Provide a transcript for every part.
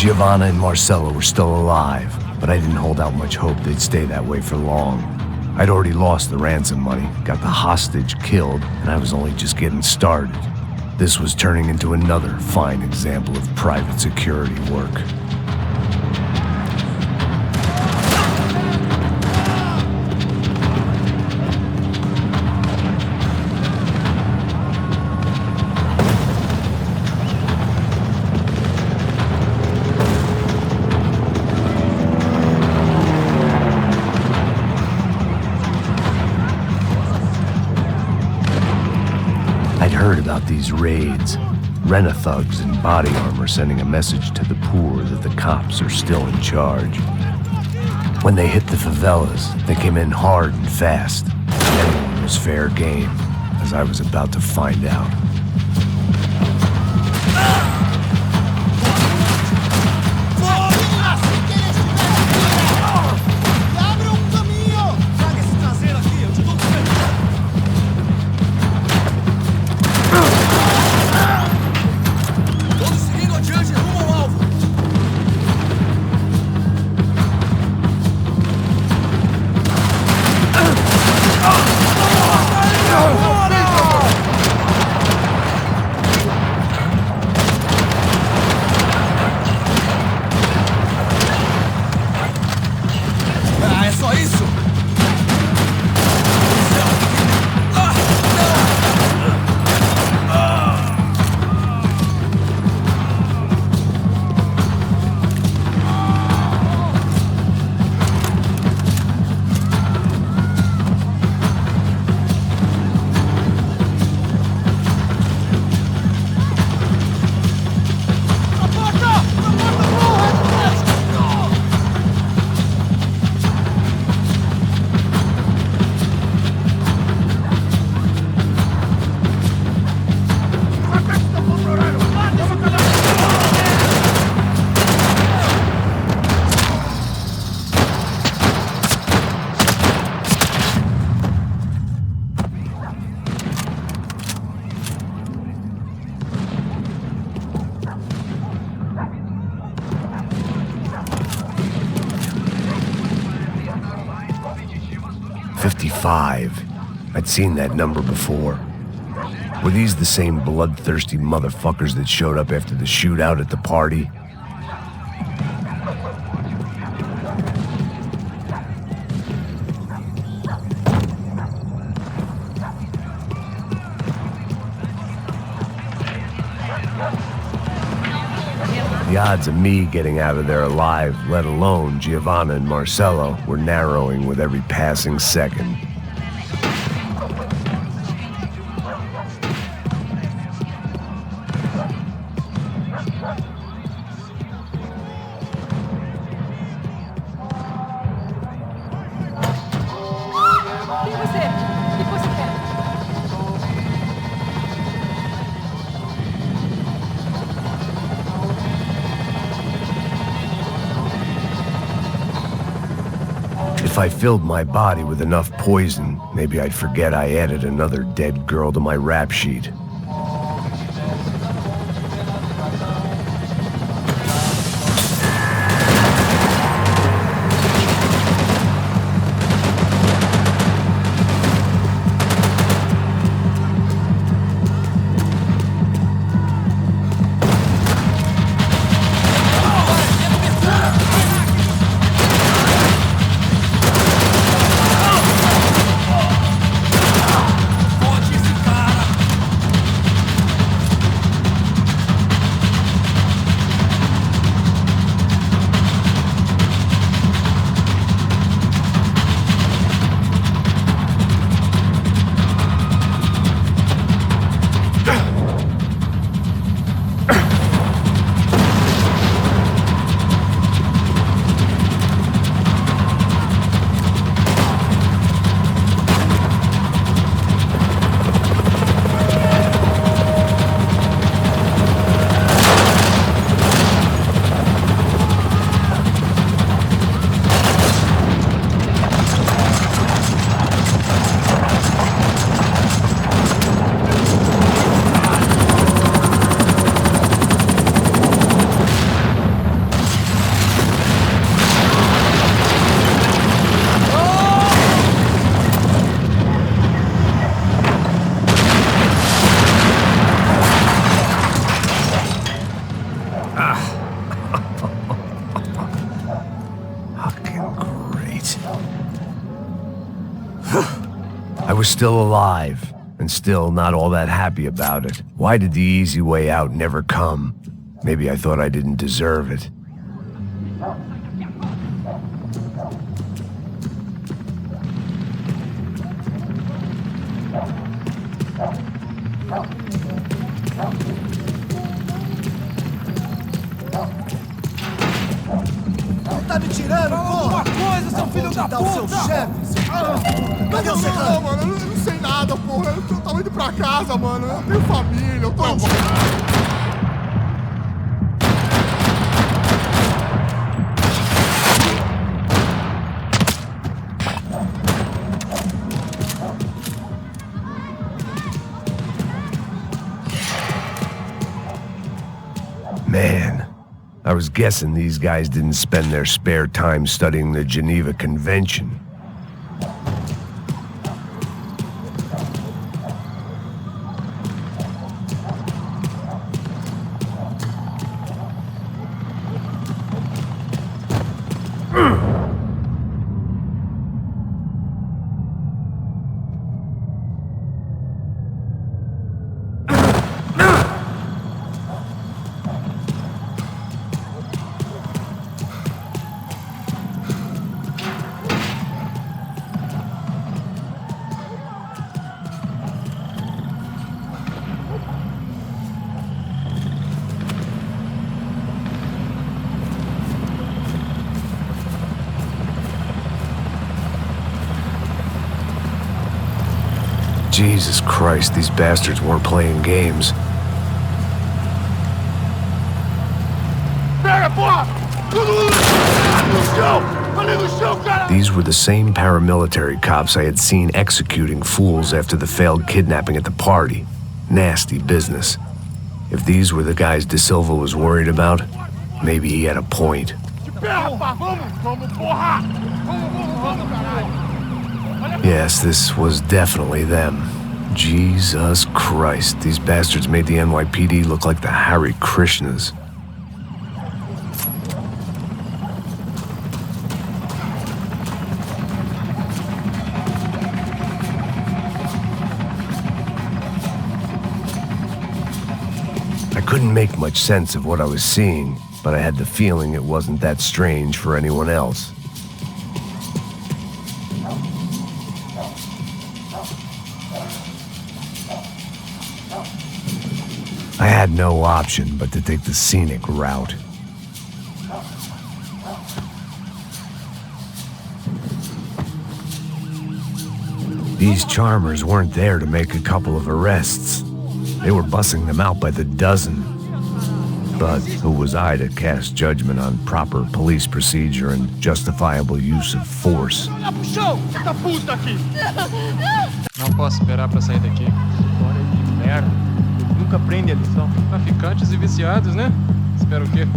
Giovanna and Marcello were still alive, but I didn't hold out much hope they'd stay that way for long. I'd already lost the ransom money, got the hostage killed, and I was only just getting started. This was turning into another fine example of private security work. Heard about these raids. Rent-a-thugs in body armor sending a message to the poor that the cops are still in charge. When they hit the favelas, they came in hard and fast. Anyone was fair game, as I was about to find out. I'd seen that number before. Were these the same bloodthirsty motherfuckers that showed up after the shootout at the party? The odds of me getting out of there alive, let alone Giovanna and Marcello, were narrowing with every passing second. If I filled my body with enough poison, maybe I'd forget I added another dead girl to my rap sheet. Fucking great. I was still alive, and still not all that happy about it. Why did the easy way out never come? Maybe I thought I didn't deserve it. Tá me tirando, porra! Alguma coisa, seu filho da Dá o seu puta! chefe, seu... Cadê o Serrano? Mano, eu não sei nada, porra. Eu tava indo pra casa, mano. Eu tenho família, eu tô... Man, I was guessing these guys didn't spend their spare time studying the Geneva Convention. Jesus Christ, these bastards weren't playing games. These were the same paramilitary cops I had seen executing fools after the failed kidnapping at the party. Nasty business. If these were the guys De Silva was worried about, maybe he had a point. Yes, this was definitely them. Jesus Christ, these bastards made the NYPD look like the Hare Krishnas. I couldn't make much sense of what I was seeing, but I had the feeling it wasn't that strange for anyone else. I had no option but to take the scenic route. These charmers weren't there to make a couple of arrests. They were bussing them out by the dozen. But who was I to cast judgment on proper police procedure and justifiable use of force? Não posso esperar pra sair daqui. História de merda. Nunca aprende a lição. Traficantes e viciados, né? Espero o quê?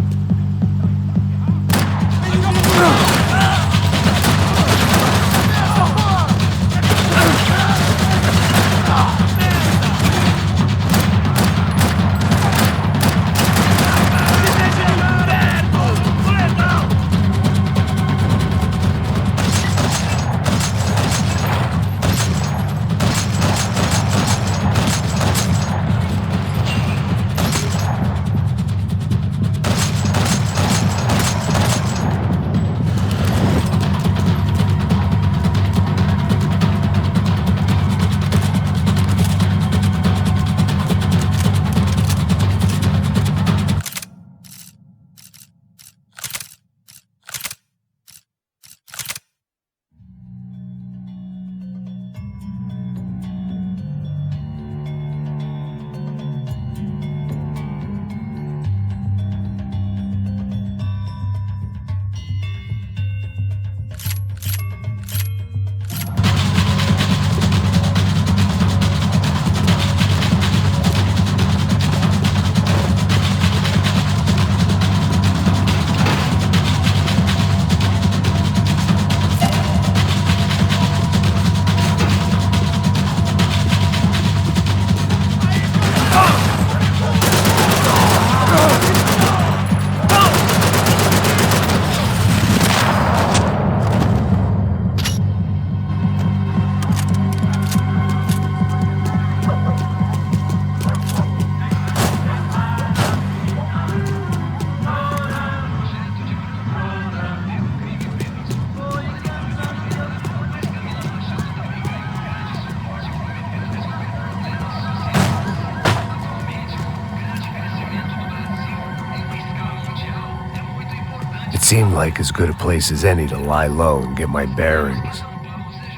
seemed like as good a place as any to lie low and get my bearings.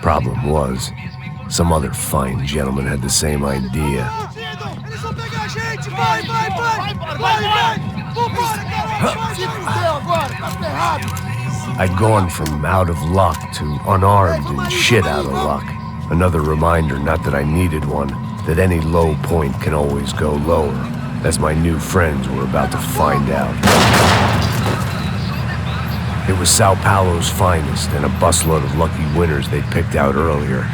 Problem was, some other fine gentleman had the same idea. Eles vão pegar a gente! Vai, vai, vai! Vai, vai! Vambora, cara! Se fudeu agora, tá ferrado! I'd gone from out of luck to unarmed and shit out of luck. Another reminder, not that I needed one, that any low point can always go lower, as my new friends were about to find out. It was Sao Paulo's finest and a busload of lucky winners they'd picked out earlier.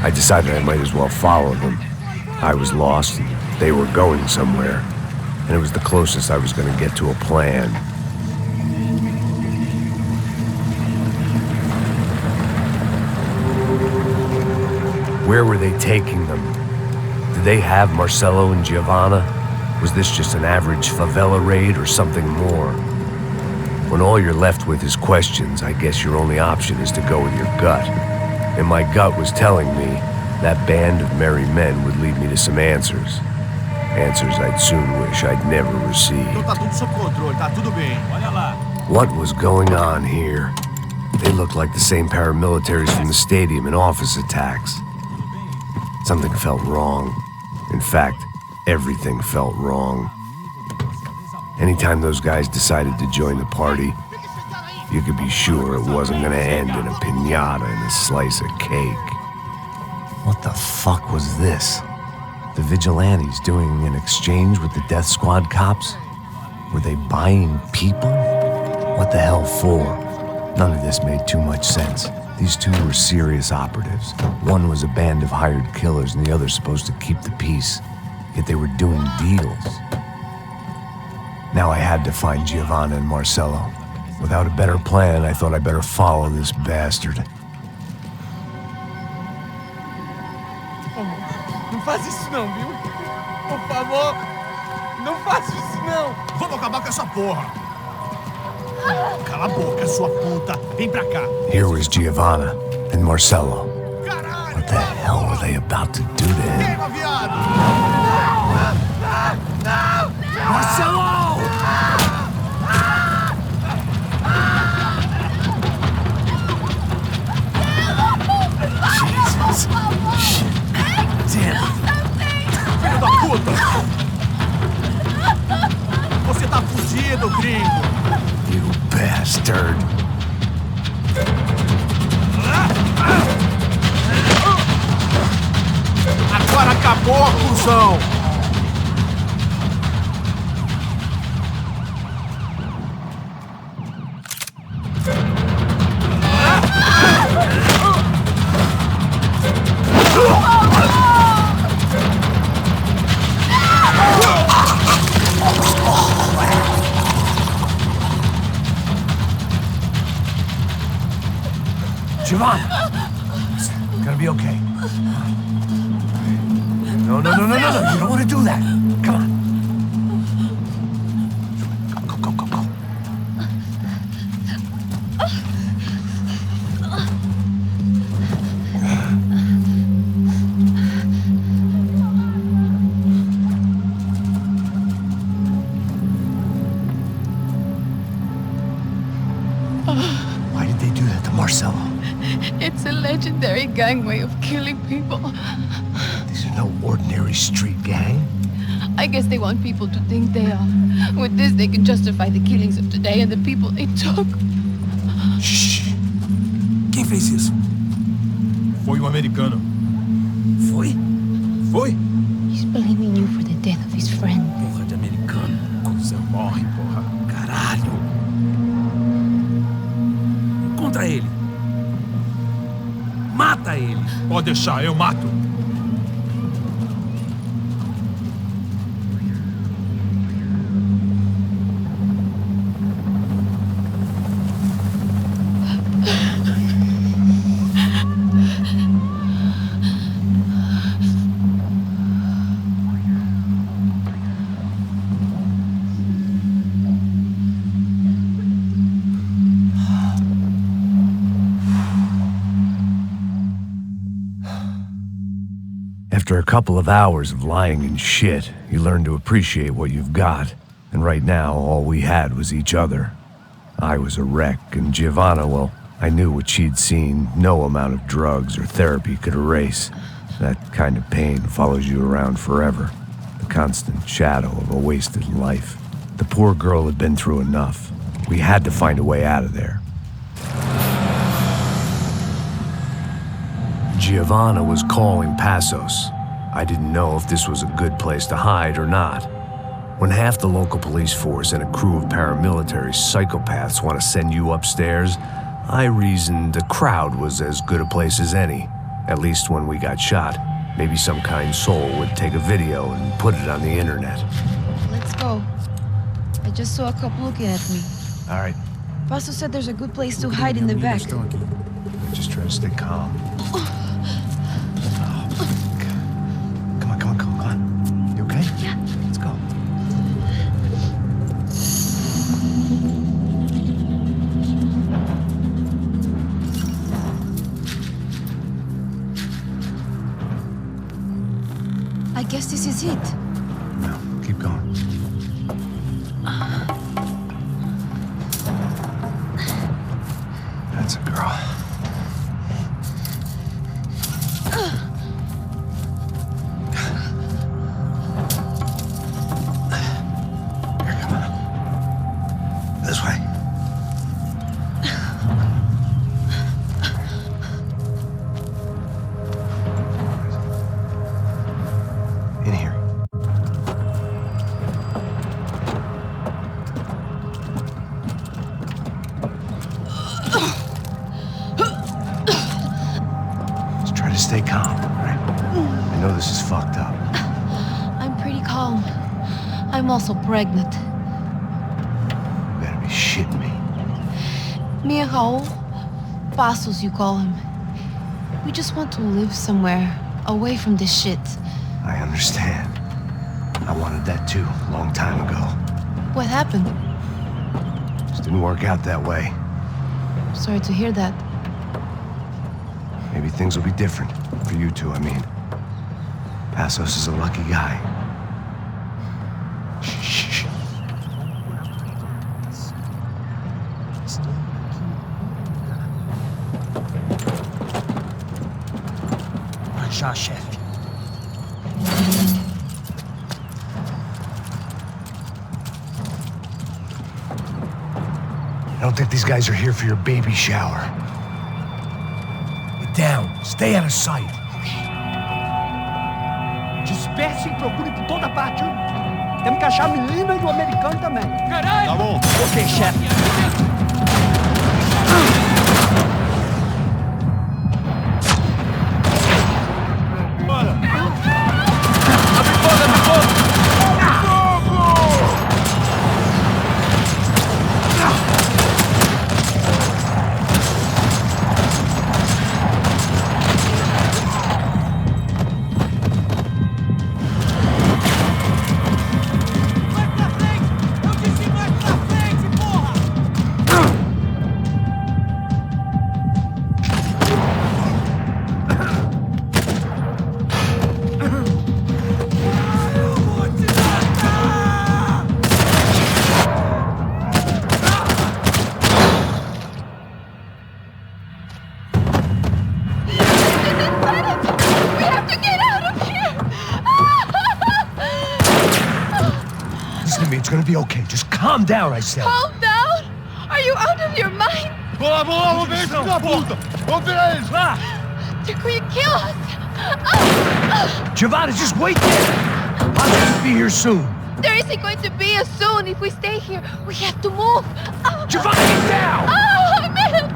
I decided I might as well follow them. I was lost, and they were going somewhere, and it was the closest I was going to get to a plan. Where were they taking them? Did they have Marcelo and Giovanna? Was this just an average favela raid or something more? When all you're left with is questions, I guess your only option is to go with your gut. And my gut was telling me that band of merry men would lead me to some answers. Answers I'd soon wish I'd never received. Então tá tudo sob controle, tá tudo bem. Olha lá. What was going on here? They looked like the same paramilitaries from the stadium in office attacks. Something felt wrong. In fact, everything felt wrong. Anytime those guys decided to join the party, you could be sure it wasn't gonna end in a piñata and a slice of cake. What the fuck was this? The vigilantes doing an exchange with the death squad cops? Were they buying people? What the hell for? None of this made too much sense. These two were serious operatives. One was a band of hired killers and the other supposed to keep the peace. Yet they were doing deals. Now I had to find Giovanna and Marcelo. Without a better plan, I thought I'd better follow this bastard. Não faz isso não, viu? Por favor, não faça isso não. Vamos acabar com essa porra! Cala a boca, sua puta! Vem pra cá! Here was Giovanna and Marcelo. Caralho! What the hell were they about to do to him? Queima, viado! Marcelo! Jesus. Shit. Damn. Filho da puta! Você tá fugido, gringo! You bastard. Agora acabou, cuzão! Giovanna! It's gonna be okay. No. You don't want to do that. Come on. Go. Why did they do that to Marcelo? It's a legendary gang way of killing people. These are no ordinary street gang. I guess they want people to think they are. With this, they can justify the killings of today and the people they took. Shh! Quem fez isso? Foi um americano. Foi? Foi? He's blaming you for the death of his friend. Porra de americano. Você morre, porra. Caralho. Encontra ele. Mata ele. Pode deixar, eu mato. After a couple of hours of lying in shit, you learn to appreciate what you've got. And right now, all we had was each other. I was a wreck, and Giovanna, well, I knew what she'd seen no amount of drugs or therapy could erase. That kind of pain follows you around forever. The constant shadow of a wasted life. The poor girl had been through enough. We had to find a way out of there. Giovanna was calling Passos. I didn't know if this was a good place to hide or not. When half the local police force and a crew of paramilitary psychopaths want to send you upstairs, I reasoned the crowd was as good a place as any. At least when we got shot, maybe some kind soul would take a video and put it on the internet. Let's go. I just saw a cop looking at me. All right, Passos said there's a good place to hide in the back. just try to stay calm. Come on. You okay? Yeah. Let's go. I guess this is it. No, keep going. That's a girl. Here, come on. This way. In here. Just try to stay calm, all right? I know this is fucked up. I'm pretty calm. I'm also pregnant. You better be shitting me. Me and Raul, Passos you call him. We just want to live somewhere, away from this shit. I understand. I wanted that too, a long time ago. What happened? Just didn't work out that way. Sorry to hear that. Maybe things will be different. For you two, I mean. Passos is a lucky guy. Shh. Já, chefe. I don't think these guys are here for your baby shower. Get down. Stay out of sight. Disperse e procure por toda parte. Temos que achar a menina e o americano também. Caralho! Tá bom. Ok, chefe. It's gonna be okay. Just calm down, I said. Calm down? Are you out of your mind? Vamos ver esse filho da puta! Vamos virar eles, lá! They're going to kill us! Giovanna, just wait there. I'll just be here soon. There isn't going to be a soon if we stay here. We have to move. Giovanna, get down! Man!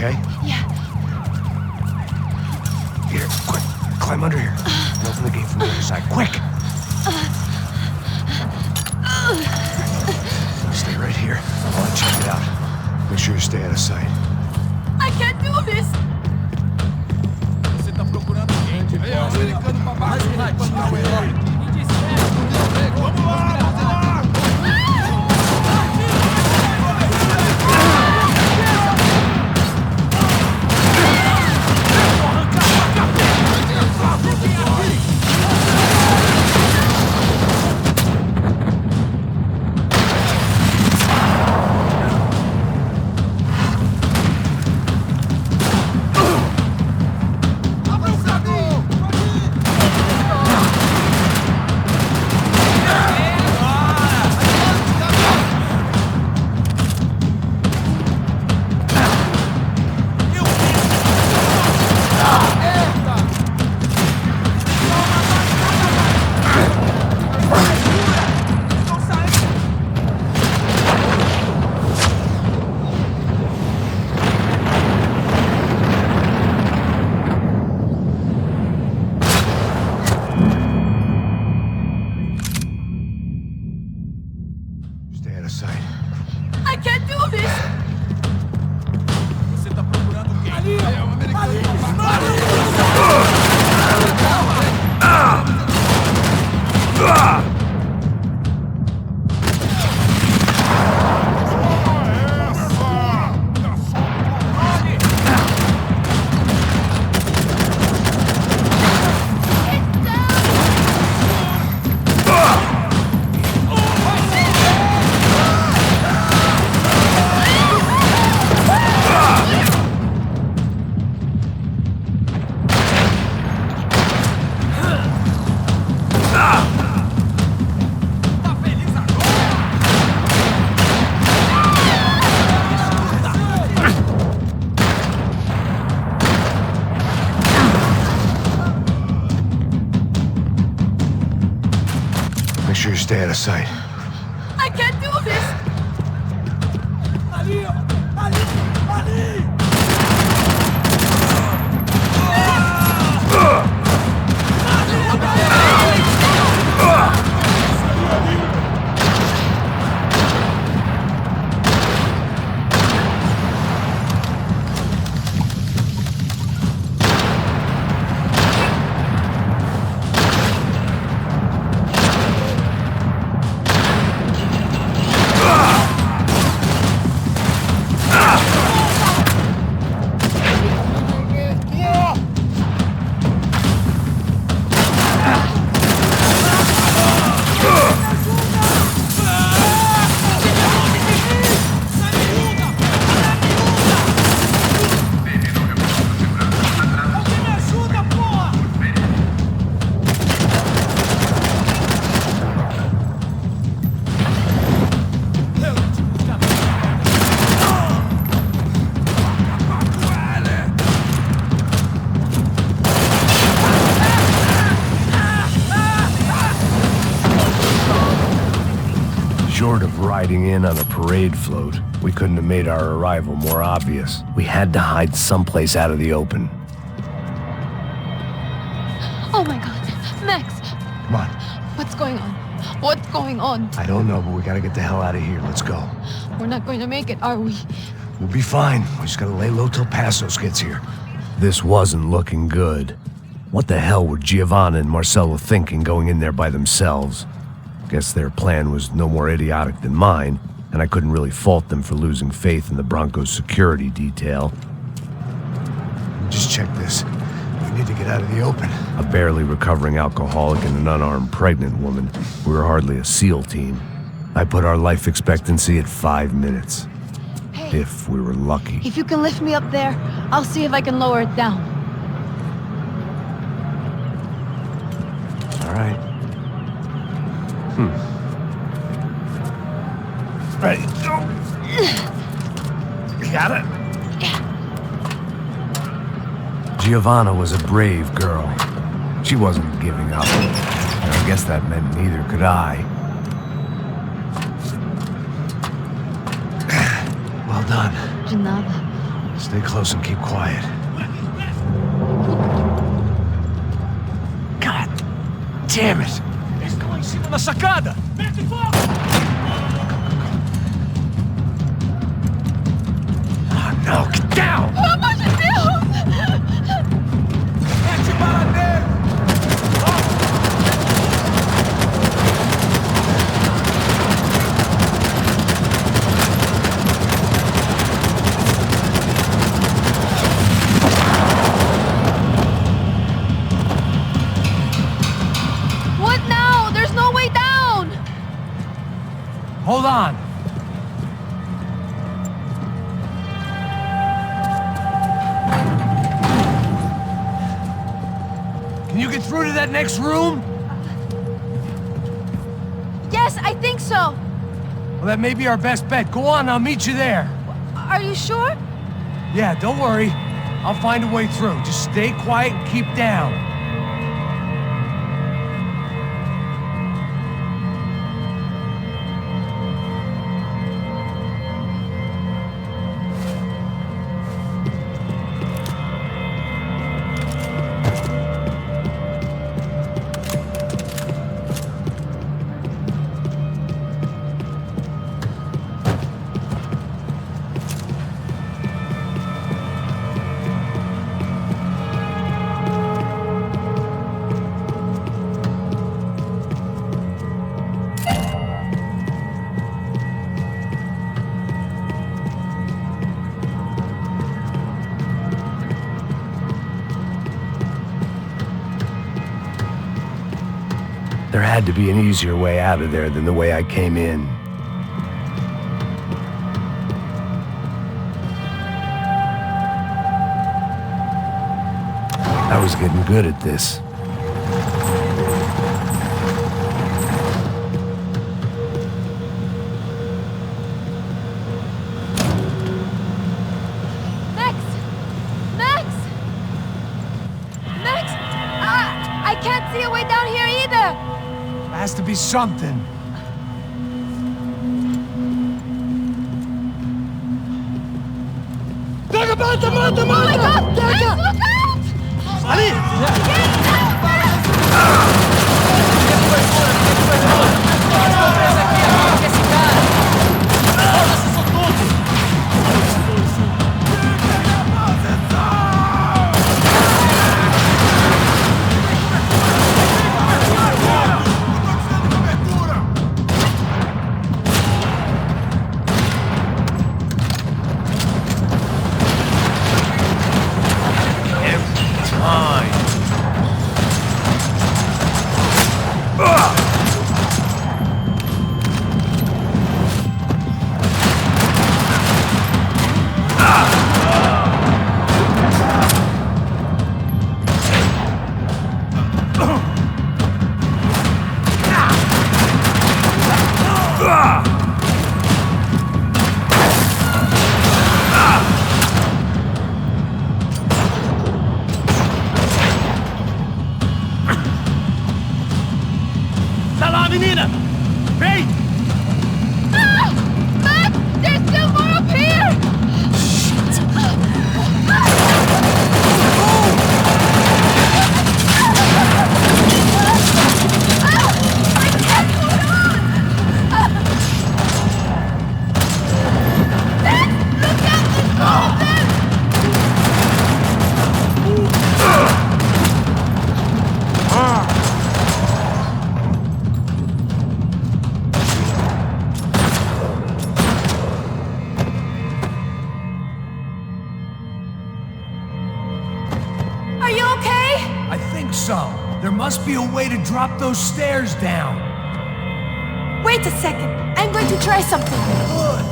okay? Yeah. Here, quick. Climb under here. And open the gate from the other side. Quick! Stay right here. I want to check it out. Make sure you stay out of sight. I can't do this! Você tá procurando gente. Aí, ó, americano pra baixo, ratinho, herói. Vamos lá, vamos lá! I can't do this! Você tá procurando quem? Ali, ó, americano pra baixo. Make sure you stay out of sight. I can't do this! Ali, ó! Ali! Ali! Short of riding in on a parade float, we couldn't have made our arrival more obvious. We had to hide someplace out of the open. Oh my god. Max, Come on. what's going on? What's going on? I don't know, but we gotta get the hell out of here. Let's go. We're not going to make it, are we? We'll be fine. We just gotta lay low till Passos gets here. This wasn't looking good. What the hell were Giovanna and Marcelo thinking going in there by themselves? Guess their plan was no more idiotic than mine, and I couldn't really fault them for losing faith in the Broncos security detail. Just check this. We need to get out of the open. A barely recovering alcoholic and an unarmed pregnant woman. We were hardly a SEAL team. I put our life expectancy at 5 minutes. Hey, If we were lucky. if you can lift me up there, I'll see if I can lower it down. All right. Ready, go. You got it? Giovanna was a brave girl. She wasn't giving up. And I guess that meant neither could I. Well done. De nada. Stay close and keep quiet. God damn it! Eles estão em cima na sacada! Mete fogo! Oh no, get down! Pelo amor de Deus! Mete bala nele! What now? There's no way down! Hold on! Can you get through to that next room? Yes, I think so. Well, that may be our best bet. Go on, I'll meet you there. Are you sure? Yeah, don't worry. I'll find a way through. Just stay quiet and keep down. There had to be an easier way out of there than the way I came in. I was getting good at this. Max! Max! Max! I can't see a way down here either! There has to be something. Mata, mata, Oh my mata! God! Max, look out! Ali! Tá lá, menina! Vem! Ah! Max! There's still more up here! I can't hold on! Max! Look out! There's more of them! Are you okay? I think so. There must be a way to drop those stairs down. Wait a second. I'm going to try something. Good.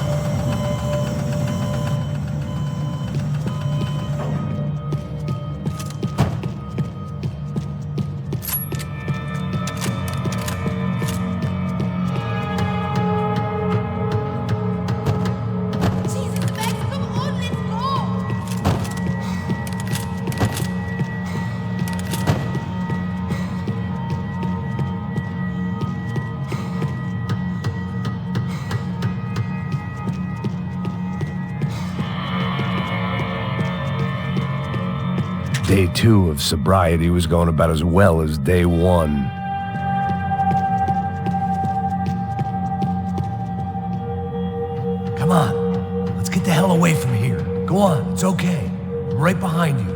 Jesus, Max, come on, let's go! Day 2 of sobriety was going about as well as Day 1. Come on, let's get the hell away from here. Go on, it's okay. I'm right behind you.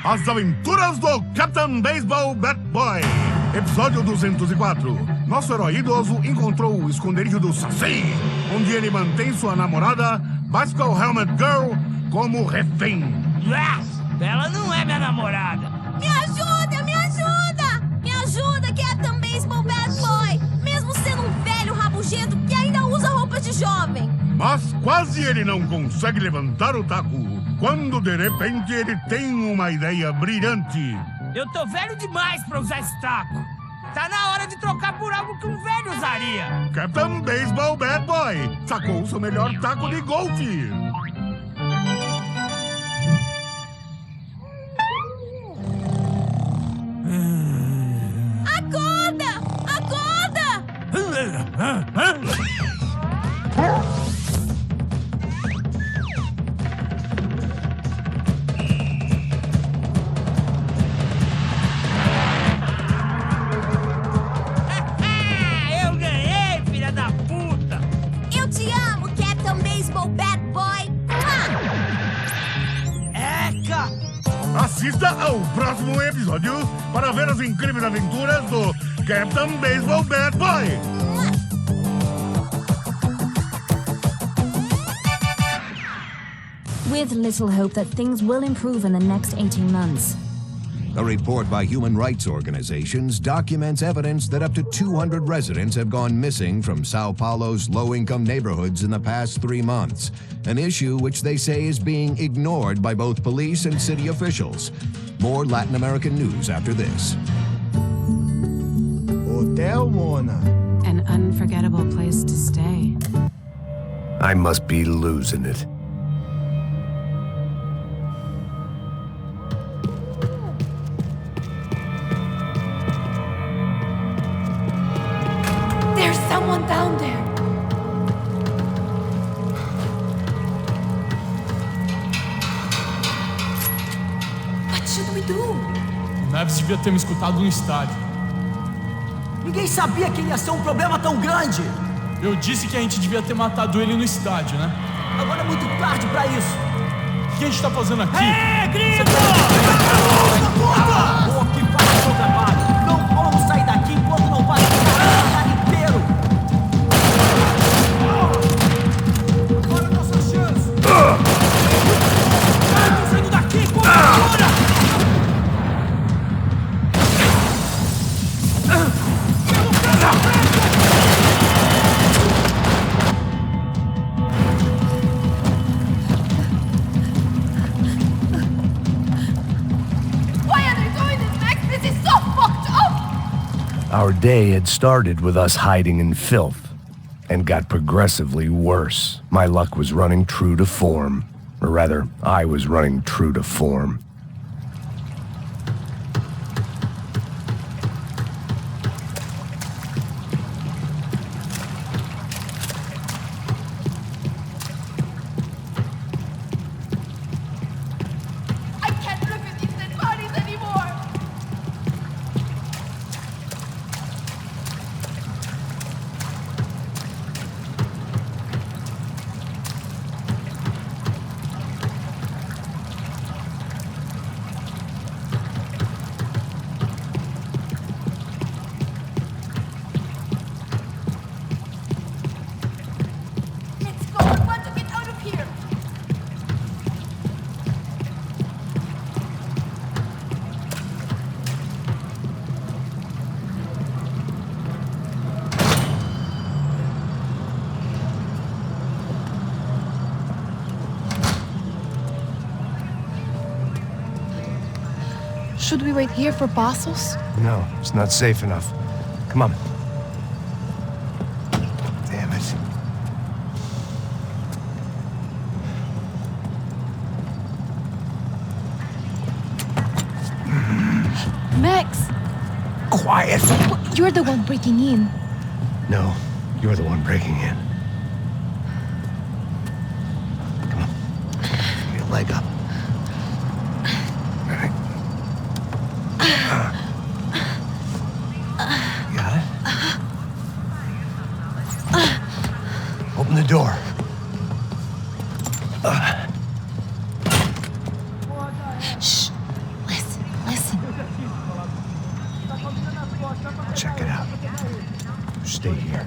As Aventuras do Captain Baseball Bat Boy. Episódio 204. Nosso herói idoso encontrou o esconderijo do Saci, onde ele mantém sua namorada, Bicycle Helmet Girl, como refém. Ela não é minha namorada. Me ajuda, me ajuda! Me ajuda, Captain Baseball Bat Boy! Mesmo sendo um velho rabugento que ainda usa roupas de jovem. Mas quase ele não consegue levantar o taco, quando de repente ele tem uma ideia brilhante. Eu tô velho demais pra usar esse taco. Tá na hora de trocar por algo que um velho usaria. Captain Baseball Bad Boy sacou o seu melhor taco de golfe. Acorda! Acorda! Eu ganhei, filha da puta! Eu te amo, Captain Baseball Bat Boy! Eca! Assista ao próximo episódio para ver as incríveis aventuras do Captain Baseball Bad Boy. With little hope that things will improve in the next 18 months. A report by human rights organizations documents evidence that up to 200 residents have gone missing from Sao Paulo's low-income neighborhoods in the past 3 months, an issue which they say is being ignored by both police and city officials. More Latin American news after this. Hotel Mona. An unforgettable place to stay. I must be losing it. There's someone down there. What should we do? O Neves devia ter me escutado no estádio. Ninguém sabia que ia ser um problema tão grande. Eu disse que a gente devia ter matado ele no estádio, né? Agora é muito tarde pra isso. O que a gente tá fazendo aqui? Grito! Boa que faz o seu trabalho. Não vamos sair daqui enquanto não vai ficar o lugar inteiro. Agora é nossa chance! Estamos saindo daqui com agora! Why are they doing this, Max? This is so fucked up! Our day had started with us hiding in filth, and got progressively worse. My luck was running true to form. Or rather, I was running true to form. I can't look at these dead bodies anymore! Let's go! I want to get out of here! Should we wait here for Bassos? No, it's not safe enough. Come on. Damn. Quiet. You're the one breaking in. No, you're the one breaking in. Come on. Give me a leg up. All right. Got it? Open the door. Shh. Listen. Check it out. Stay here.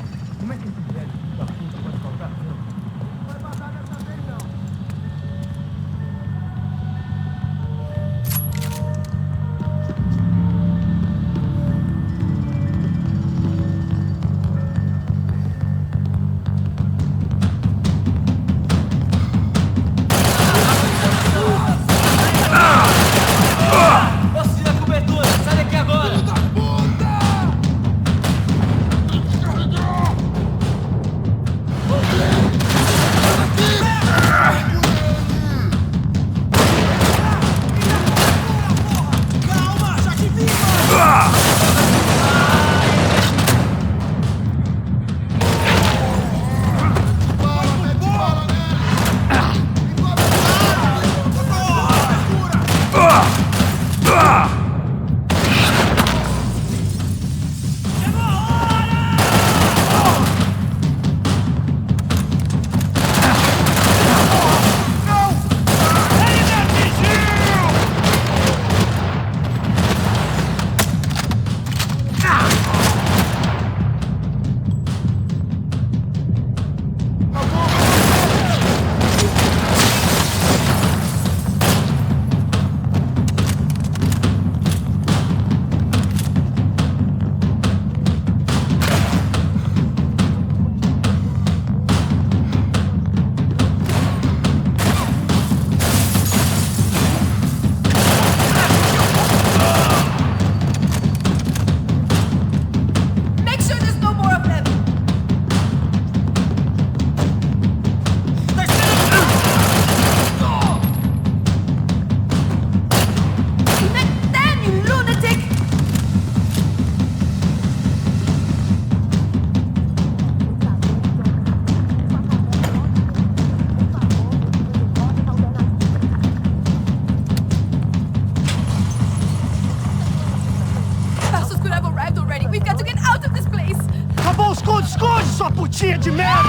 Esconde, sua putinha de merda!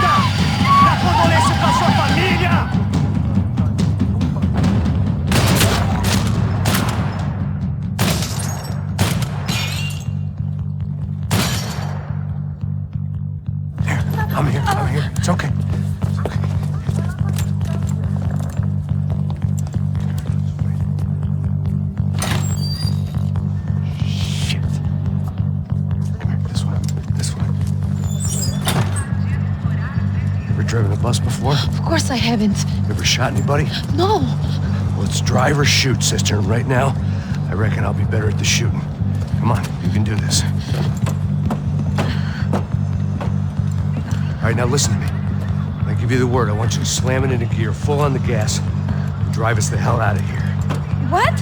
Dá condolência pra sua família! I'm here. It's okay. Shit. Come here, this way. Ever driven a bus before? Of course I haven't. You ever shot anybody? No. Well, it's drive or shoot, sister. And right now, I reckon I'll be better at the shooting. Come on, you can do this. All right, now listen to me. When I give you the word, I want you to slam it into gear, full on the gas, and drive us the hell out of here. What?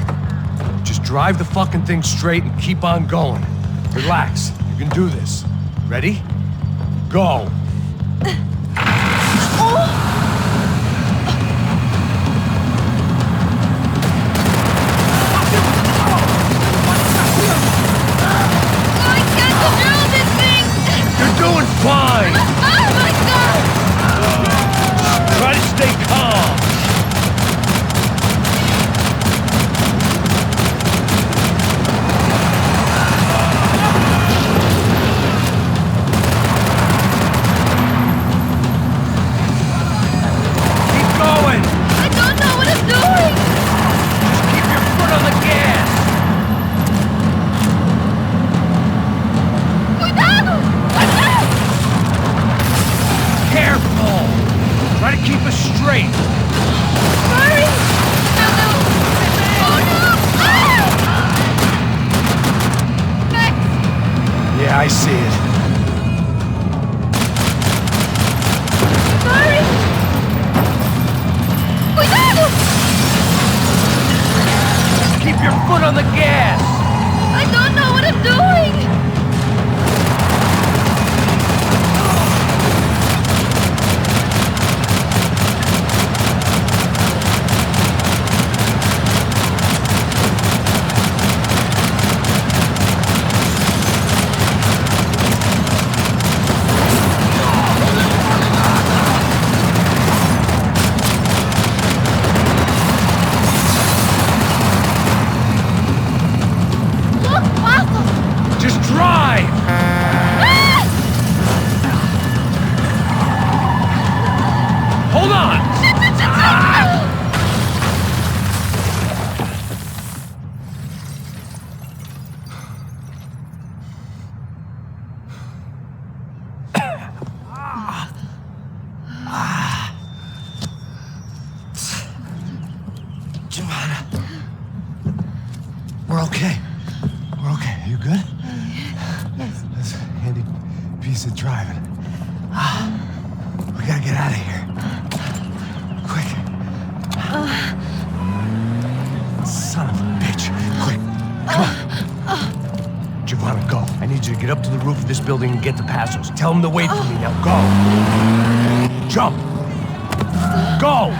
Just drive the fucking thing straight and keep on going. Relax. You can do this. Ready? Go. Doing fine! Oh my God! Try to stay calm! Keep going! I don't know what I'm doing! Just keep your foot on the gas! Cuidado! Careful! Try to keep us straight! Hurry! Oh no! Max! Yeah, I see it. Hurry! Cuidado! Keep your foot on the gas! I don't know what I'm doing! This handy piece of driving. We gotta get out of here. Quick. Son of a bitch. Quick. Come on. Giovanna, go. I need you to get up to the roof of this building and get to Passos. Tell them to wait for me. Now go. Jump. Go.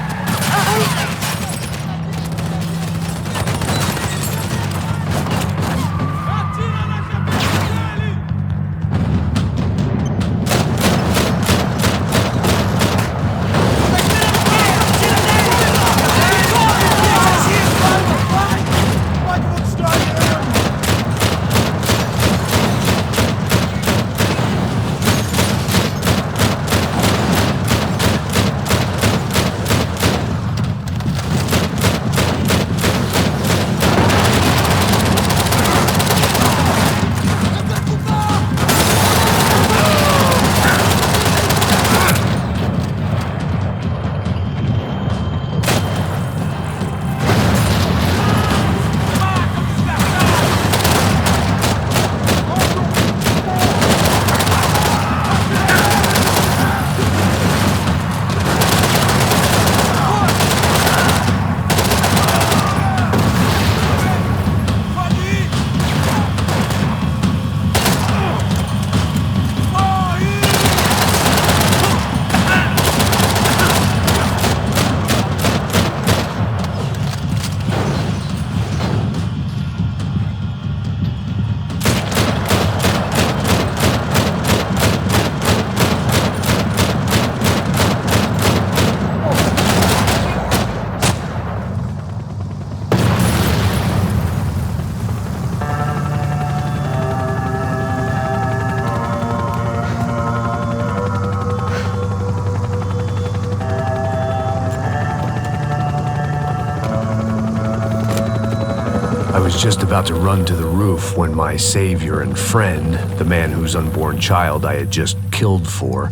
I was just about to run to the roof when my savior and friend, the man whose unborn child I had just killed for,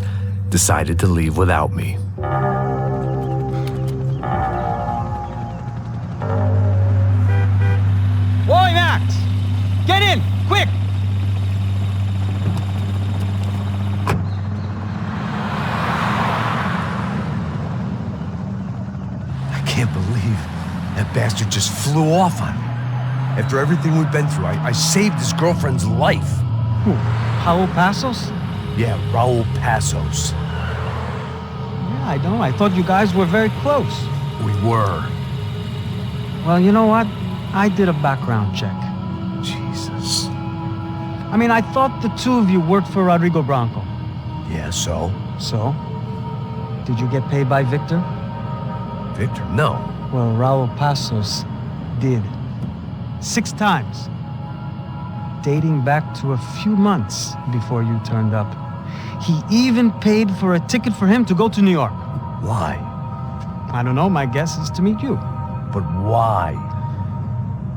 decided to leave without me. Boy, Max! Get in! Quick! I can't believe that bastard just flew off on me. After everything we've been through, I saved his girlfriend's life. Who? Raul Passos? Yeah, Raul Passos. Yeah, I know. I thought you guys were very close. We were. Well, you know what? I did a background check. Jesus. I mean, I thought the two of you worked for Rodrigo Branco. Yeah, so? So? Did you get paid by Victor? Victor? No. Well, Raul Passos did. 6 times. Dating back to a few months before you turned up. He even paid for a ticket for him to go to New York. Why? I don't know. My guess is to meet you. But why?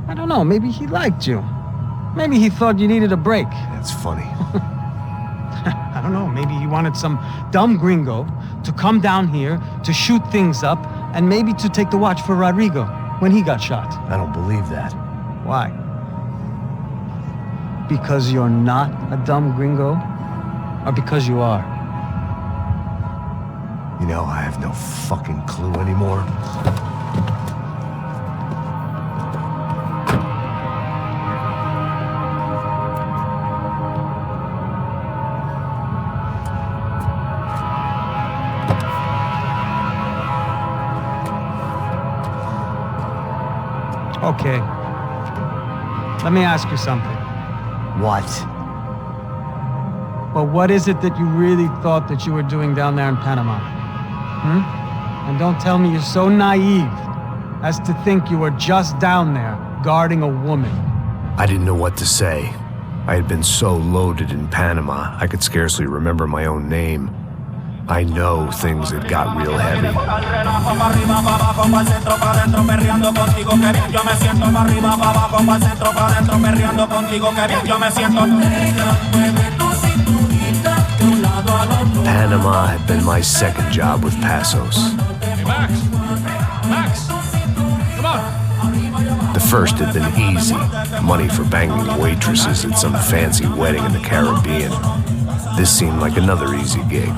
I don't know. Maybe he liked you. Maybe he thought you needed a break. That's funny. I don't know. Maybe he wanted some dumb gringo to come down here to shoot things up and maybe to take the watch for Rodrigo when he got shot. I don't believe that. Why? Because you're not a dumb gringo? Or because you are? You know, I have no fucking clue anymore. Okay. Let me ask you something. What? Well, what is it that you really thought that you were doing down there in Panama? And don't tell me you're so naive as to think you were just down there guarding a woman. I didn't know what to say. I had been so loaded in Panama, I could scarcely remember my own name. I know things had got real heavy. Panama had been my second job with Passos. Hey, Max! Max! Come on! The first had been easy. Money for banging waitresses at some fancy wedding in the Caribbean. This seemed like another easy gig.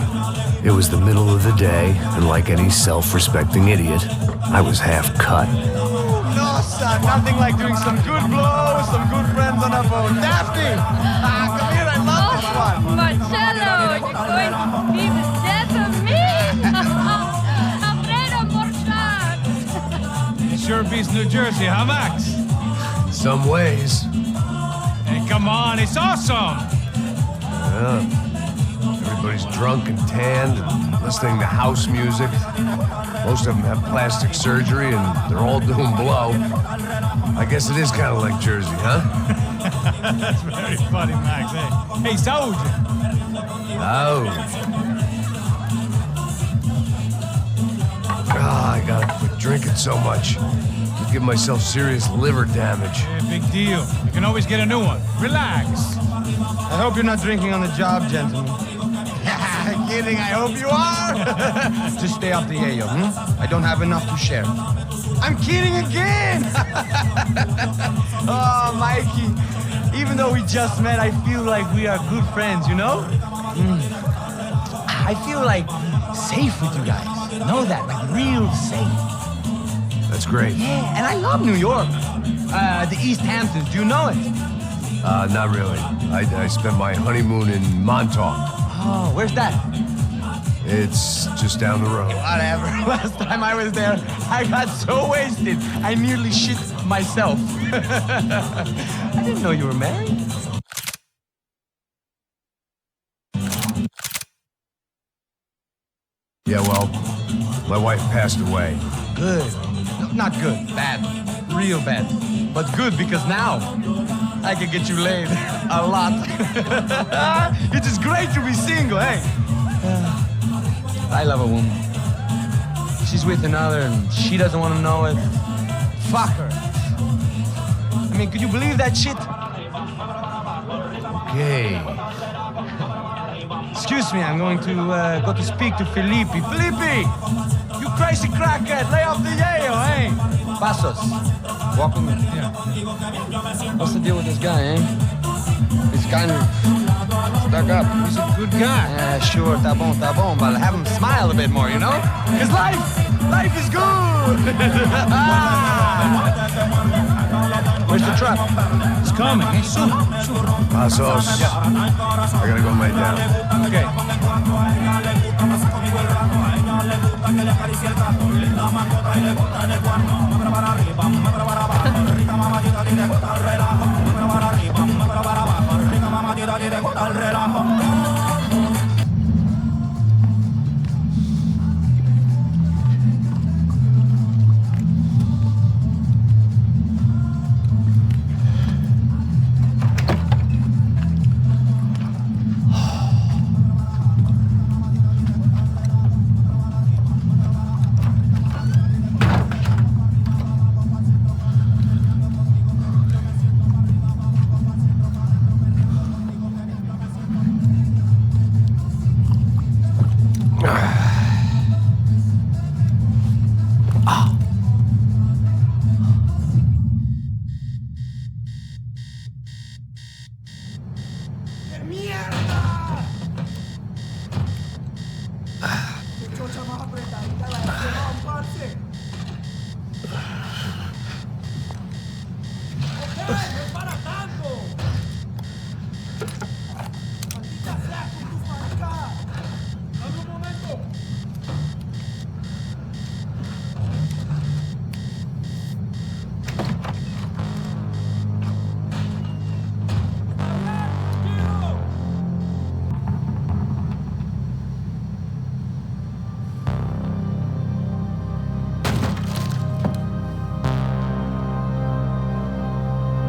It was the middle of the day, and like any self-respecting idiot, I was half cut. No, son, nothing like doing some good blows, some good friends on a boat. Daphne! Come here, I love this one. Marcello, you're going to be the death of me! Alfredo Borchardt! It sure beats New Jersey, huh, Max? Some ways. Hey, come on, it's awesome! Yeah. Everybody's drunk and tanned and listening to house music. Most of them have plastic surgery and they're all doing blow. I guess it is kind of like Jersey, huh? That's very funny, Max. Hey, Saúde! I gotta quit drinking so much. Could give myself serious liver damage. Yeah, big deal. You can always get a new one. Relax. I hope you're not drinking on the job, gentlemen. Kidding, I hope you are. Just stay off the yayo, I don't have enough to share. I'm kidding again. Oh, Mikey. Even though we just met, I feel like we are good friends, you know? I feel like safe with you guys. Know that, like real safe. That's great. Yeah, and I love New York. The East Hamptons, do you know it? Not really. I spent my honeymoon in Montauk. Oh, where's that? It's just down the road. Whatever. Last time I was there, I got so wasted, I nearly shit myself. I didn't know you were married. Yeah, well, my wife passed away. Good. No, not good. Bad. Real bad. But good because now I can get you laid a lot. It is great to be single, hey? I love a woman. She's with another and she doesn't want to know it. Fuck her. I mean, could you believe that shit? Okay. Excuse me, I'm going to go to speak to Felipe. Felipe! You crazy crackhead, lay off the yayo, hey? Passos, walk with me. Yeah. What's the deal with this guy, eh? He's kind of stuck up. He's a good guy. Yeah, sure, tá bom, but have him smile a bit more, you know? Because life is good! Where's the truck? It's coming, hey, soon. Passos. Yeah. I gotta go lay down. Okay.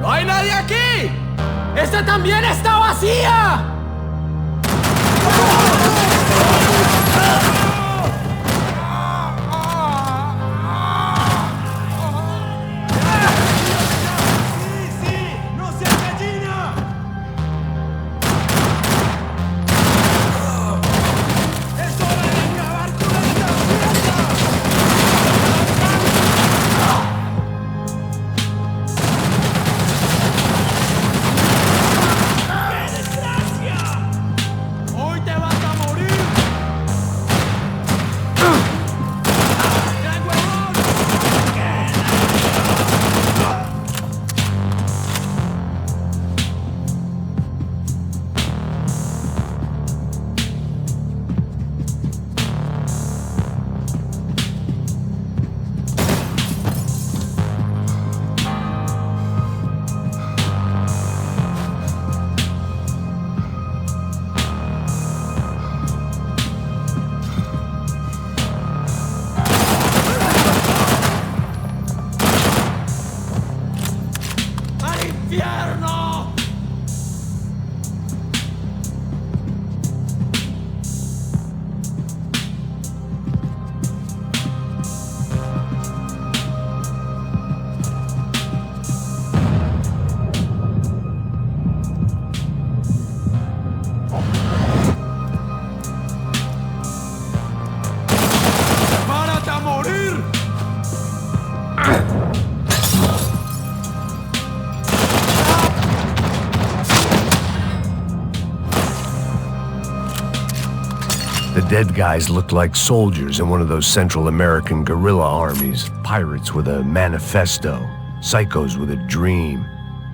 ¡No hay nadie aquí! ¡Esta también está vacía! The dead guys looked like soldiers in one of those Central American guerrilla armies. Pirates with a manifesto, psychos with a dream,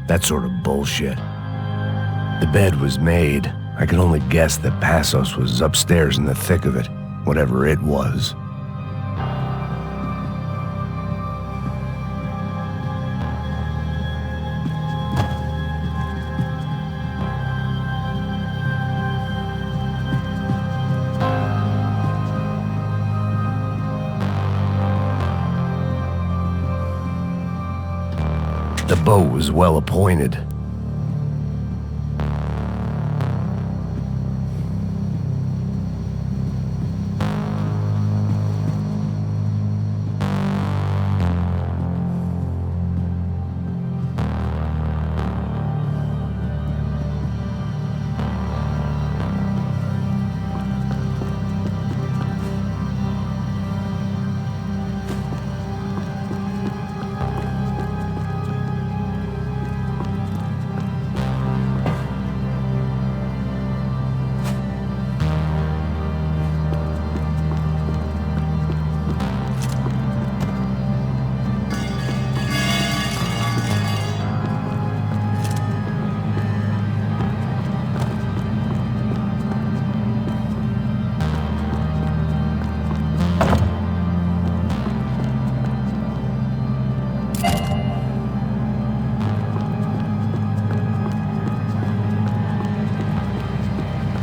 that sort of bullshit. The bed was made. I could only guess that Passos was upstairs in the thick of it, whatever it was. The boat was well appointed.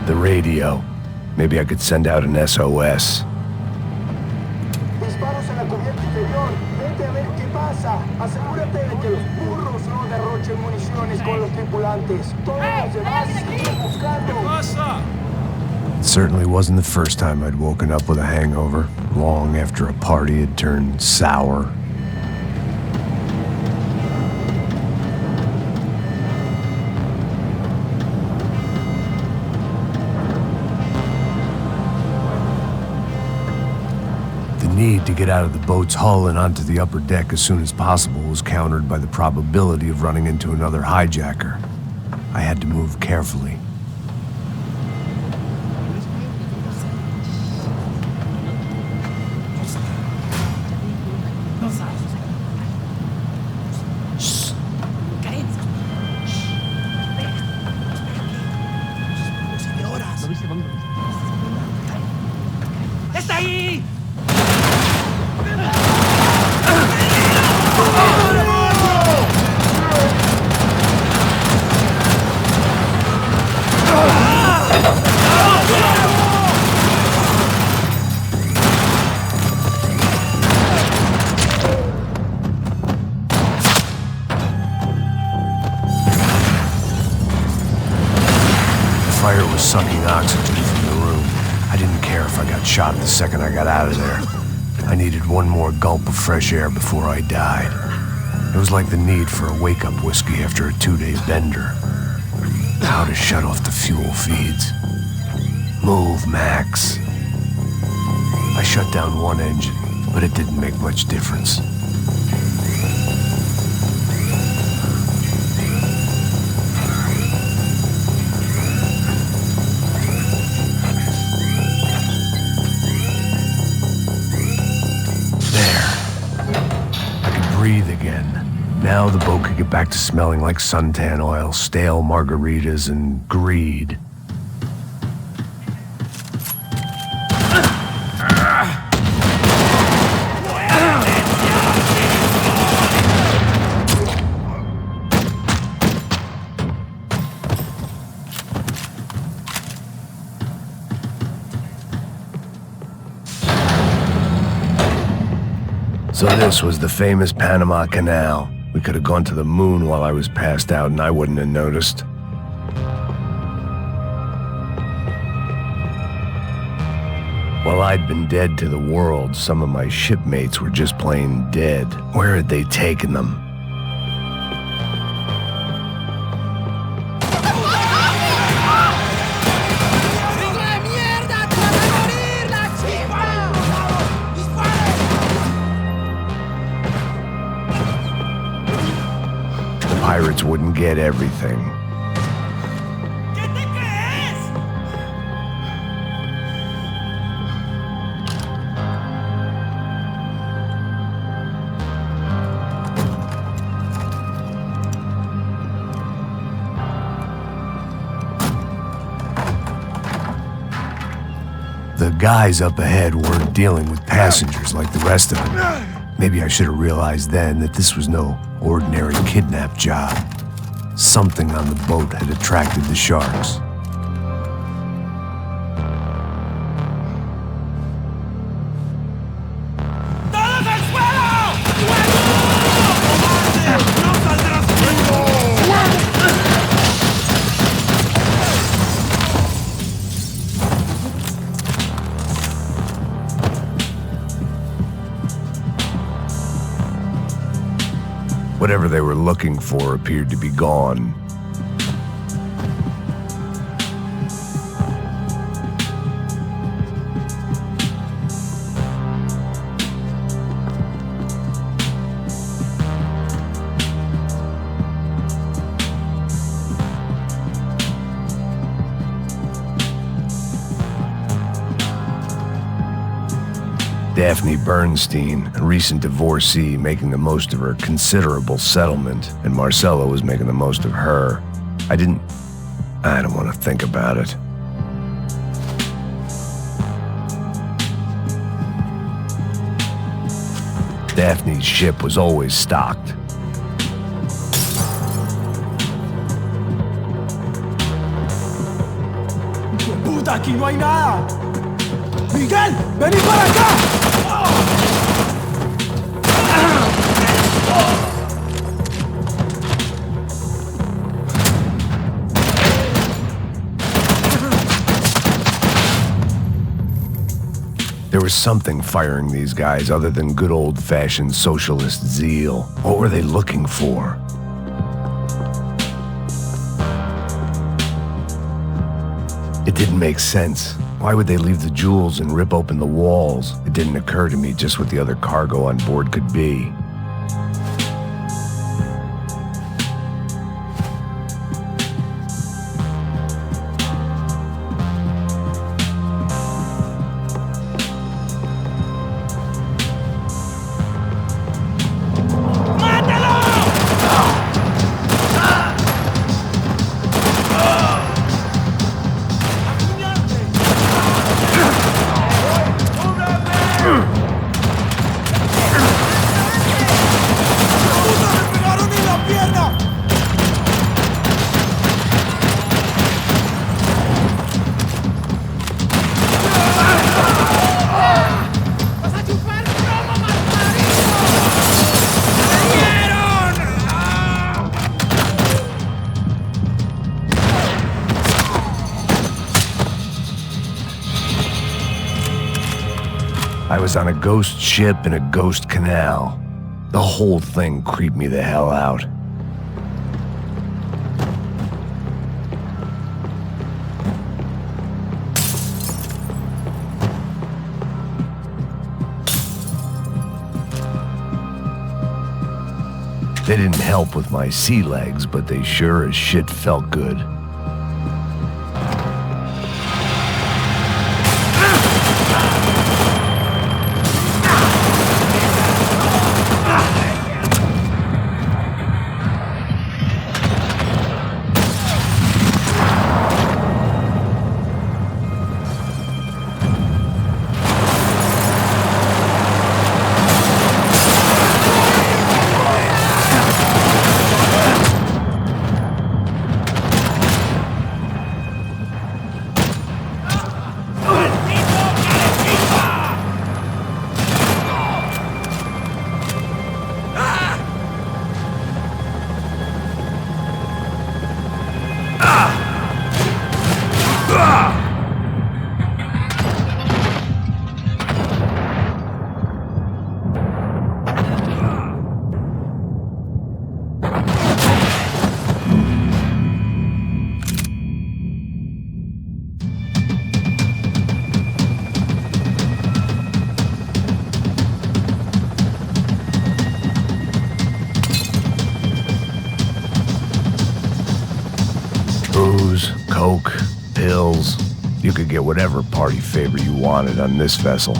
The radio. Maybe I could send out an SOS. Disparos en la cubierta inferior. Vete a ver qué pasa. Asegúrate de que los burros no derrochen municiones con los tripulantes. Todos los demás siguen buscando. It certainly wasn't the first time I'd woken up with a hangover, long after a party had turned sour. The need to get out of the boat's hull and onto the upper deck as soon as possible was countered by the probability of running into another hijacker. I had to move carefully. ¡Está ahí! The fire was sucking oxygen from the room. I didn't care if I got shot the second I got out of there. I needed one more gulp of fresh air before I died. It was like the need for a wake-up whiskey after a 2-day bender. How to shut off the fuel feeds. Move, Max. I shut down one engine, but it didn't make much difference. Breathe again. Now the boat could get back to smelling like suntan oil, stale margaritas, and greed. So this was the famous Panama Canal. We could have gone to the moon while I was passed out and I wouldn't have noticed. While I'd been dead to the world, some of my shipmates were just plain dead. Where had they taken them? Pirates wouldn't get everything. The guys up ahead weren't dealing with passengers like the rest of them. Maybe I should have realized then that this was no ordinary kidnap job. Something on the boat had attracted the sharks. Whatever they were looking for appeared to be gone. Daphne Bernstein, a recent divorcee, making the most of her considerable settlement, and Marcella was making the most of her. I don't want to think about it. Daphne's ship was always stocked. ¡Puta, aquí no hay nada! ¡Miguel, vení para acá! There was something firing these guys other than good old-fashioned socialist zeal. What were they looking for? It didn't make sense. Why would they leave the jewels and rip open the walls? It didn't occur to me just what the other cargo on board could be. I was on a ghost ship in a ghost canal. The whole thing creeped me the hell out. They didn't help with my sea legs, but they sure as shit felt good. Booze, coke, pills. You could get whatever party favor you wanted on this vessel.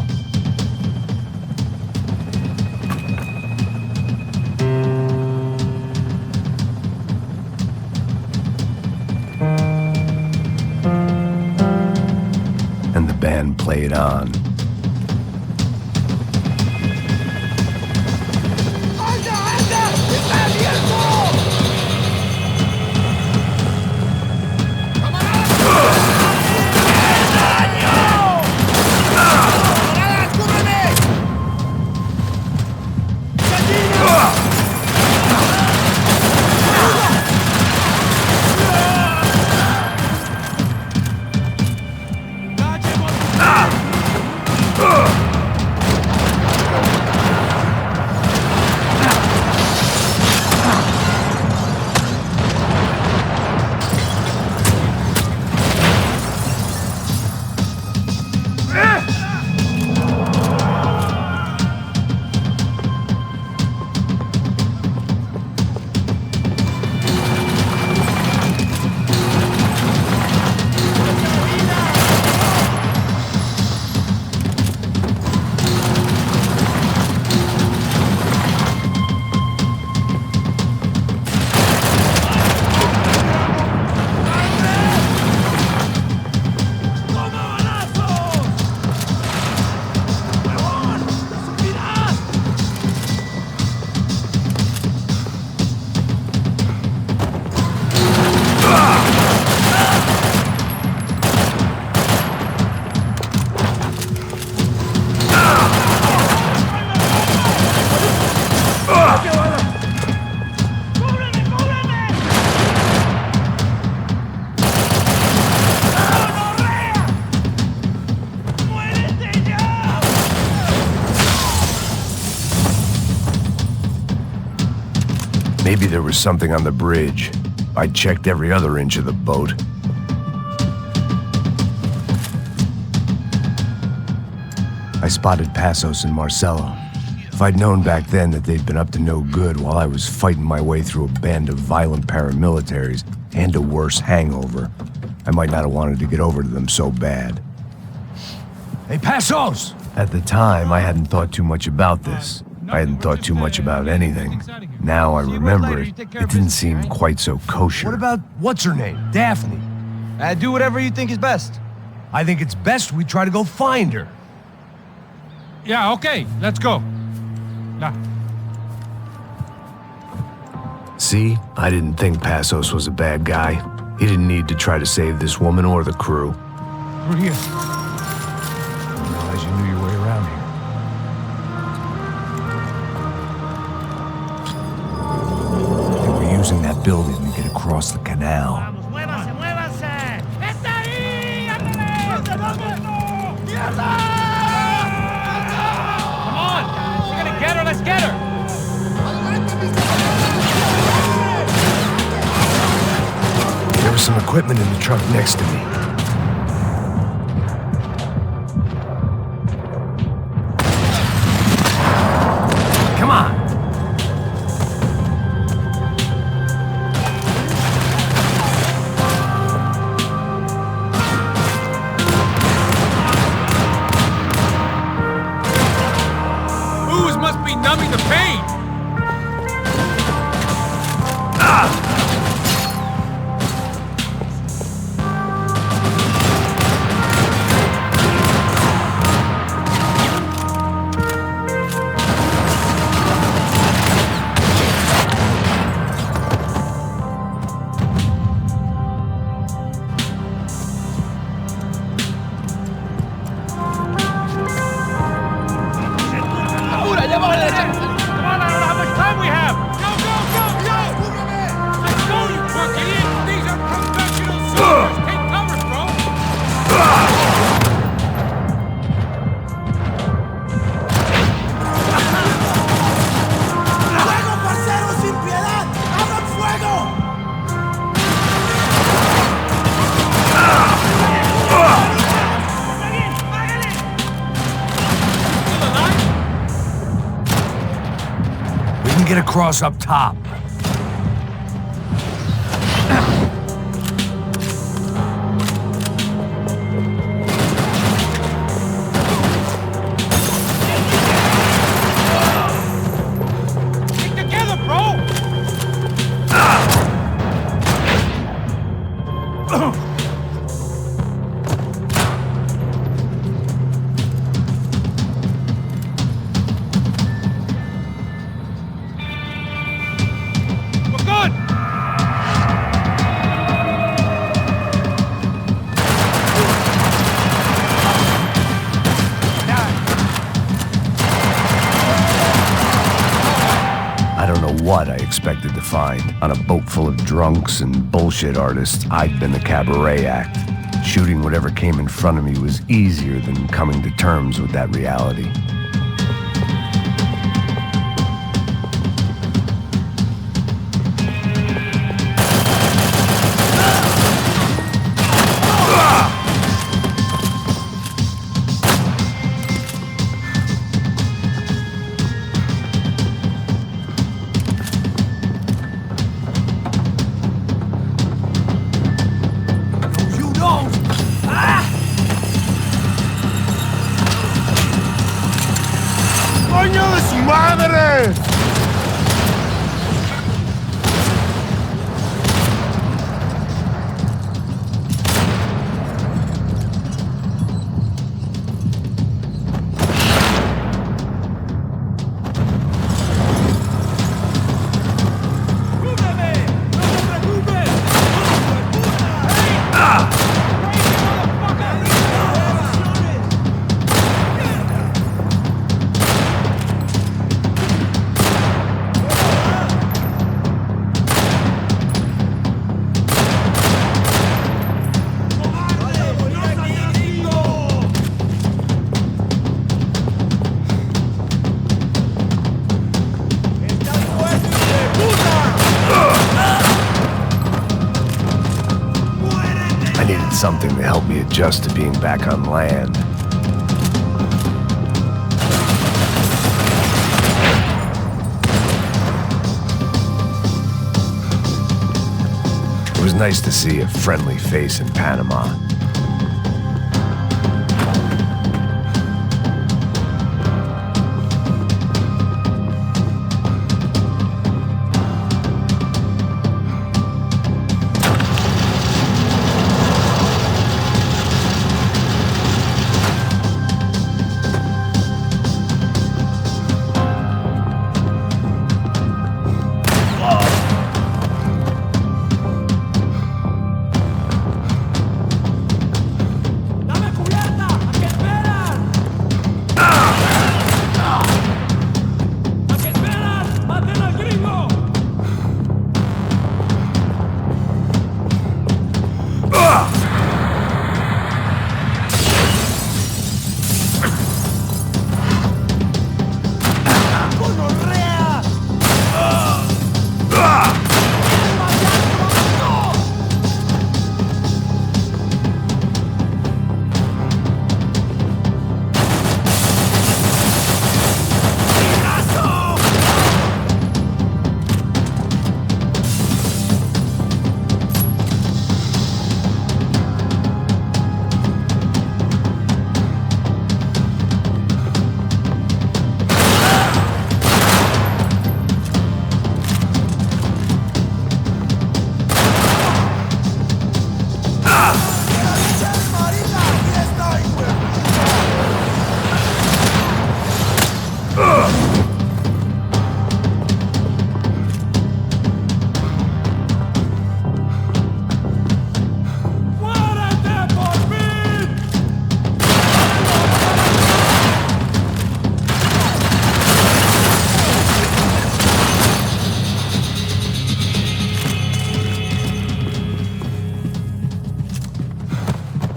And the band plan played on. Maybe there was something on the bridge. I checked every other inch of the boat. I spotted Passos and Marcelo. If I'd known back then that they'd been up to no good while I was fighting my way through a band of violent paramilitaries and a worse hangover, I might not have wanted to get over to them so bad. Hey, Passos! At the time, I hadn't thought too much about this. I hadn't thought too much about anything. Now I remember it didn't seem quite so kosher. What about what's-her-name? Daphne? Do whatever you think is best. I think it's best we try to go find her. Yeah, okay, let's go. Nah. See? I didn't think Passos was a bad guy. He didn't need to try to save this woman or the crew. Through here. I didn't realize you knew your way around here. They were using that building to get across the canal. ¡Muévanse, muévanse! ¡Está ahí! ¡Mierda! Come on! We're gonna get her, let's get her! There was some equipment in the truck next to me. Come on! Booze must be numbing the pain! Get across up top. Stick together, bro! expected to find. On a boat full of drunks and bullshit artists, I'd been the cabaret act. Shooting whatever came in front of me was easier than coming to terms with that reality. Something to help me adjust to being back on land. It was nice to see a friendly face in Panama.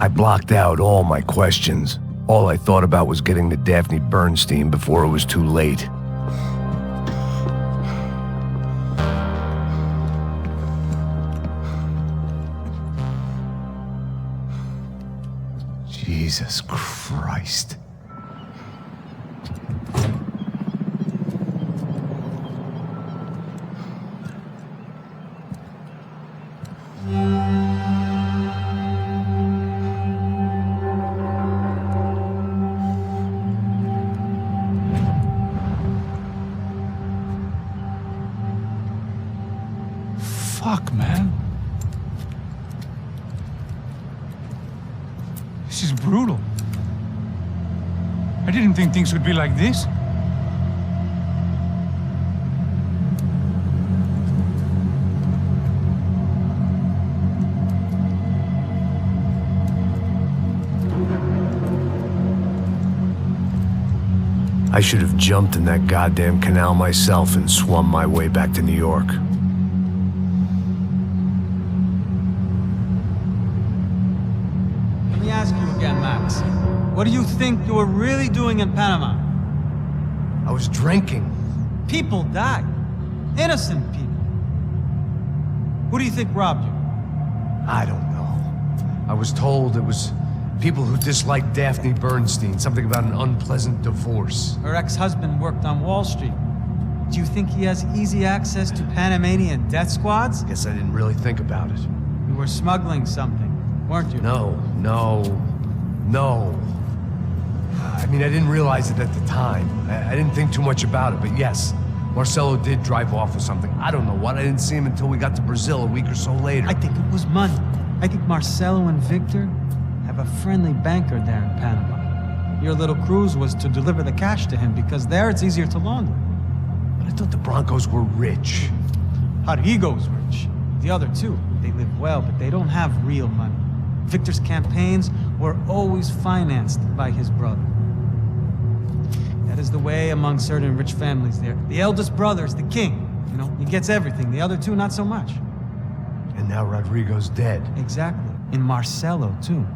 I blocked out all my questions. All I thought about was getting to Daphne Bernstein before it was too late. Jesus Christ. Fuck, man. This is brutal. I didn't think things would be like this. I should have jumped in that goddamn canal myself and swum my way back to New York. Let me ask you again, Max. What do you think you were really doing in Panama? I was drinking. People died. Innocent people. Who do you think robbed you? I don't know. I was told it was people who disliked Daphne Bernstein, something about an unpleasant divorce. Her ex-husband worked on Wall Street. Do you think he has easy access to Panamanian death squads? Guess I didn't really think about it. You were smuggling something, weren't you? No. I mean, I didn't realize it at the time. I didn't think too much about it, but yes, Marcelo did drive off with something. I don't know what. I didn't see him until we got to Brazil a week or so later. I think it was money. I think Marcelo and Victor have a friendly banker there in Panama. Your little cruise was to deliver the cash to him because there it's easier to launder. But I thought the Broncos were rich. Rodrigo's rich. The other two, they live well, but they don't have real money. Victor's campaigns were always financed by his brother. That is the way among certain rich families there. The eldest brother is the king. You know, he gets everything. The other two, not so much. And now Rodrigo's dead. Exactly. And Marcelo, too.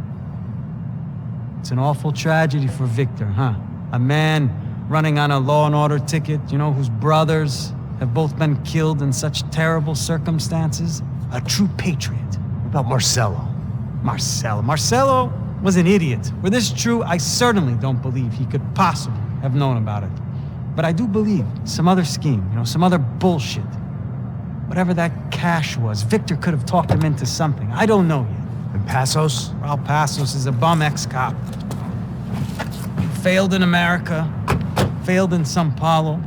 It's an awful tragedy for Victor, huh? A man running on a law and order ticket, you know, whose brothers have both been killed in such terrible circumstances. A true patriot. What about Marcelo? Marcelo was an idiot. Were this true, I certainly don't believe he could possibly have known about it. But I do believe some other scheme, you know, some other bullshit. Whatever that cash was, Victor could have talked him into something. I don't know yet. And Passos? Raul Passos is a bum ex-cop. Failed in America, failed in Sao Paulo.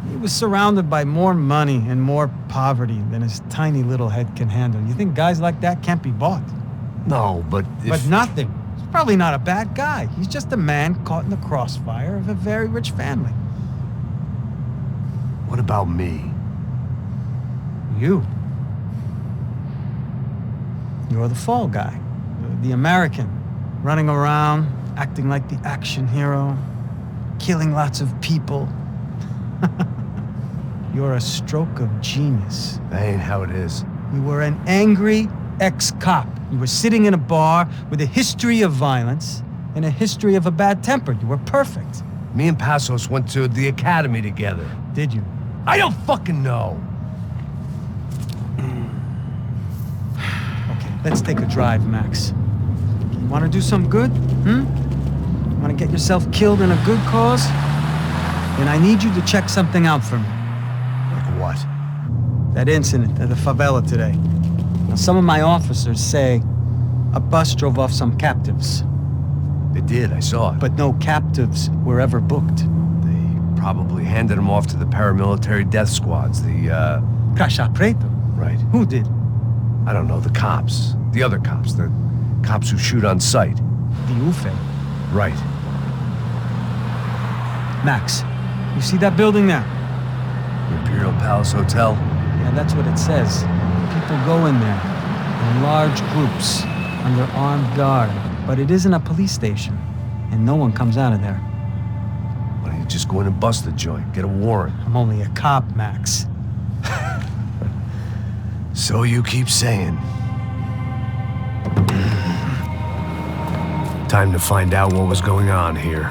He was surrounded by more money and more poverty than his tiny little head can handle. You think guys like that can't be bought? No, but But nothing. He's probably not a bad guy. He's just a man caught in the crossfire of a very rich family. What about me? You. You're the fall guy. The American. Running around, acting like the action hero. Killing lots of people. You're a stroke of genius. That ain't how it is. You were an angry ex-cop. You were sitting in a bar with a history of violence and a history of a bad temper. You were perfect. Me and Passos went to the academy together. Did you? I don't fucking know. Okay, let's take a drive, Max. You want to do some good? Want to get yourself killed in a good cause? Then I need you to check something out for me. Like what? That incident at the favela today. Now, some of my officers say a bus drove off some captives. They did, I saw it. But no captives were ever booked. They probably handed them off to the paramilitary death squads, the, Caixa Preta? Right. Who did? I don't know, the cops. The other cops. The cops who shoot on sight. The UFE. Right. Max, you see that building there? The Imperial Palace Hotel? Yeah, that's what it says. People go in there in large groups under armed guard. But it isn't a police station, and no one comes out of there. Why don't you just go in and bust the joint? Get a warrant. I'm only a cop, Max. So you keep saying. Time to find out what was going on here.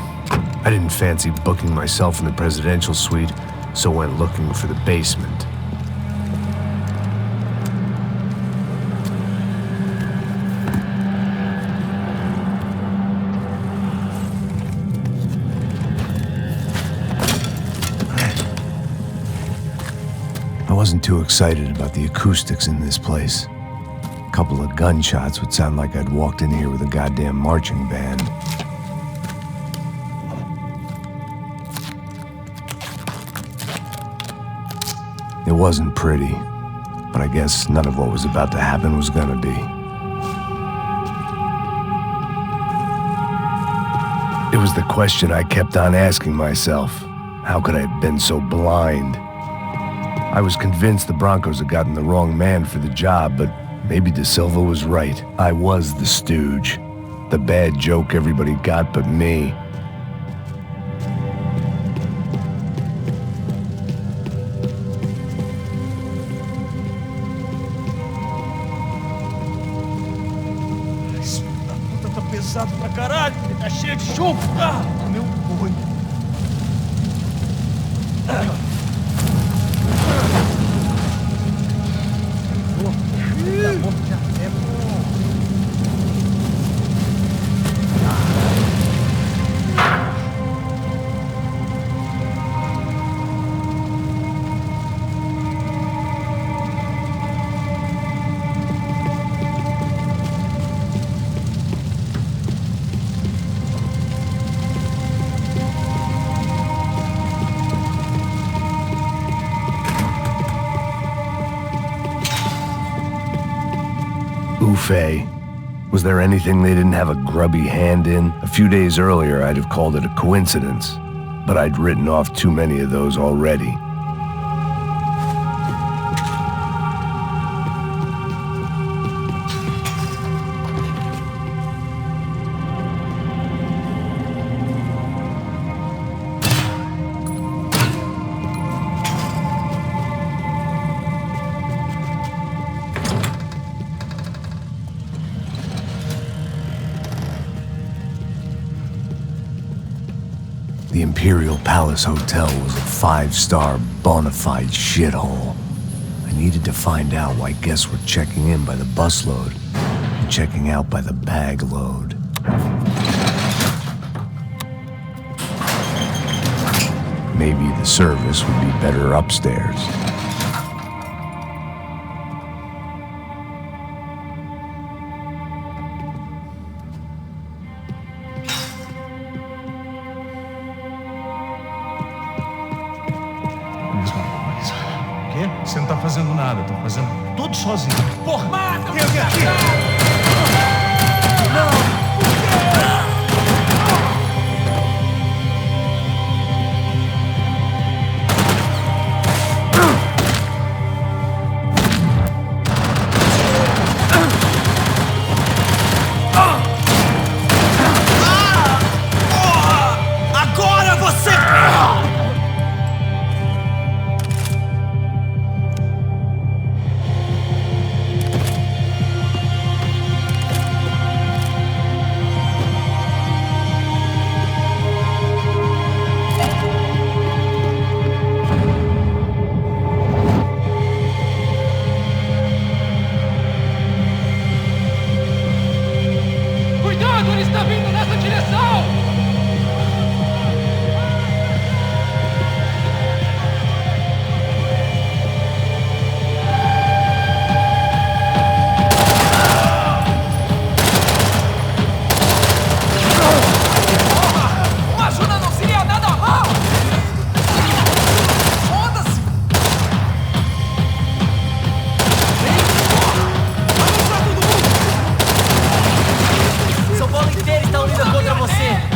I didn't fancy booking myself in the presidential suite, so went looking for the basement. I wasn't too excited about the acoustics in this place. A couple of gunshots would sound like I'd walked in here with a goddamn marching band. It wasn't pretty, but I guess none of what was about to happen was gonna be. It was the question I kept on asking myself. How could I have been so blind? I was convinced the Broncos had gotten the wrong man for the job, but maybe De Silva was right. I was the stooge. The bad joke everybody got but me. pesado pra caralho, ele tá cheio de chumbo. Ah, meu boi. Buffet. Was there anything they didn't have a grubby hand in? A few days earlier, I'd have called it a coincidence, but I'd written off too many of those already. The Imperial Palace Hotel was a 5-star bona fide shithole. I needed to find out why guests were checking in by the busload and checking out by the bag load. Maybe the service would be better upstairs. Você não tá fazendo nada, tô fazendo tudo sozinho. Porra! Mata! Tem alguém aqui! Não! Agora você... Cuidado, ele está vindo nessa direção! Uma ajuda não seria nada mal! Foda-se! São Paulo inteiro está unida contra você!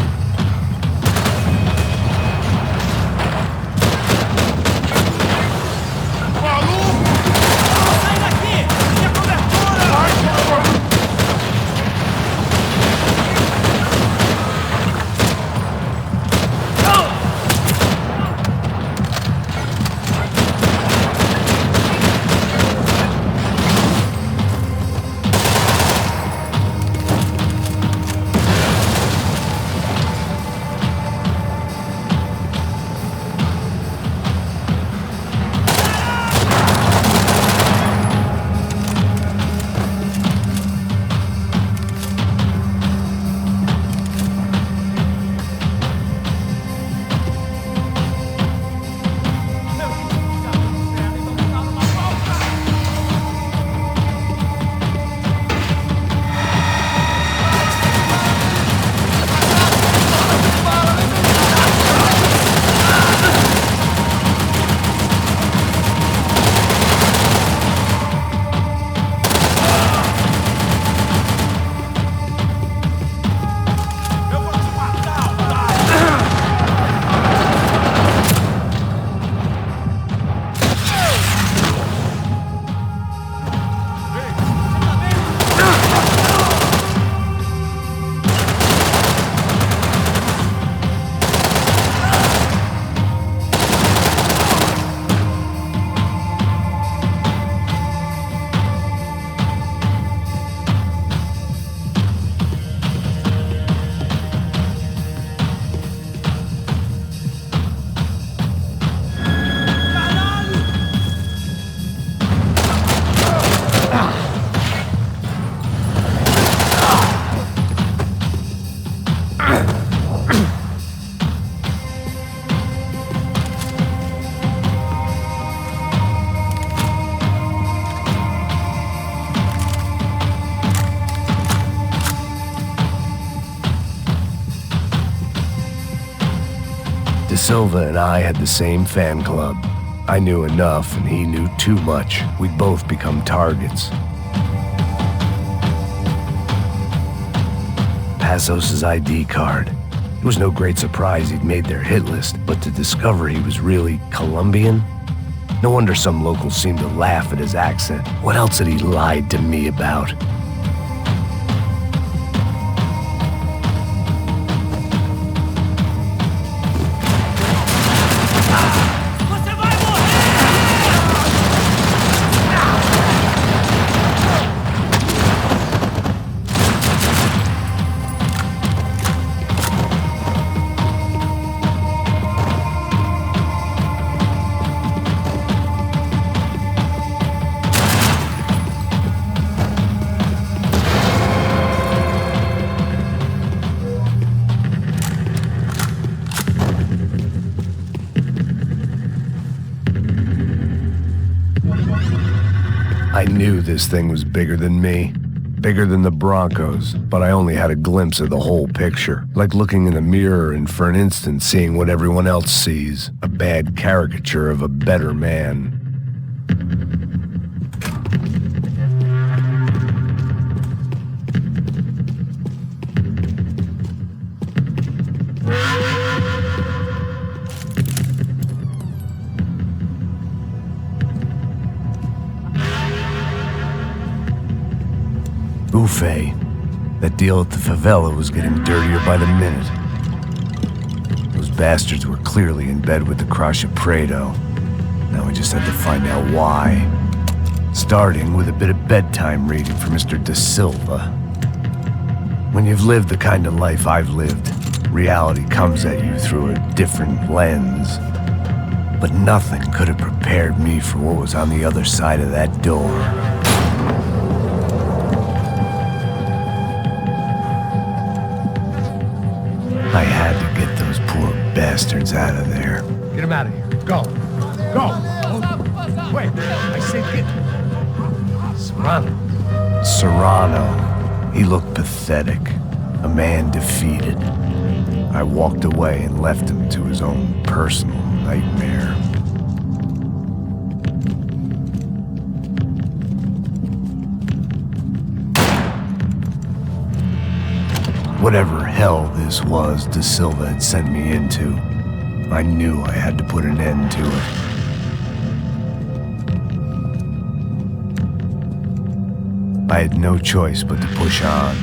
Silva and I had the same fan club. I knew enough and he knew too much. We'd both become targets. Passos' ID card. It was no great surprise he'd made their hit list, but to discover he was really Colombian? No wonder some locals seemed to laugh at his accent. What else had he lied to me about? I knew this thing was bigger than me, bigger than the Broncos, but I only had a glimpse of the whole picture, like looking in a mirror and for an instant seeing what everyone else sees, a bad caricature of a better man. Buffet. That deal at the favela was getting dirtier by the minute. Those bastards were clearly in bed with the Crusher Prado. Now we just had to find out why. Starting with a bit of bedtime reading for Mr. De Silva. When you've lived the kind of life I've lived, reality comes at you through a different lens. But nothing could have prepared me for what was on the other side of that door. I had to get those poor bastards out of there. Get him out of here. Go. Go. Wait, I said get... Serrano. He looked pathetic. A man defeated. I walked away and left him to his own personal nightmare. Whatever hell this was De Silva had sent me into, I knew I had to put an end to it. I had no choice but to push on.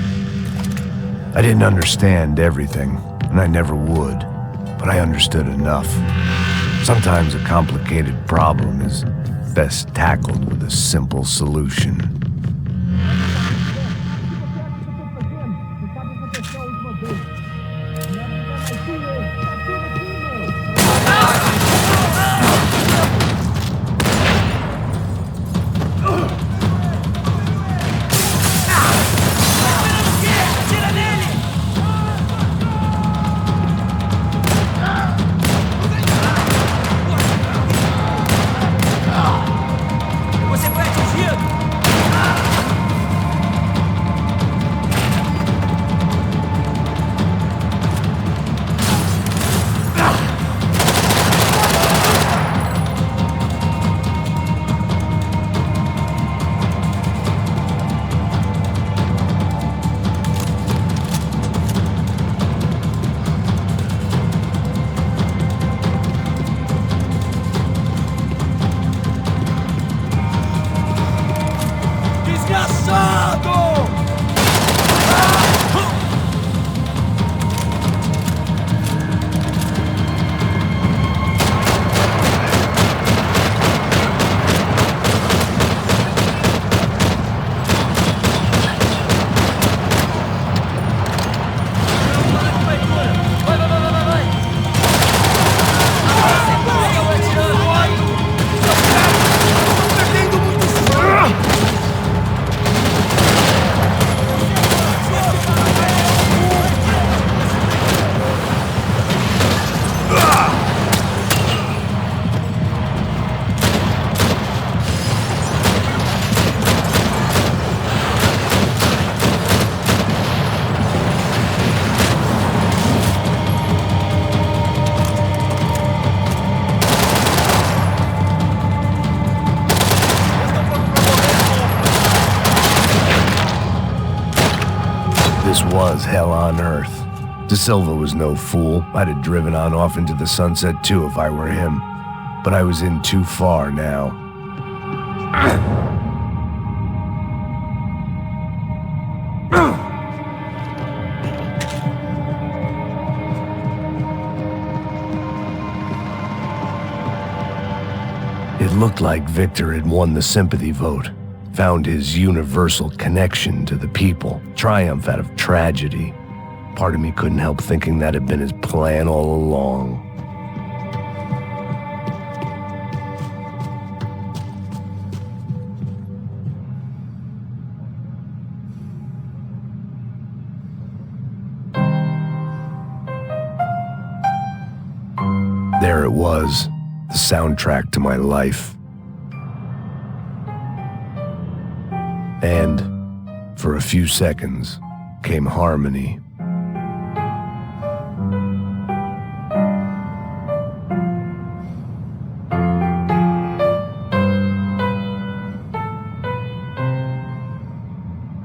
I didn't understand everything, and I never would, but I understood enough. Sometimes a complicated problem is best tackled with a simple solution. was hell on earth. De Silva was no fool. I'd have driven on off into the sunset too if I were him. But I was in too far now. It looked like Victor had won the sympathy vote, found his universal connection to the people, triumph out of tragedy. Part of me couldn't help thinking that had been his plan all along. There it was, the soundtrack to my life. And, for a few seconds, came harmony.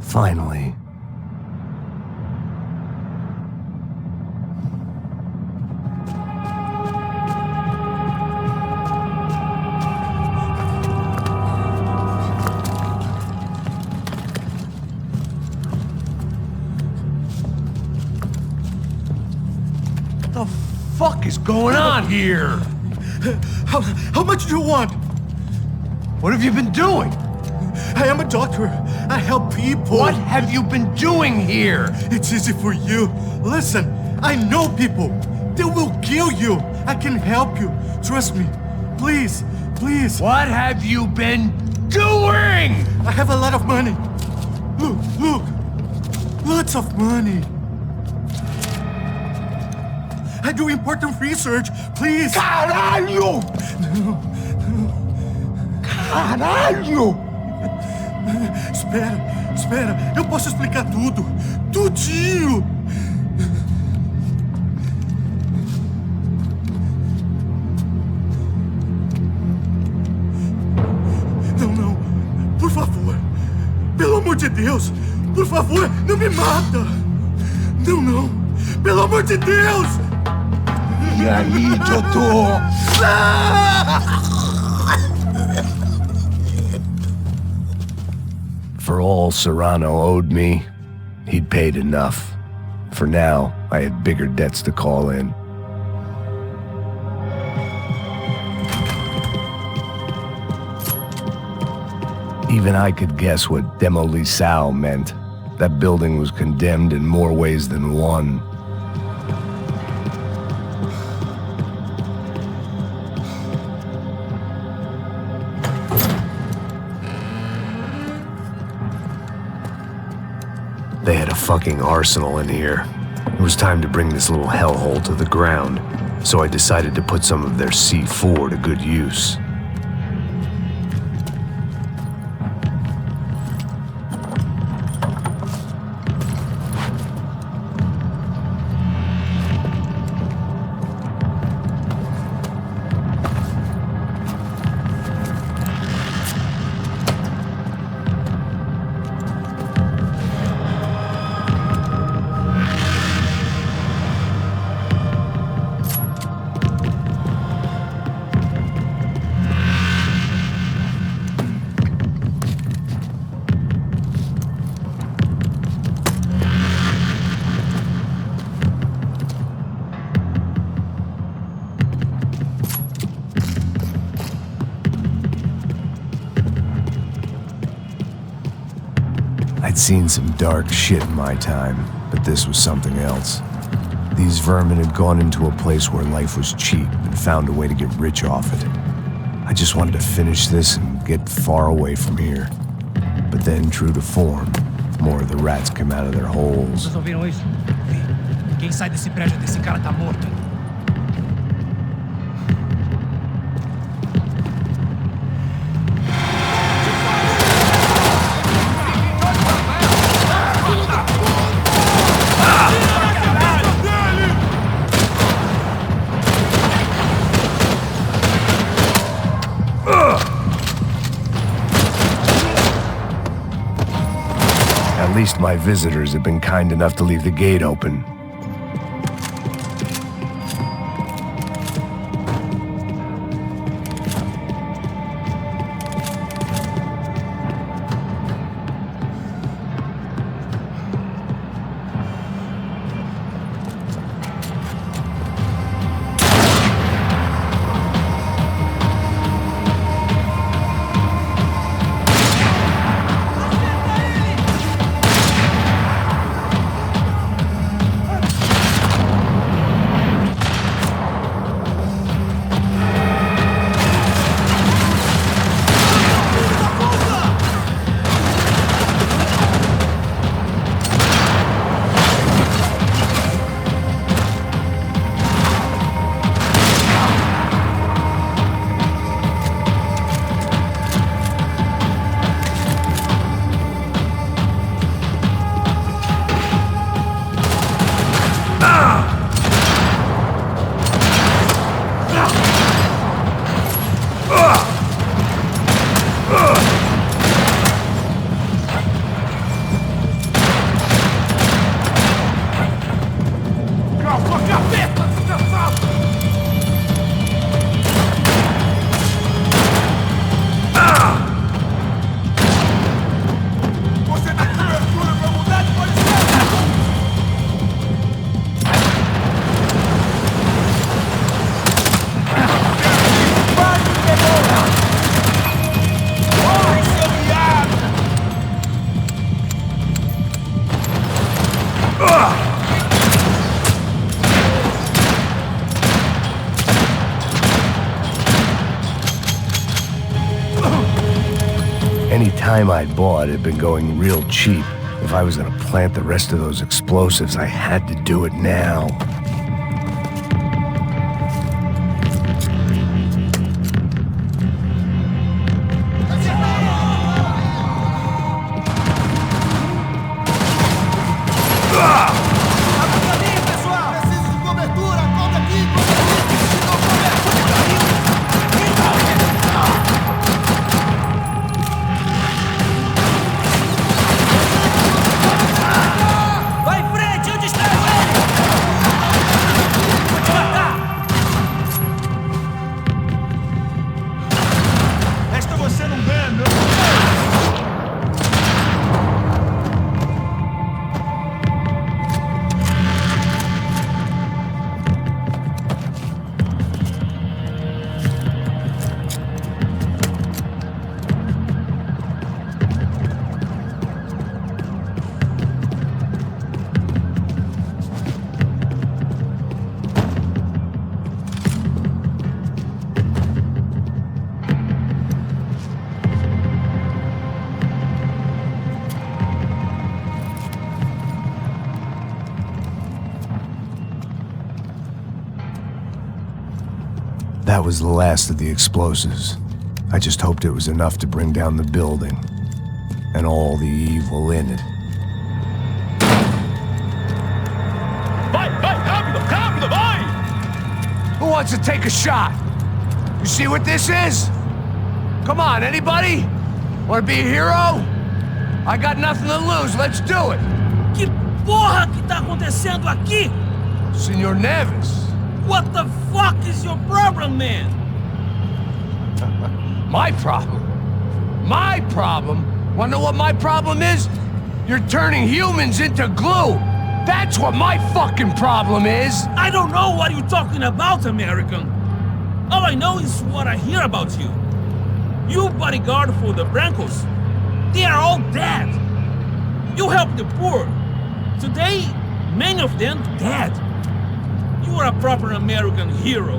Finally. What the fuck is going on here? How much do you want? What have you been doing? I am a doctor. I help people. What have you been doing here? It's easy for you. Listen, I know people. They will kill you. I can help you. Trust me. Please, please. What have you been doing? I have a lot of money. Look, look. Lots of money. I do important research. Please. Caralho! Caralho! Espera. Eu posso explicar tudo. Tudinho. Não. Por favor. Pelo amor de Deus. Por favor, não me mata. Não. Pelo amor de Deus. E aí, doutor? For all Serrano owed me, he'd paid enough. For now, I had bigger debts to call in. Even I could guess what demolição meant. That building was condemned in more ways than one. They had a fucking arsenal in here. It was time to bring this little hellhole to the ground, so I decided to put some of their C4 to good use. I'd seen some dark shit in my time, but this was something else. These vermin had gone into a place where life was cheap and found a way to get rich off it. I just wanted to finish this and get far away from here. But then, true to form, more of the rats came out of their holes. Vocês ouviram isso? Quem sai desse prédio desse cara tá morto. At least my visitors have been kind enough to leave the gate open. Any time I'd bought had been going real cheap. If I was gonna plant the rest of those explosives, I had to do it now. That was the last of the explosives. I just hoped it was enough to bring down the building and all the evil in it. Vai, rápido, rápido, vai! Who wants to take a shot? You see what this is? Come on, anybody? Want to be a hero? I got nothing to lose, let's do it! Que porra que tá acontecendo aqui? Senor Neves. What the fuck is your problem, man? My problem? My problem? Wanna know what my problem is? You're turning humans into glue! That's what my fucking problem is! I don't know what you're talking about, American. All I know is what I hear about you. You bodyguard for the Brancos. They are all dead. You help the poor. Today, many of them dead. You are a proper American hero.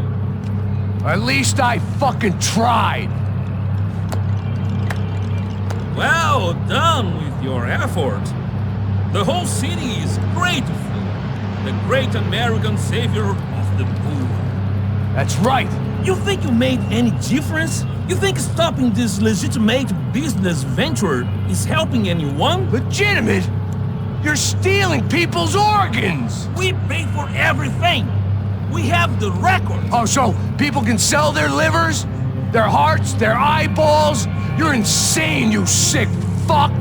At least I fucking tried. Well done with your effort. The whole city is grateful. The great American savior of the poor. That's right. You think you made any difference? You think stopping this legitimate business venture is helping anyone? Legitimate? You're stealing people's organs! We pay for everything! We have the record! Oh, so people can sell their livers? Their hearts? Their eyeballs? You're insane, you sick fuck!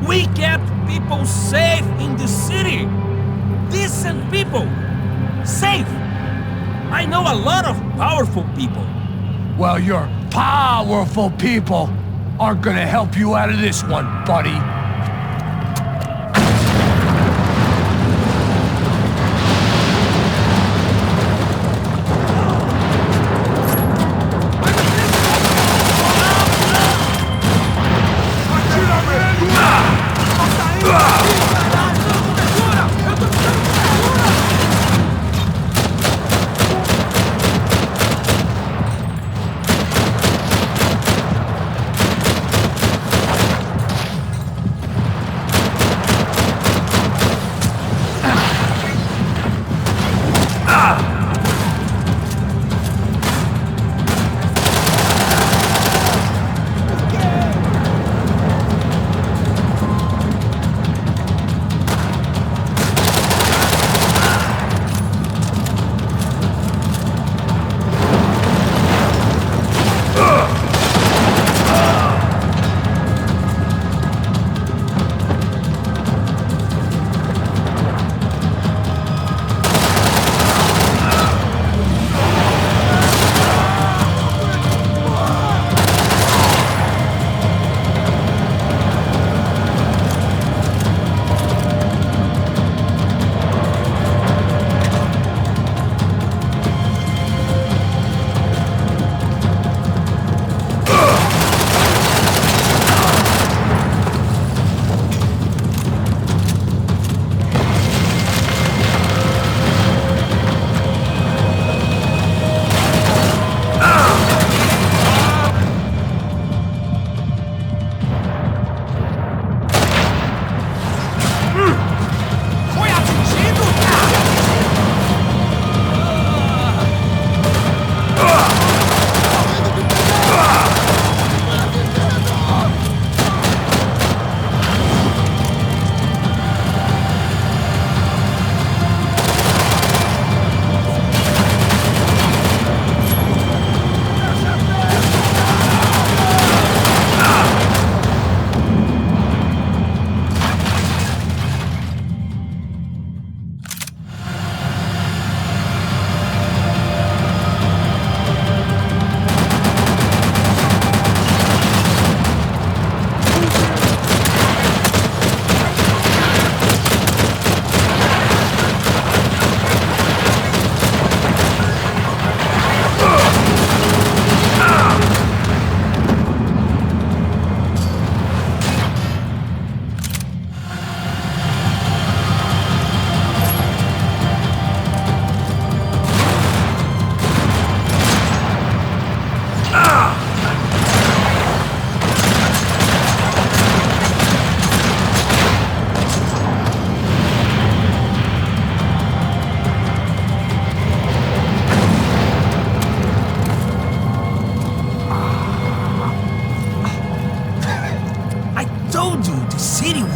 We kept people safe in the city. Decent people. Safe. I know a lot of powerful people. Well, your powerful people aren't gonna help you out of this one, buddy.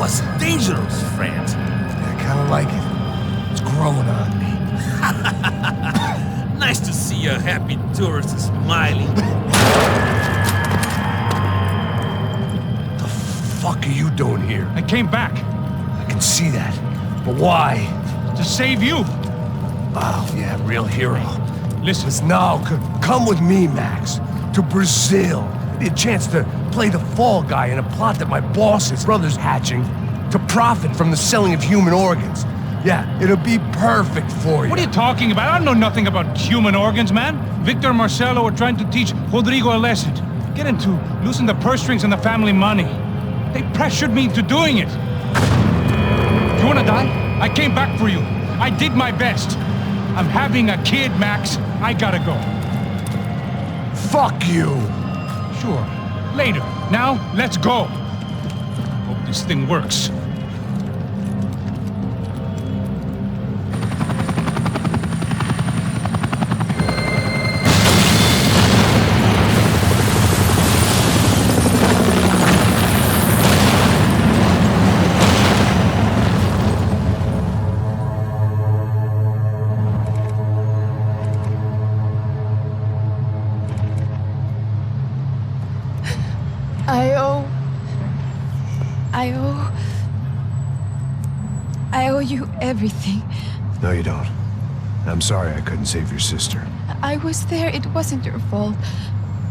was dangerous, friend. I kinda like it. It's growing on me. Nice to see a happy tourist smiling. The fuck are you doing here? I came back. I can see that. But why? To save you. Oh, yeah, real hero. Listen. Now, come with me, Max. To Brazil. A chance to play the fall guy in a plot that my boss's brother's hatching to profit from the selling of human organs. Yeah, it'll be perfect for you. What are you talking about? I know nothing about human organs, man. Victor and Marcelo are trying to teach Rodrigo a lesson. Get him to loosen the purse strings and the family money. They pressured me into doing it. You wanna die? I came back for you. I did my best. I'm having a kid, Max. I gotta go. Fuck you! Sure. Later. Now, let's go. Hope this thing works. I owe everything. No, you don't. I'm sorry I couldn't save your sister. I was there. It wasn't your fault.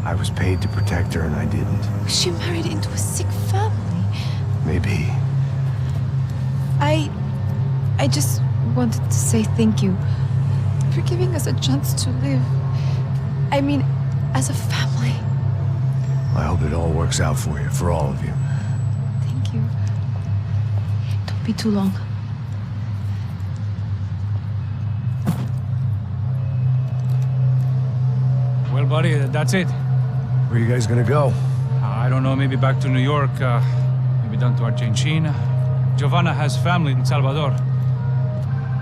I was paid to protect her and I didn't. She married into a sick family. Maybe. I just wanted to say thank you for giving us a chance to live. I mean, as a family. I hope it all works out for you, for all of you. Thank you. Don't be too long. Well, buddy, that's it. Where are you guys gonna go? I don't know, maybe back to New York, maybe down to Argentina. Giovanna has family in Salvador.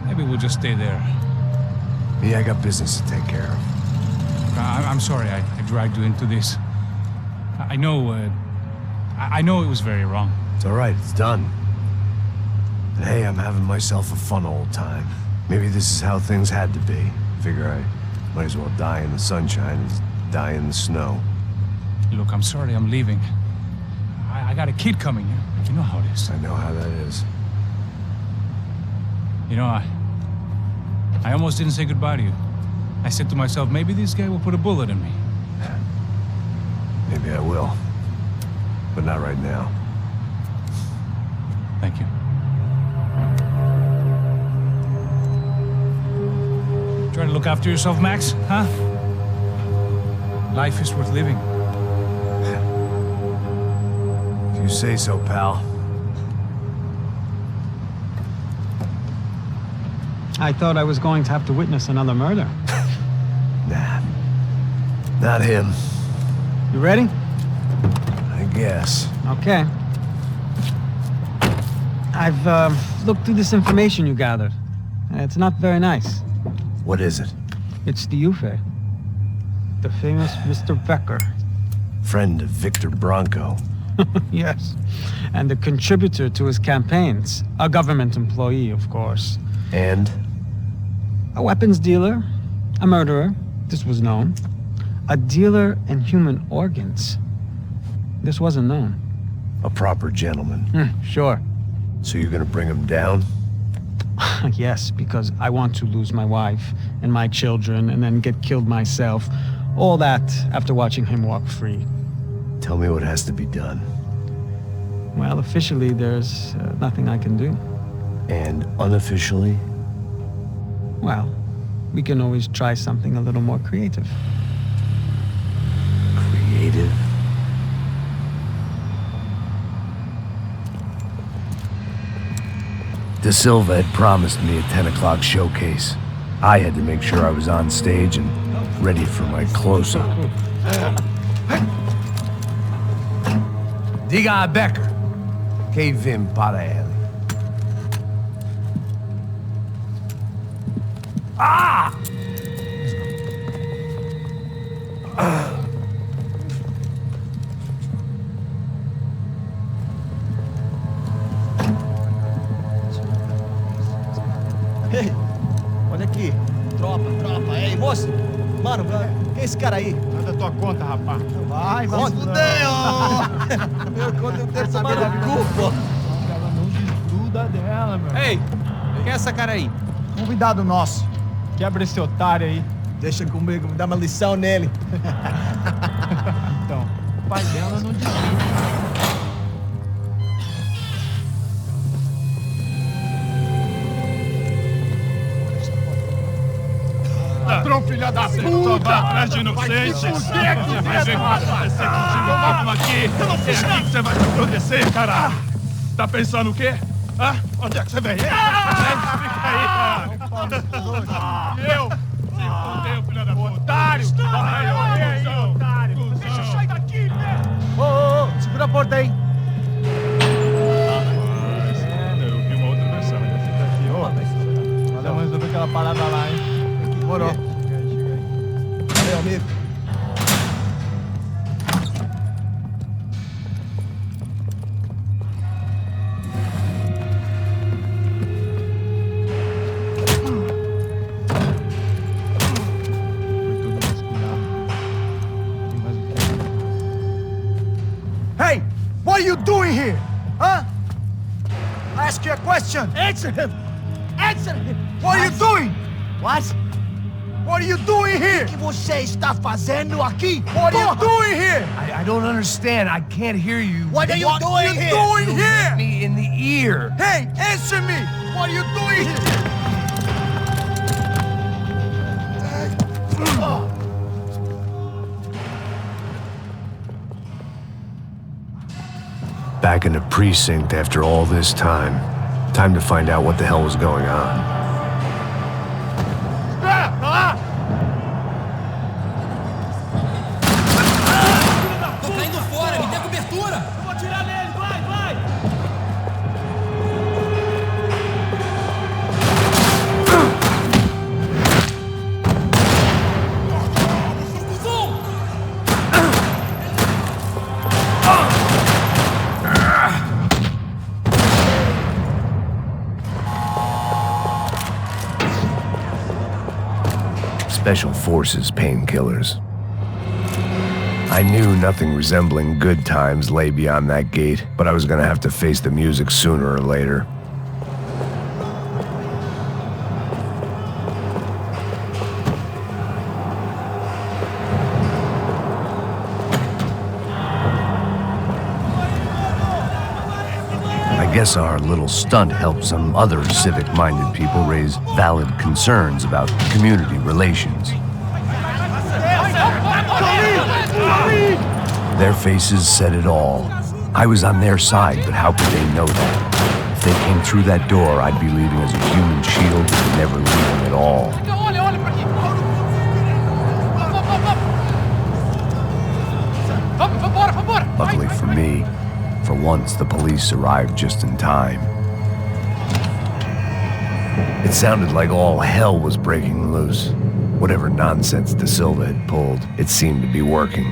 Maybe we'll just stay there. Me, I got business to take care of. I'm sorry I dragged you into this. I know it was very wrong. It's all right, it's done. And hey, I'm having myself a fun old time. Maybe this is how things had to be. Figure I might as well die in the sunshine as die in the snow. Look, I'm sorry I'm leaving. I got a kid coming. You know how it is. I know how that is. You know, I almost didn't say goodbye to you. I said to myself, maybe this guy will put a bullet in me. Maybe I will. But not right now. Thank you. Try to look after yourself, Max, huh? Life is worth living. If you say so, pal. I thought I was going to have to witness another murder. Nah. Not him. You ready? I guess. Okay. I've looked through this information you gathered. It's not very nice. What is it? It's the Ufe. The famous Mr. Becker. Friend of Victor Bronco. Yes. And the contributor to his campaigns. A government employee, of course. And? A weapons dealer. A murderer. This was known. A dealer in human organs. This wasn't known. A proper gentleman. Sure. So you're gonna bring him down? Yes, because I want to lose my wife and my children and then get killed myself. All that after watching him walk free. Tell me what has to be done. Well, officially, there's nothing I can do. And unofficially? Well, we can always try something a little more creative. Creative? De Silva had promised me a 10 o'clock showcase. I had to make sure I was on stage and ready for my close-up. Diga a Becker. Que vim para ele. Ah! Ei, olha aqui. Tropa. Ei, moço. Mano, quem é esse cara aí? Manda tua conta, rapaz. Vai fuder, ó. Meu conta eu tenho que saber da culpa. Ela não desgruda dela, meu. Ei, quem é essa cara aí? Convidado nosso. Quebra esse otário aí. Deixa comigo, me dá uma lição nele. Então, o pai dela não desgruda. Ladrão, filha da puta! Vai atrás de inocentes! Vai ver o que vai acontecer contigo mesmo aqui! É aqui que você vai se acontecer, cara! Tá pensando o quê? Hã? Onde é que você vem? Fica aí, cara! Eu? Se fodeu, filha da puta! Otário! Vai, otário! Deixa eu sair daqui, né? Ô, segura a porta aí! Eu vi uma outra versão. Fica aqui, ó. Valeu, resolver aquela parada lá, hein? Morou. Valeu, amigo. Hey, what are you doing here? Huh? I ask you a question. Answer him! Answer What are you doing? What? What are you doing here? O que você está fazendo aqui? What are you doing here? I don't understand. I can't hear you. What are you doing here? Doing here? Hit me in the ear. Hey, answer me! What are you doing here? Back in the precinct after all this time. Time to find out what the hell was going on. Tô caindo fora, me dê cobertura! Eu vou atirar nele, vai, vai! Special Forces painkillers. I knew nothing resembling good times lay beyond that gate, but I was gonna have to face the music sooner or later. I guess our little stunt helped some other civic-minded people raise valid concerns about community relations. Their faces said it all. I was on their side, but how could they know that? If they came through that door, I'd be leaving as a human shield and never leaving at all. Luckily for me, for once the police arrived just in time. It sounded like all hell was breaking loose. Whatever nonsense De Silva had pulled, it seemed to be working.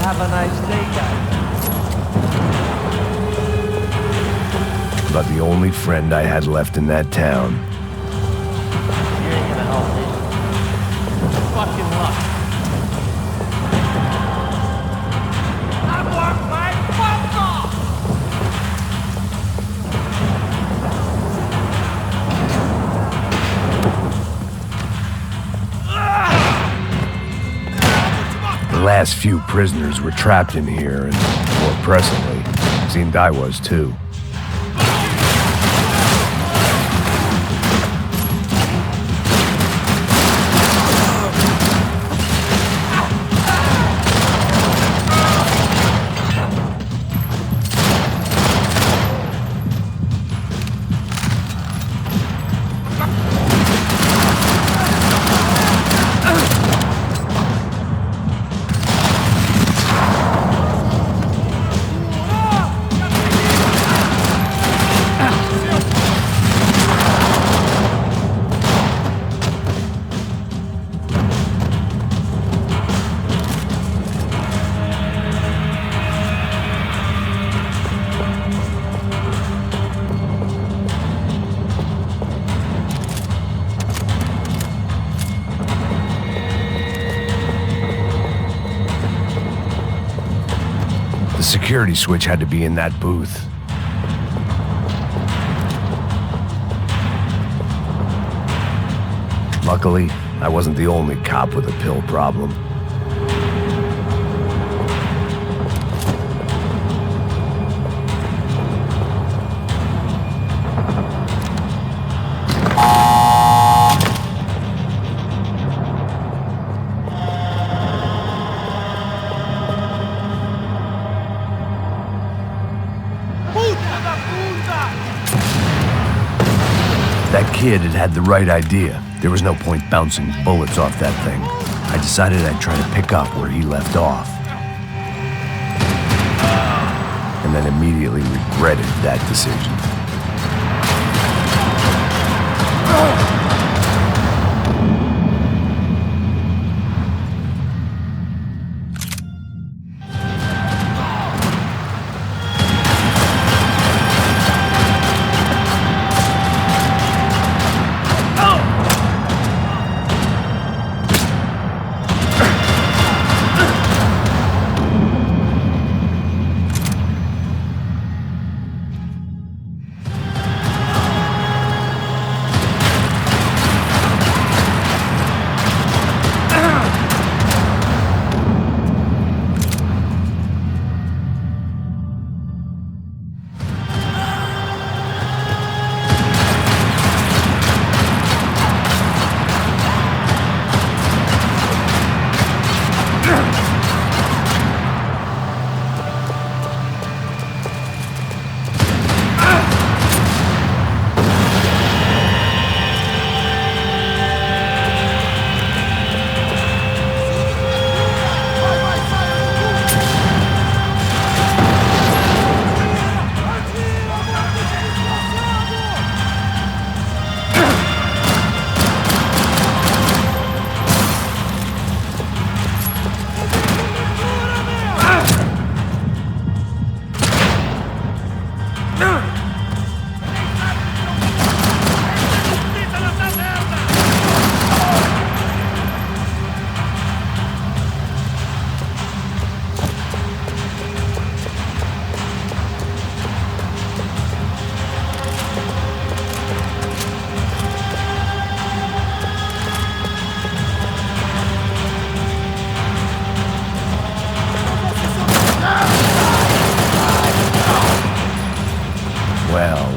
Have a nice day, guys. About the only friend I had left in that town. You ain't gonna help me. Fucking luck. I want my fuck off! The last few prisoners were trapped in here, and more pressingly, it seemed I was too. security switch had to be in that booth. Luckily, I wasn't the only cop with a pill problem. That kid had the right idea. There was no point bouncing bullets off that thing. I decided I'd try to pick up where he left off. And then immediately regretted that decision.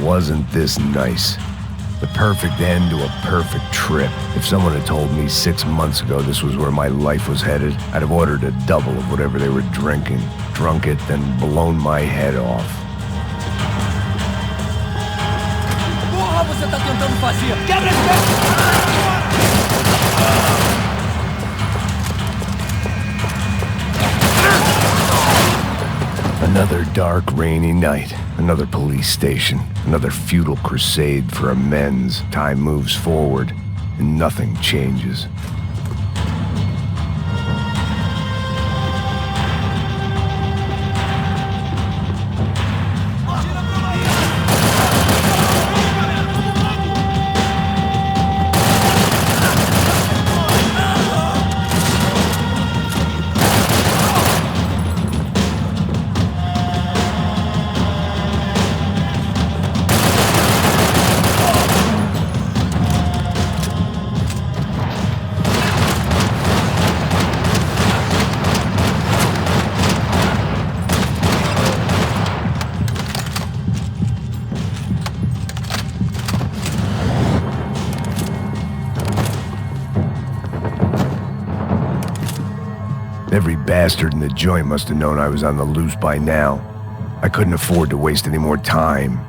Wasn't this nice? The perfect end to a perfect trip. If someone had told me 6 months ago this was where my life was headed, I'd have ordered a double of whatever they were drinking, drunk it, then blown my head off. Porra, você tá tentando fazer? Quebra esse pé! Another dark, rainy night. Another police station. Another futile crusade for amends. Time moves forward, and nothing changes. Every bastard in the joint must have known I was on the loose by now. I couldn't afford to waste any more time.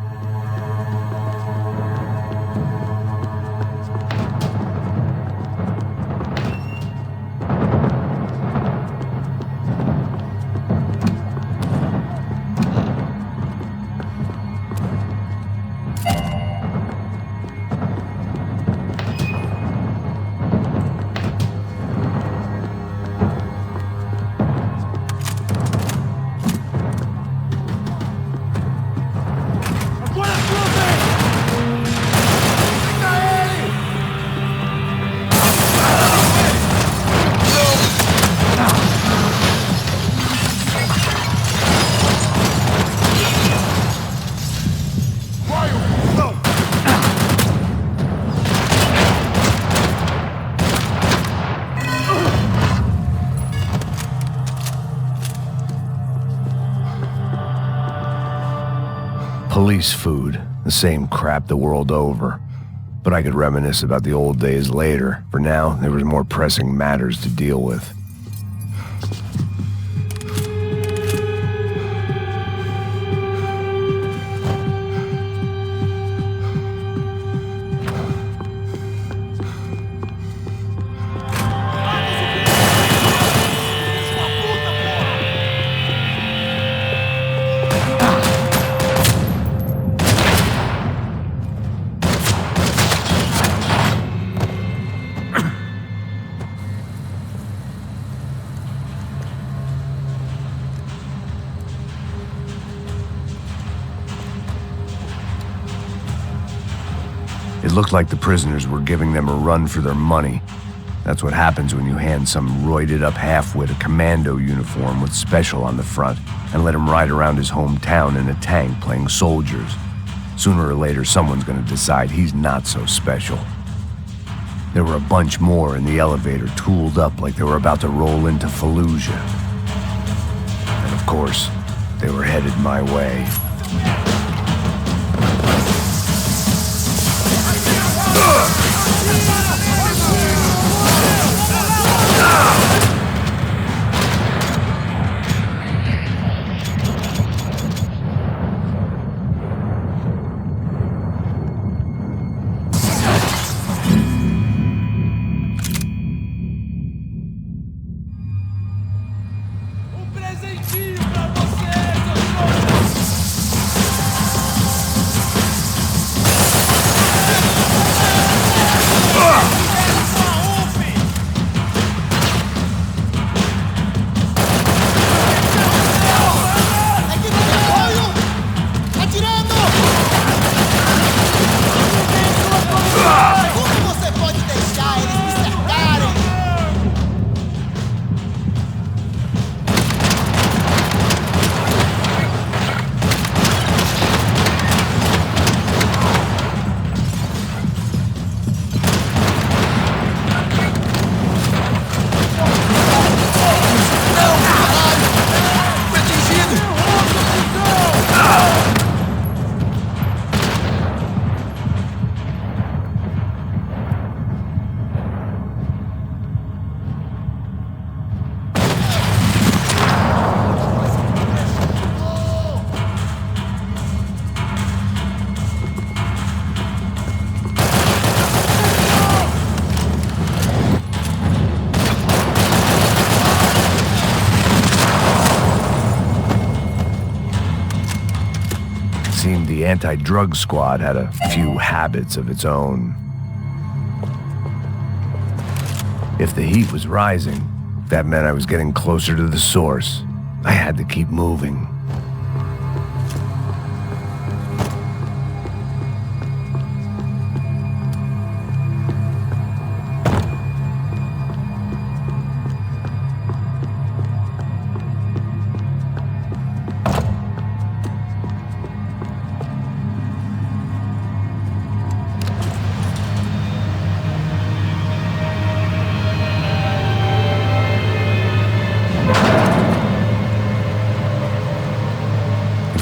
Police food, the same crap the world over. But I could reminisce about the old days later. For now, there was more pressing matters to deal with. It looked like the prisoners were giving them a run for their money. That's what happens when you hand some roided-up halfwit a commando uniform with special on the front and let him ride around his hometown in a tank playing soldiers. Sooner or later, someone's gonna decide he's not so special. There were a bunch more in the elevator, tooled up like they were about to roll into Fallujah. And of course, they were headed my way. The anti-drug squad had a few habits of its own. If the heat was rising, that meant I was getting closer to the source. I had to keep moving.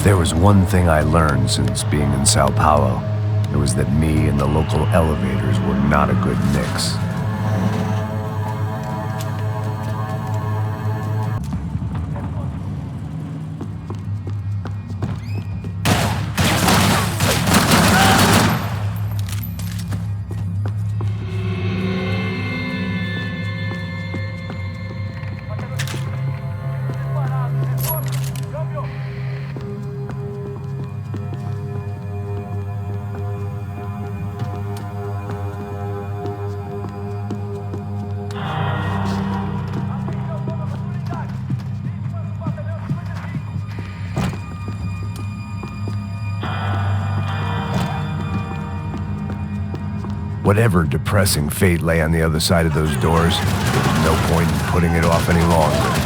There was one thing I learned since being in Sao Paulo. It was that me and the local elevators were not a good mix. Whatever depressing fate lay on the other side of those doors, there was no point in putting it off any longer.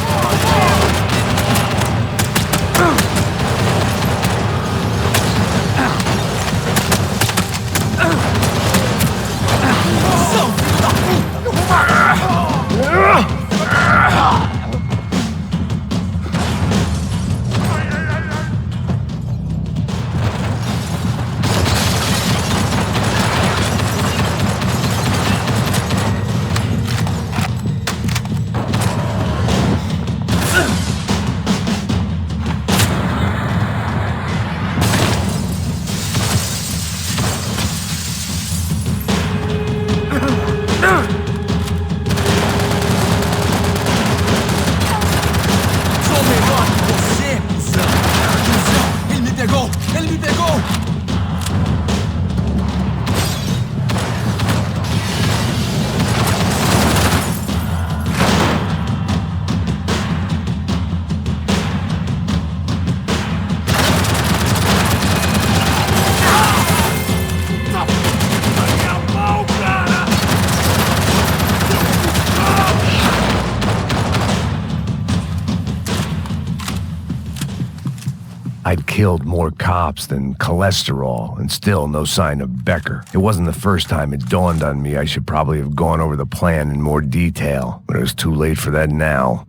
I'd killed more cops than cholesterol, and still no sign of Becker. It wasn't the first time it dawned on me I should probably have gone over the plan in more detail, but it was too late for that now.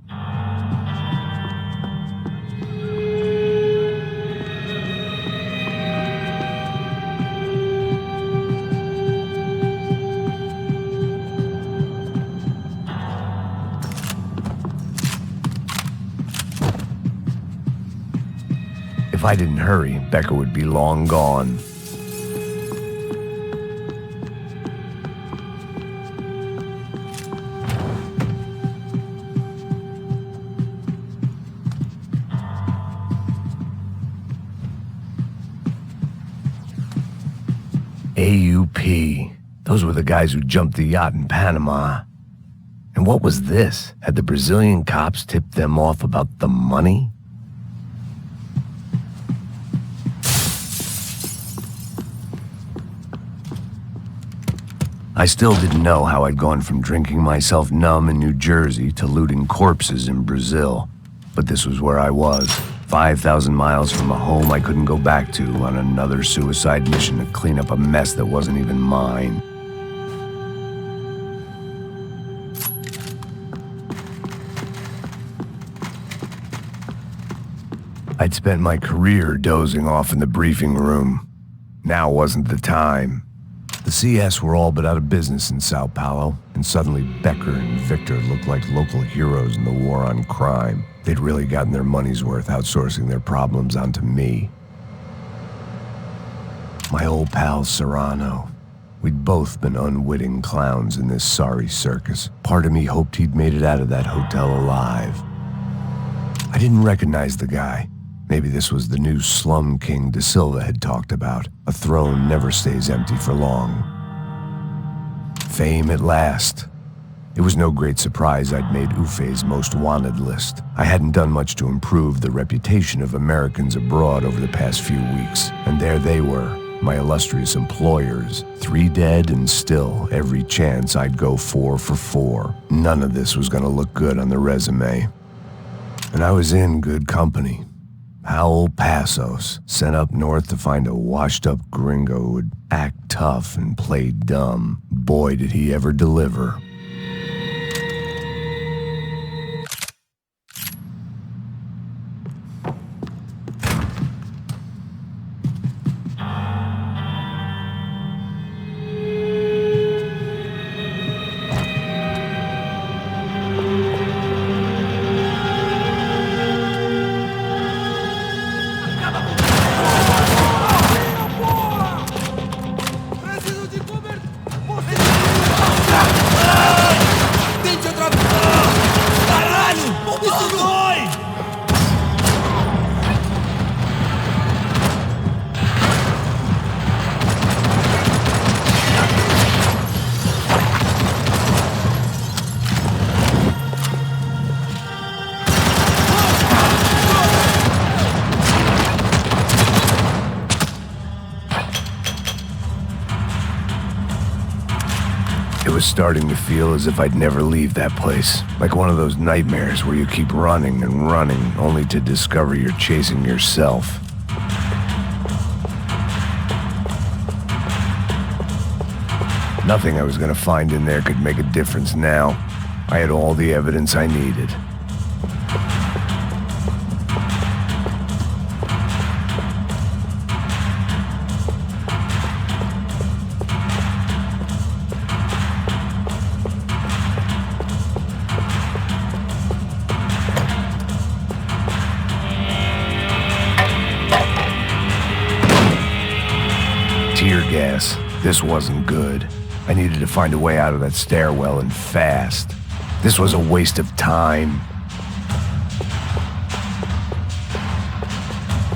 If I didn't hurry, Becker would be long gone. AUP. Those were the guys who jumped the yacht in Panama. And what was this? Had the Brazilian cops tipped them off about the money? I still didn't know how I'd gone from drinking myself numb in New Jersey to looting corpses in Brazil. But this was where I was, 5,000 miles from a home I couldn't go back to, on another suicide mission to clean up a mess that wasn't even mine. I'd spent my career dozing off in the briefing room. Now wasn't the time. The CS were all but out of business in Sao Paulo, and suddenly Becker and Victor looked like local heroes in the war on crime. They'd really gotten their money's worth outsourcing their problems onto me. My old pal Serrano. We'd both been unwitting clowns in this sorry circus. Part of me hoped he'd made it out of that hotel alive. I didn't recognize the guy. Maybe this was the new slum king De Silva had talked about. A throne never stays empty for long. Fame at last. It was no great surprise I'd made Ufe's most wanted list. I hadn't done much to improve the reputation of Americans abroad over the past few weeks, and there they were, my illustrious employers, 3 dead and still every chance I'd go 4 for 4. None of this was gonna look good on the resume. And I was in good company. Howell Passos, sent up north to find a washed-up gringo who would act tough and play dumb. Boy, did he ever deliver. It was starting to feel as if I'd never leave that place. Like one of those nightmares where you keep running and running, only to discover you're chasing yourself. Nothing I was gonna find in there could make a difference now. I had all the evidence I needed. Tear gas. This wasn't good. I needed to find a way out of that stairwell and fast. This was a waste of time.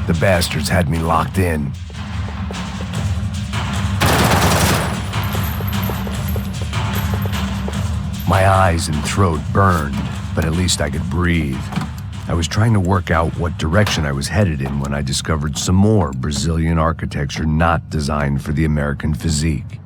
The bastards had me locked in. My eyes and throat burned, but at least I could breathe. I was trying to work out what direction I was headed in when I discovered some more Brazilian architecture not designed for the American physique.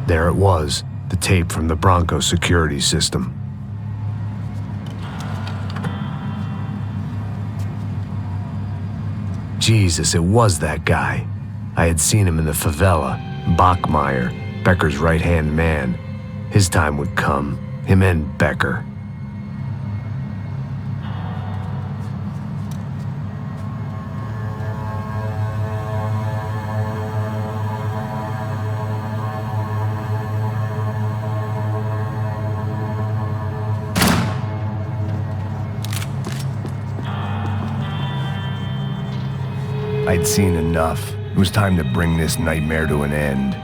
There it was, the tape from the Bronco security system. Jesus, it was that guy. I had seen him in the favela. Bachmeyer, Becker's right-hand man. His time would come. Him and Becker. I'd seen enough. It was time to bring this nightmare to an end.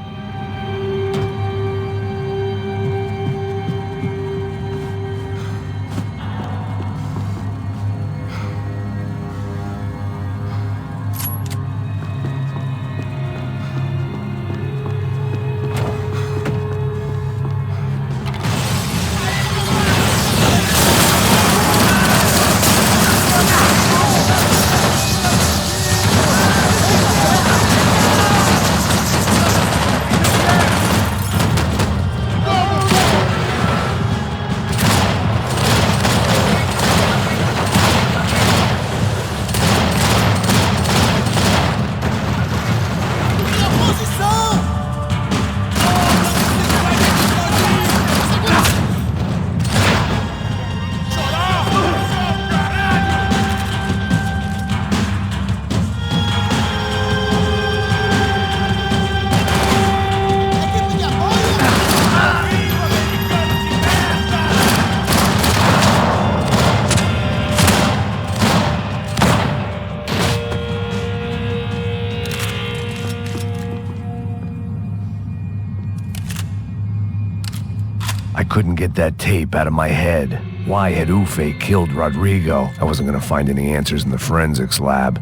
I couldn't get that tape out of my head. Why had Ufe killed Rodrigo? I wasn't gonna find any answers in the forensics lab.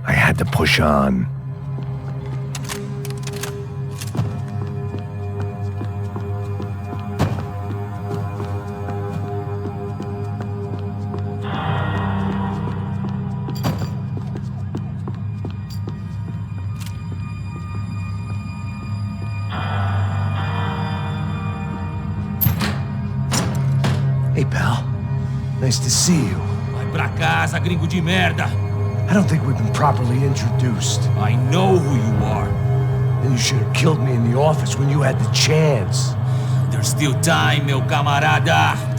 I had to push on. Hey, pal. Nice to see you. Vai pra casa, gringo de merda. I don't think we've been properly introduced. I know who you are. Then you should have killed me in the office when you had the chance. There's still time, meu camarada.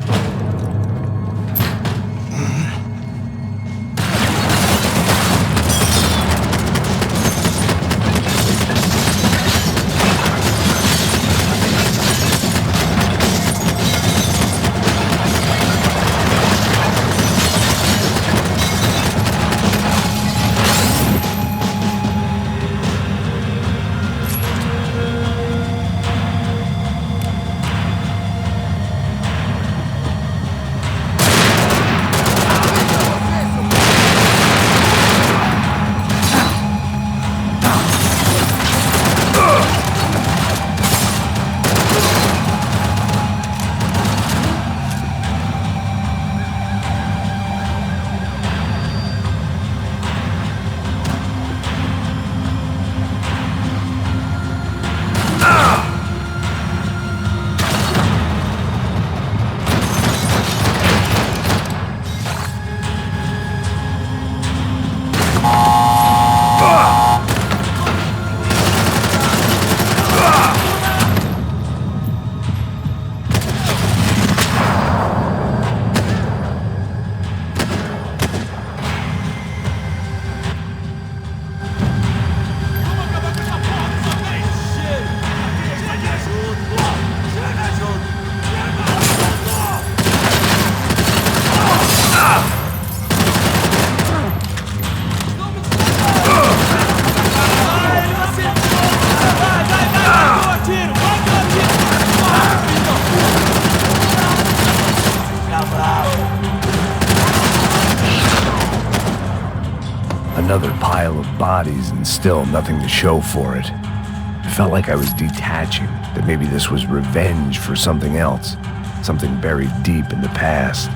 Another pile of bodies and still nothing to show for it. It felt like I was detaching, that maybe this was revenge for something else, something buried deep in the past.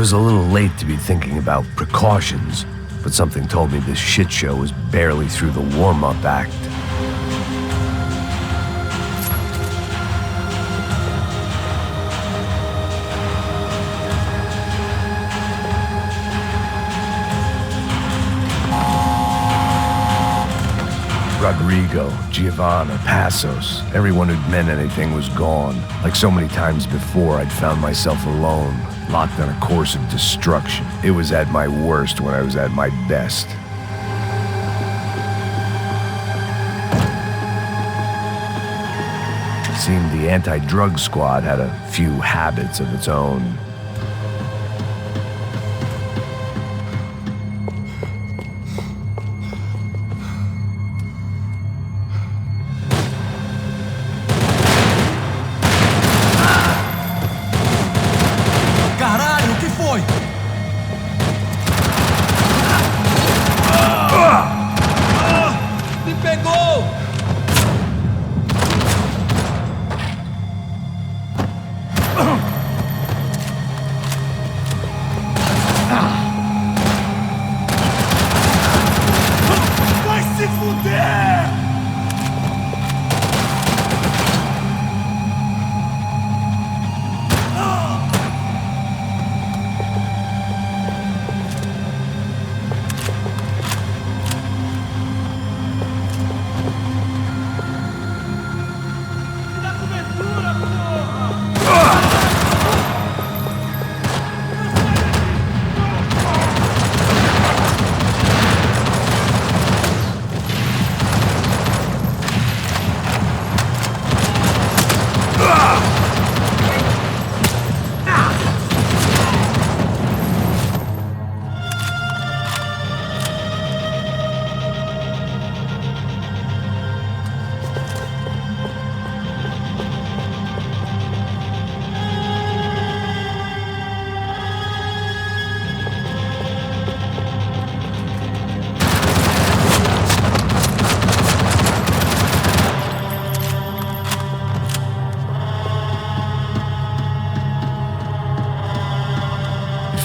was a little late to be thinking about precautions, but something told me this shit show was barely through the warm-up act. Rodrigo, Giovanna, Passos, everyone who'd meant anything was gone. Like so many times before, I'd found myself alone, locked on a course of destruction. It was at my worst when I was at my best. It seemed the anti-drug squad had a few habits of its own.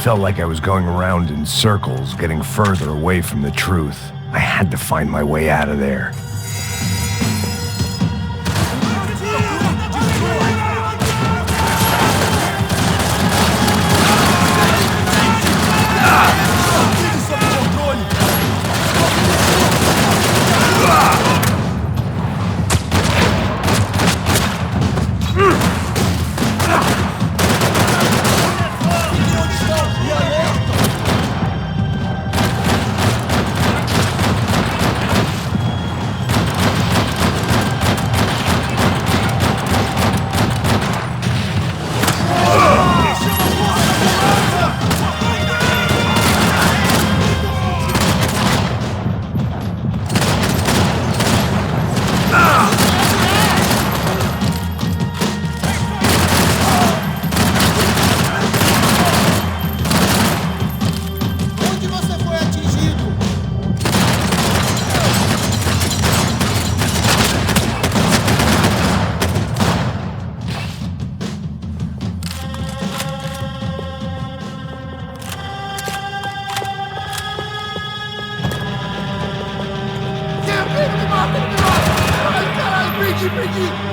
Felt like I was going around in circles, getting further away from the truth. I had to find my way out of there.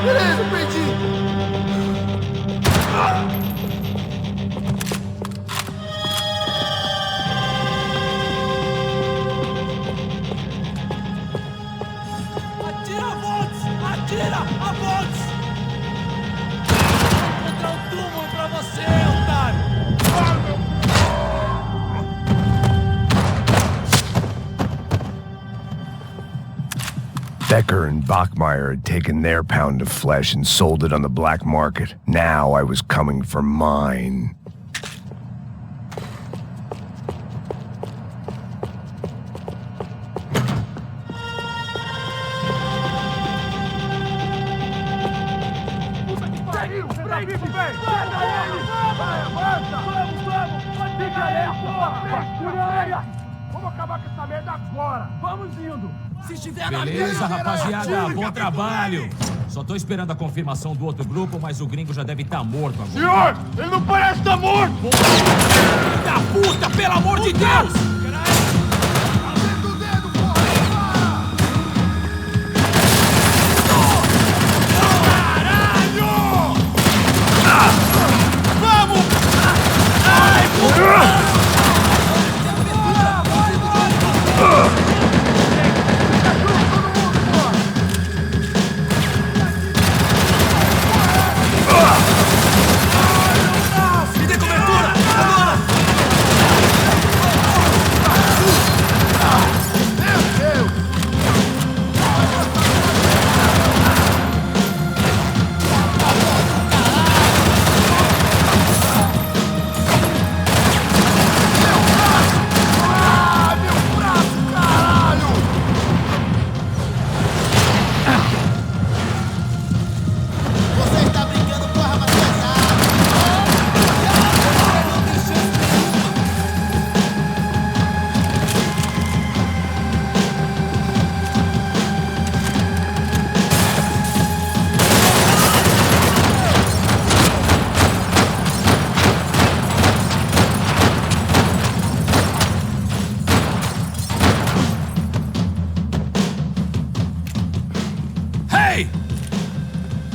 Beleza, perdi! Atira a Volts! Atira a Volts! Vou encontrar um túmulo pra você, otário! Becker and Bachmeyer had taken their pound of flesh and sold it on the black market. Now I was coming for mine. Vamos acabar com essa merda agora! Vamos indo! Se estiver na Beleza, rapaziada, bom trabalho. Só tô esperando a confirmação do outro grupo, mas o gringo já deve estar morto agora. Senhor, ele não parece estar morto! Filho da puta, pelo amor de Deus!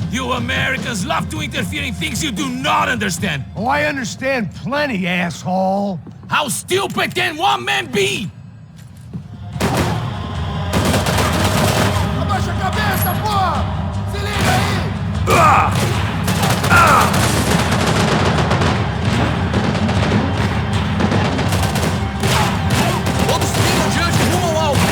You Americans love to interfere in things you do not understand. Oh, I understand plenty, asshole. How stupid can one man be? Abaixa a cabeça, porra! Se liga aí! Todos seguindo adiante, rumo ao alvo!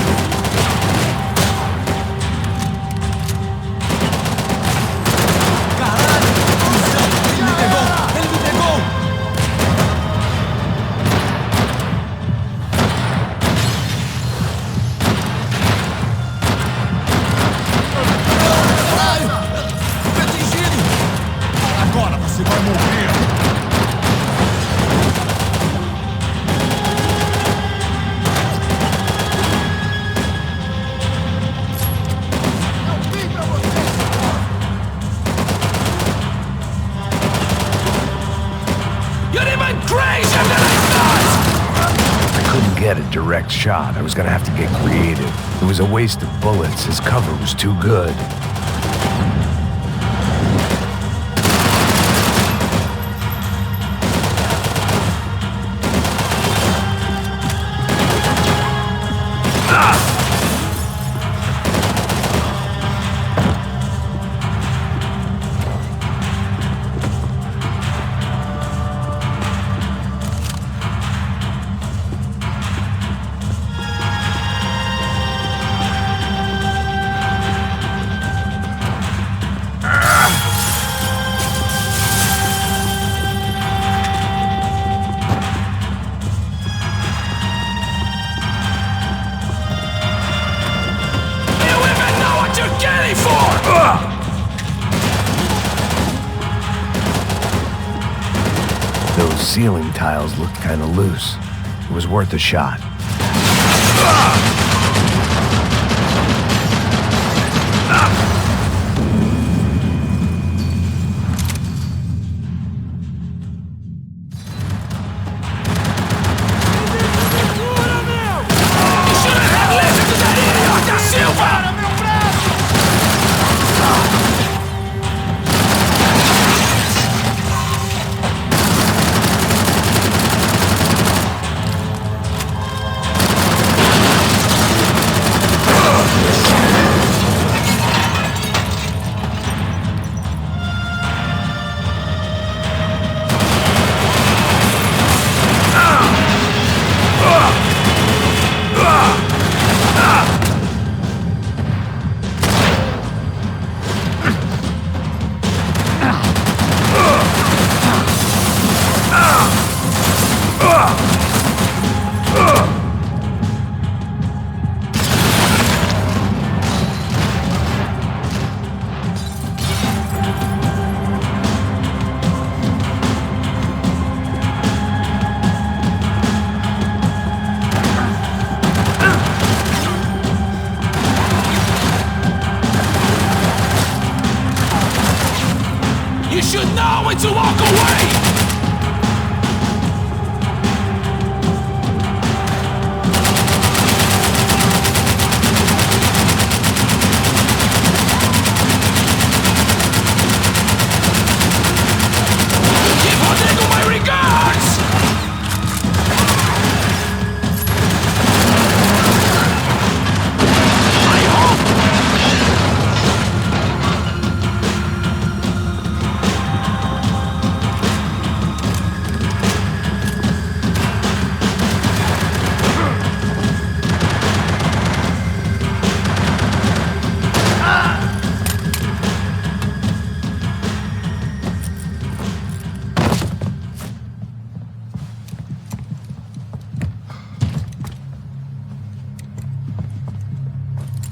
Get a direct shot. I was gonna have to get creative. It was a waste of bullets. His cover was too good. Those ceiling tiles looked kind of loose. It was worth a shot. should know when to walk away!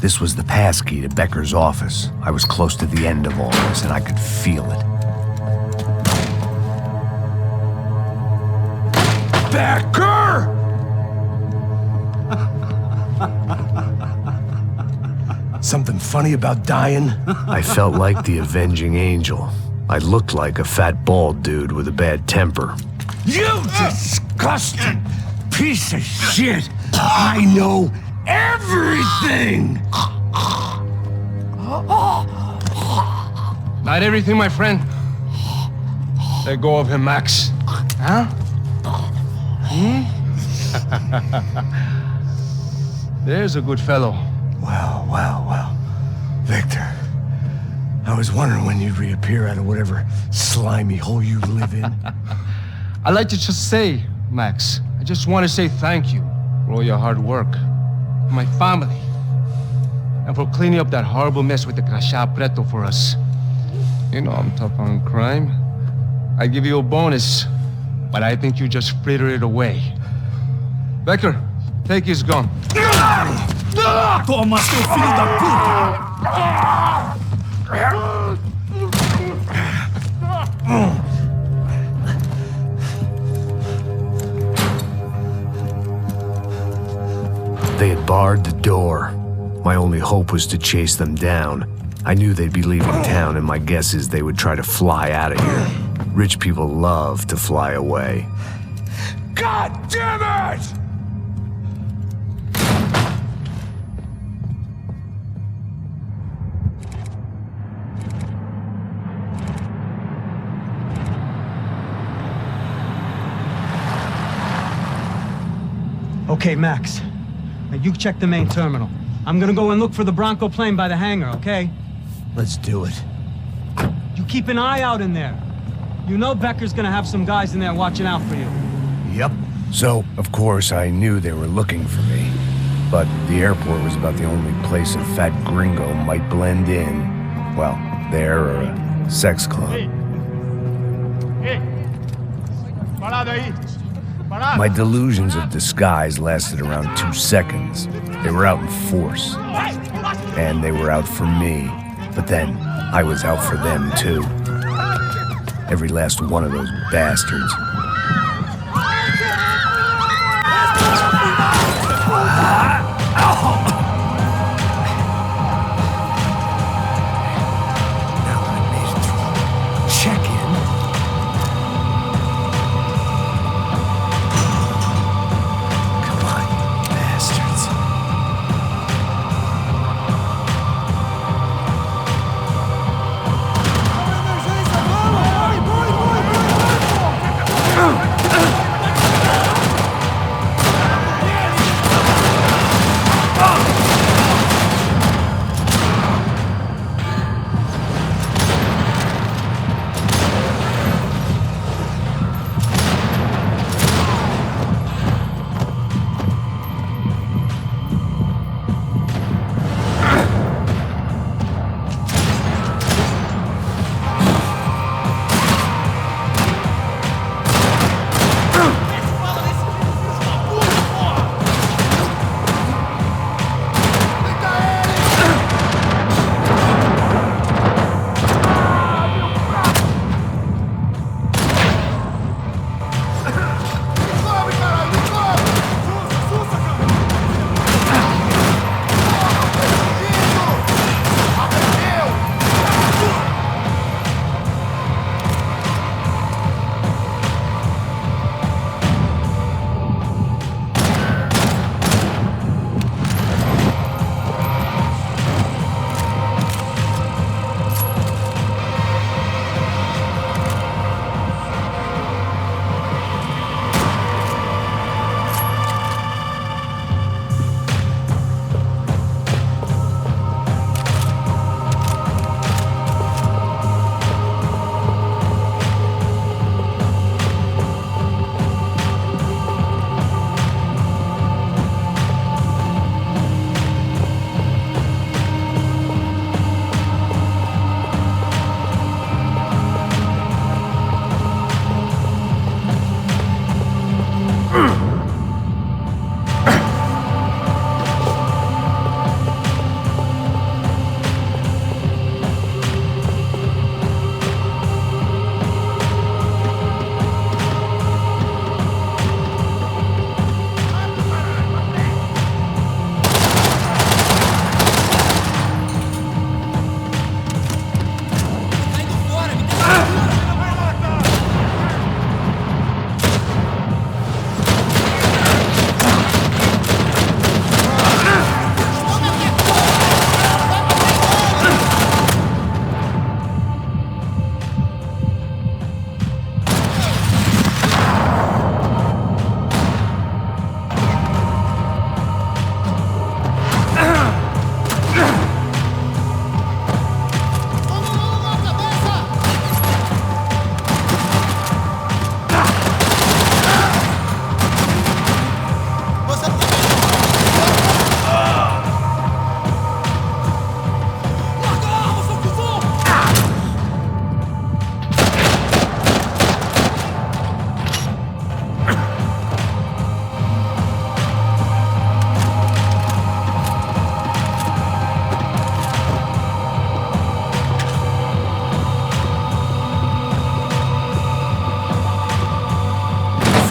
This was the passkey to Becker's office. I was close to the end of all this, and I could feel it. Becker! Something funny about dying? I felt like the avenging angel. I looked like a fat bald dude with a bad temper. You disgusting piece of shit! I know everything! Not everything, my friend. Let go of him, Max. Huh? There's a good fellow. Well, well, well. Victor, I was wondering when you'd reappear out of whatever slimy hole you live in. I'd like to just say, Max, I just want to say thank you for all your hard work, for my family, and for cleaning up that horrible mess with the Crachá Preto for us. You know I'm tough on crime. I give you a bonus, but I think you just fritter it away. Becker, take his gun. Toma, seu filho da puta! They had barred the door. My only hope was to chase them down. I knew they'd be leaving town, and my guess is they would try to fly out of here. Rich people love to fly away. God damn it! Okay, Max. Now you check the main terminal. I'm gonna go and look for the Bronco plane by the hangar, okay? Let's do it. You keep an eye out in there. You know Becker's gonna have some guys in there watching out for you. Yep. So, of course, I knew they were looking for me. But the airport was about the only place a fat gringo might blend in. Well, there or a sex club. My delusions of disguise lasted around 2 seconds. They were out in force. And they were out for me. But then, I was out for them, too. Every last one of those bastards.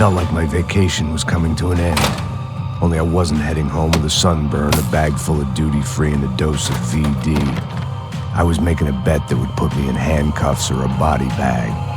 felt like my vacation was coming to an end. Only I wasn't heading home with a sunburn, a bag full of duty-free, and a dose of VD. I was making a bet that would put me in handcuffs or a body bag.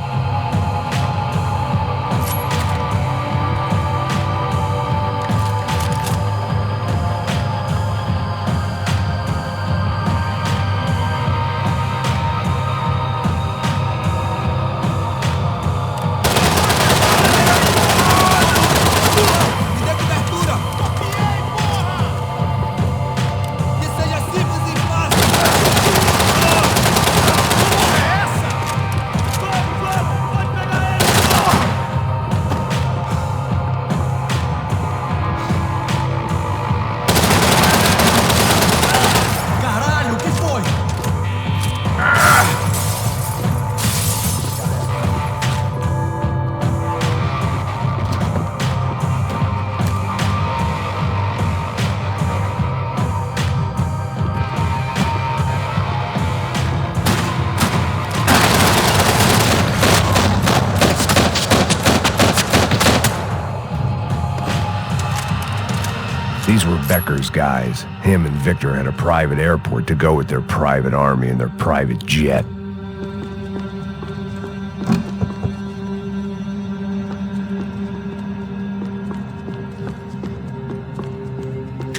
These were Becker's guys. Him and Victor had a private airport to go with their private army and their private jet.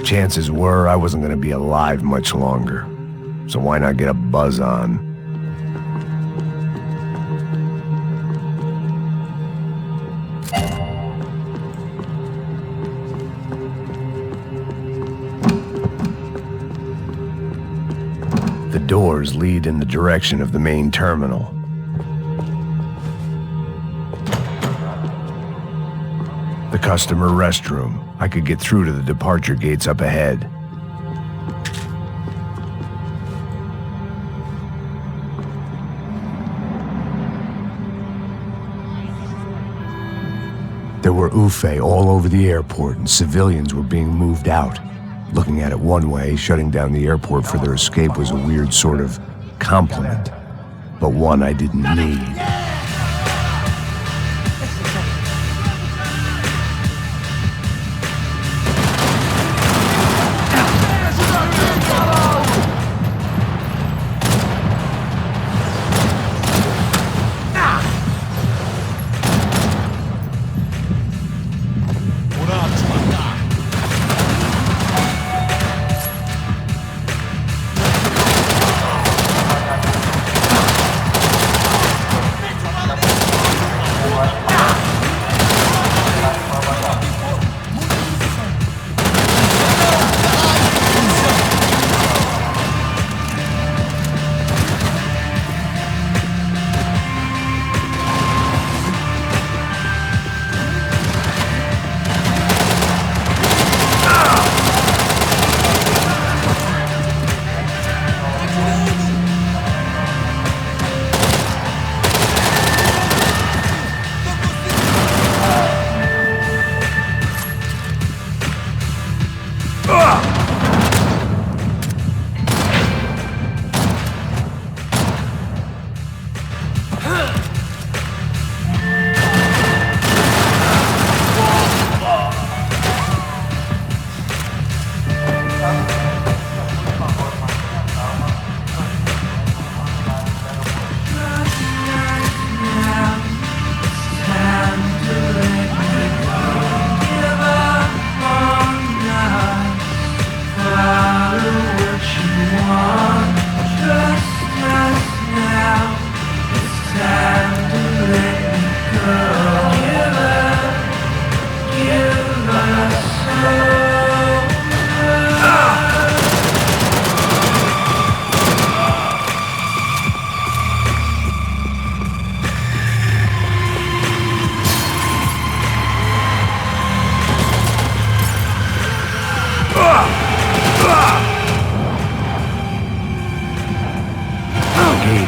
Chances were I wasn't going to be alive much longer, so why not get a buzz on? The doors lead in the direction of the main terminal. The customer restroom. I could get through to the departure gates up ahead. There were UFE all over the airport, and civilians were being moved out. Looking at it one way, shutting down the airport for their escape was a weird sort of compliment, but one I didn't need.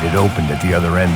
It opened at the other end.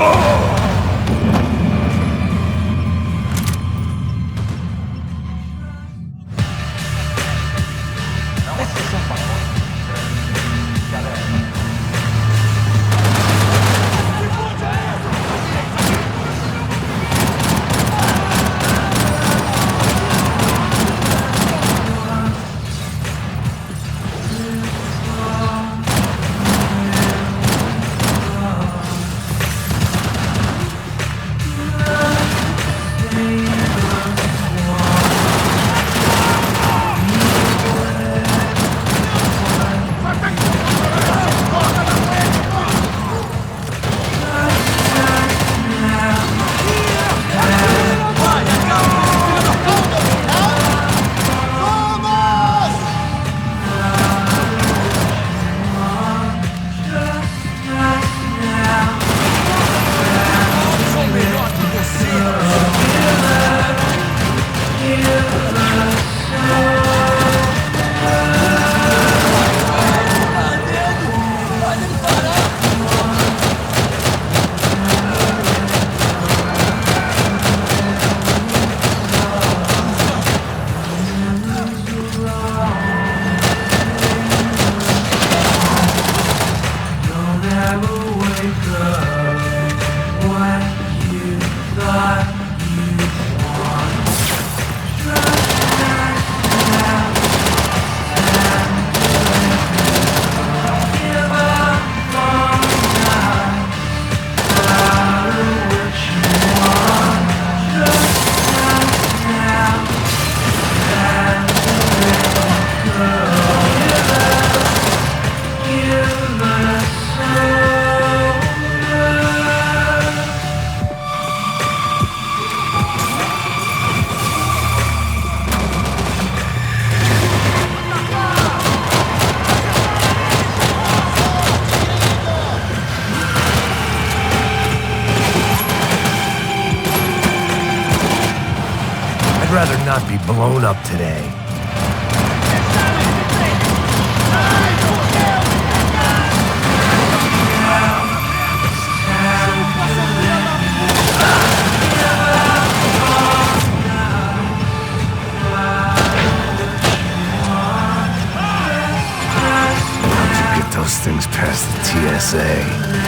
rather not be blown up today. Those things past the TSA.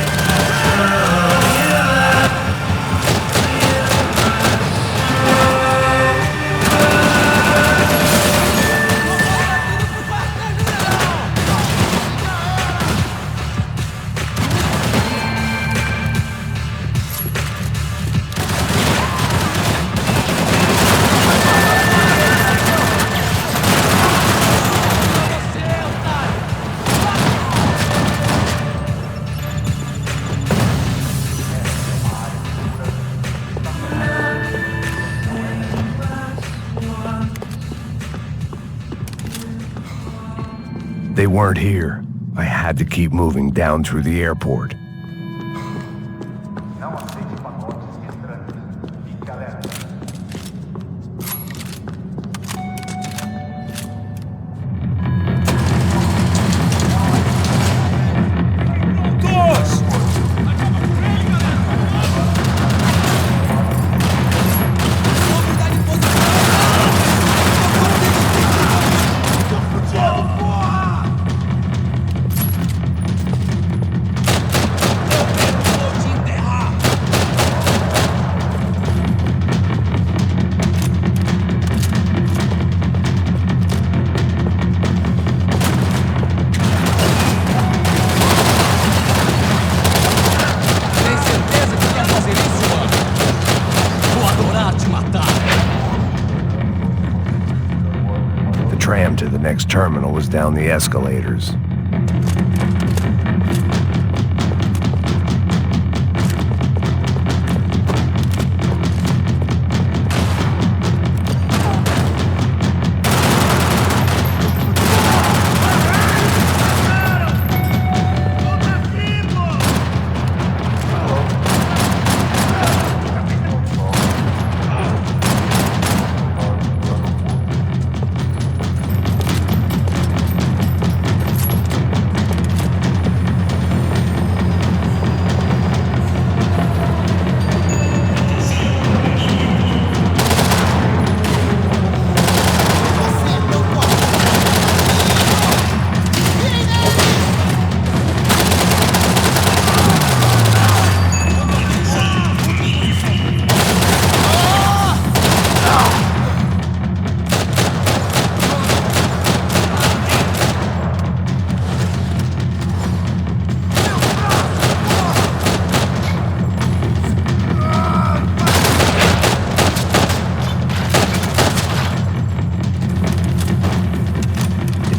They weren't here. I had to keep moving down through the airport. The tram to the next terminal was down the escalators.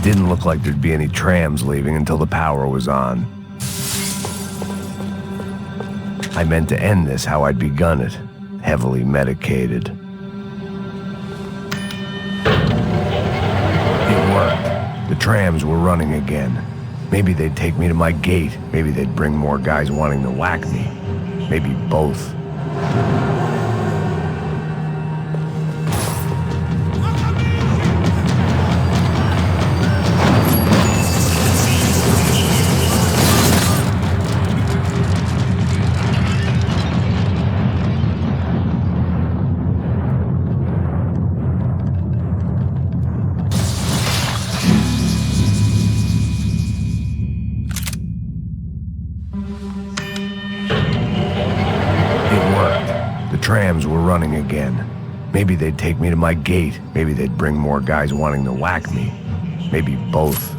Didn't look like there'd be any trams leaving until the power was on. I meant to end this how I'd begun it, heavily medicated. It worked. The trams were running again. Maybe they'd take me to my gate. Maybe they'd bring more guys wanting to whack me. Maybe both. Trams were running again. Maybe they'd take me to my gate. Maybe they'd bring more guys wanting to whack me. Maybe both.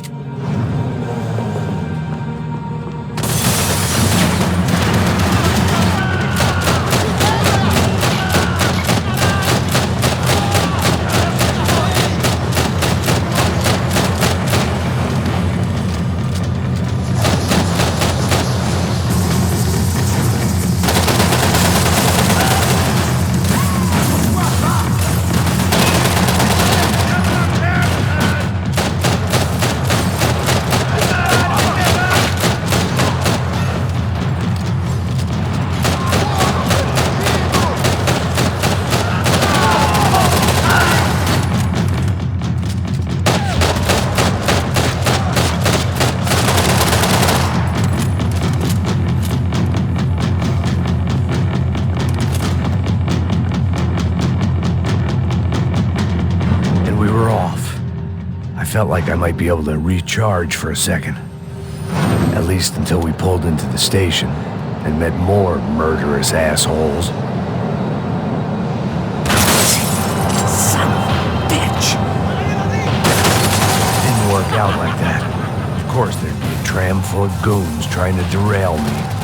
felt like I might be able to recharge for a second. At least until we pulled into the station and met more murderous assholes. Son of a bitch! Didn't work out like that. Of course, there'd be a tram full of goons trying to derail me.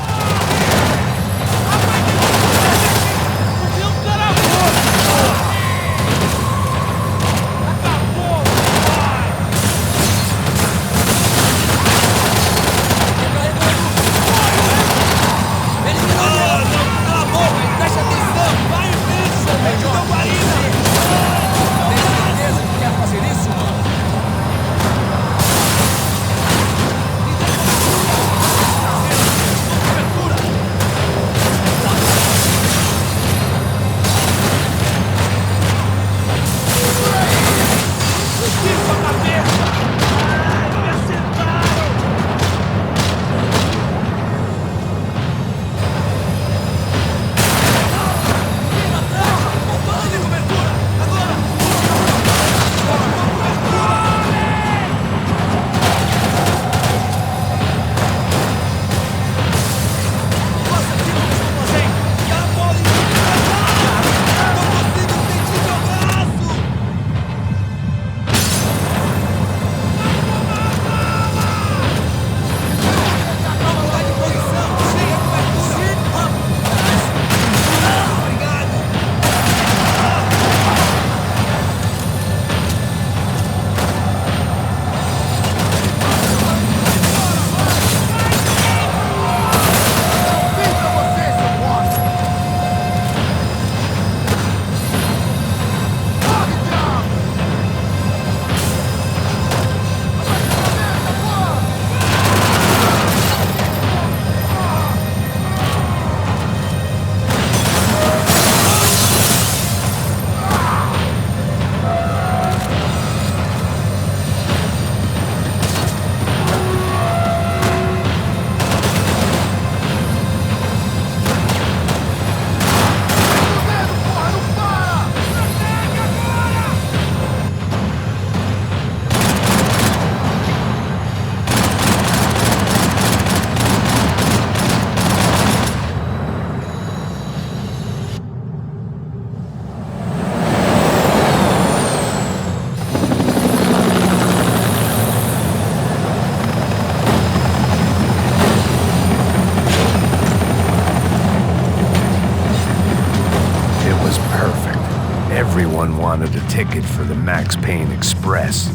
Everyone wanted a ticket for the Max Payne Express.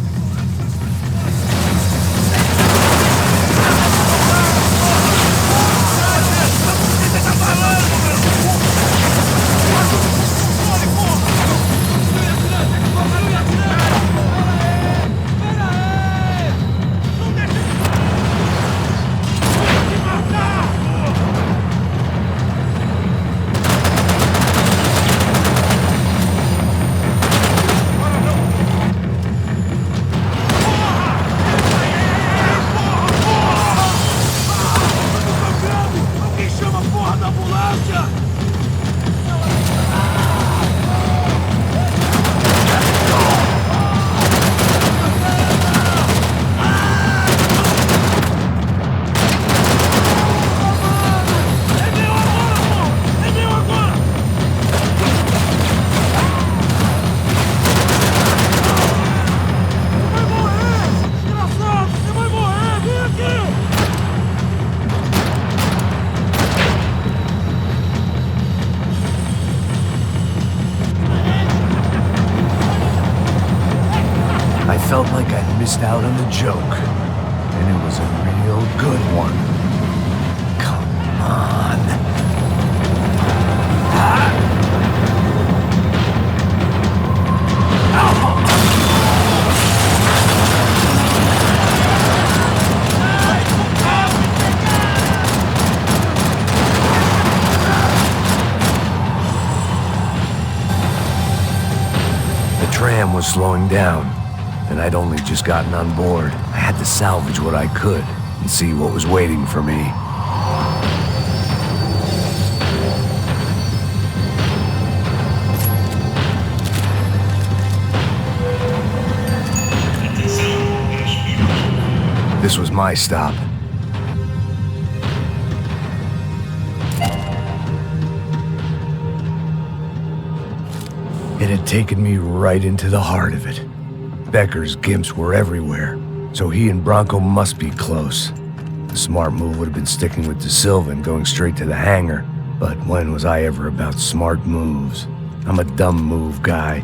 I felt like I'd missed out on the joke, and it was a real good one. Come on. The tram was slowing down, and I'd only just gotten on board. I had to salvage what I could and see what was waiting for me. This was my stop. It had taken me right into the heart of it. Becker's gimps were everywhere, so he and Bronco must be close. The smart move would have been sticking with De Silva and going straight to the hangar, but when was I ever about smart moves? I'm a dumb move guy.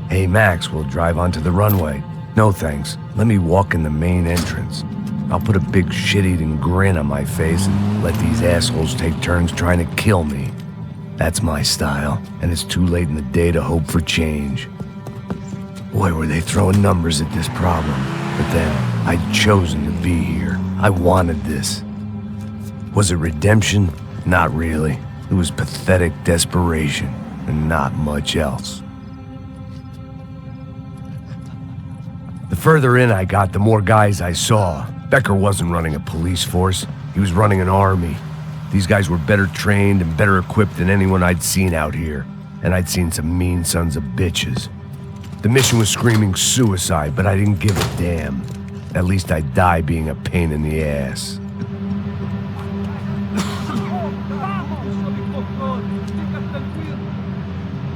Hey Max, we'll drive onto the runway. No thanks, let me walk in the main entrance. I'll put a big shit-eating grin on my face and let these assholes take turns trying to kill me. That's my style, and it's too late in the day to hope for change. Boy, were they throwing numbers at this problem. But then, I'd chosen to be here. I wanted this. Was it redemption? Not really. It was pathetic desperation, and not much else. The further in I got, the more guys I saw. Becker wasn't running a police force. He was running an army. These guys were better trained and better equipped than anyone I'd seen out here. And I'd seen some mean sons of bitches. The mission was screaming suicide, but I didn't give a damn. At least I'd die being a pain in the ass.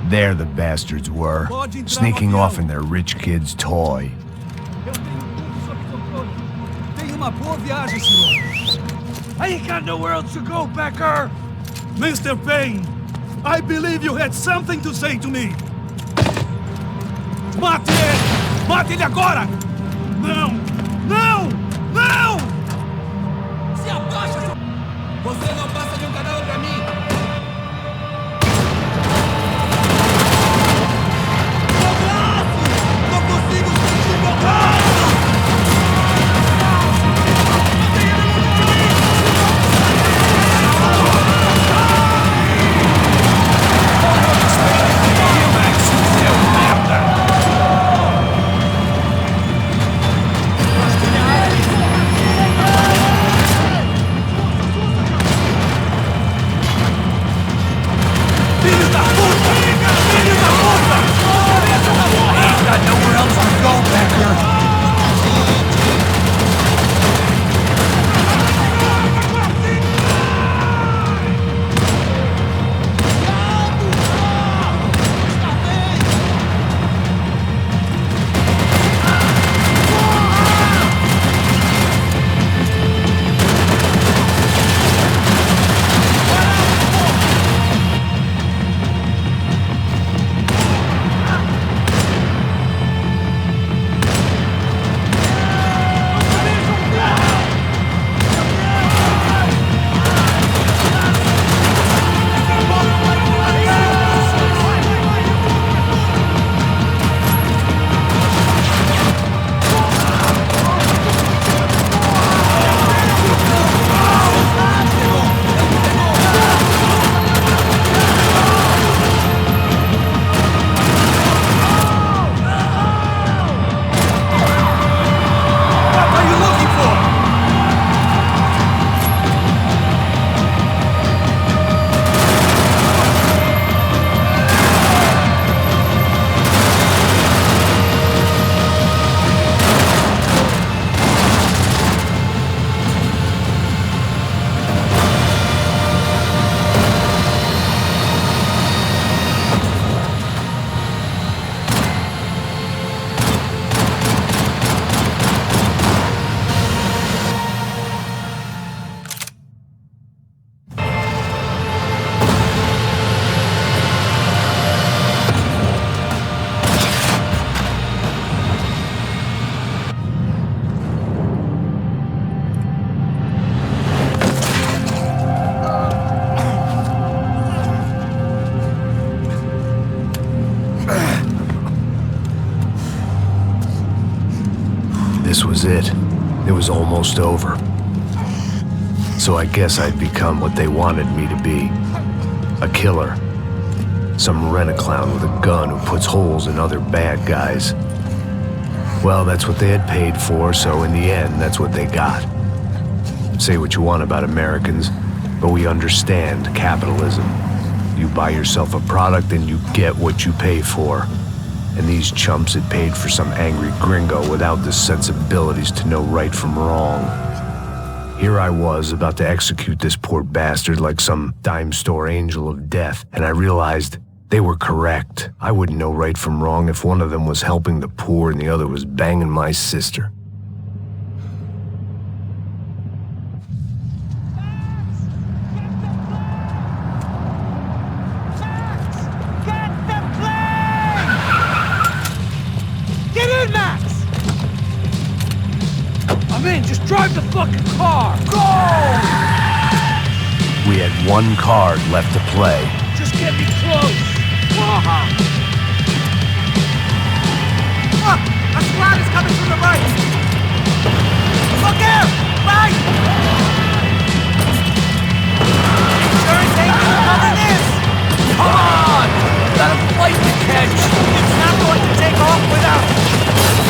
There the bastards were, sneaking off in their rich kid's toy. I ain't got nowhere else to go, Becker! Mr. Payne, I believe you had something to say to me. Mate ele! Mate ele agora! Não! Não! Não! Se abaixa! Você não passa de um canal pra mim! Meu braço! Não consigo sentir meu braço! This was it. It was almost over. So I guess I'd become what they wanted me to be. A killer. Some rent-a-clown with a gun who puts holes in other bad guys. Well, that's what they had paid for, so in the end, that's what they got. Say what you want about Americans, but we understand capitalism. You buy yourself a product and you get what you pay for. and these chumps had paid for some angry gringo without the sensibilities to know right from wrong. Here I was, about to execute this poor bastard like some dime store angel of death, and I realized they were correct. I wouldn't know right from wrong if one of them was helping the poor and the other was banging my sister. I'm in, just drive the fucking car! Go! We had one card left to play. Just get me close! Look! A squad is coming from the right! Look there! Right! Insurance ain't gonna cover this! Come on! Got a flight to catch! It's not going to take off without...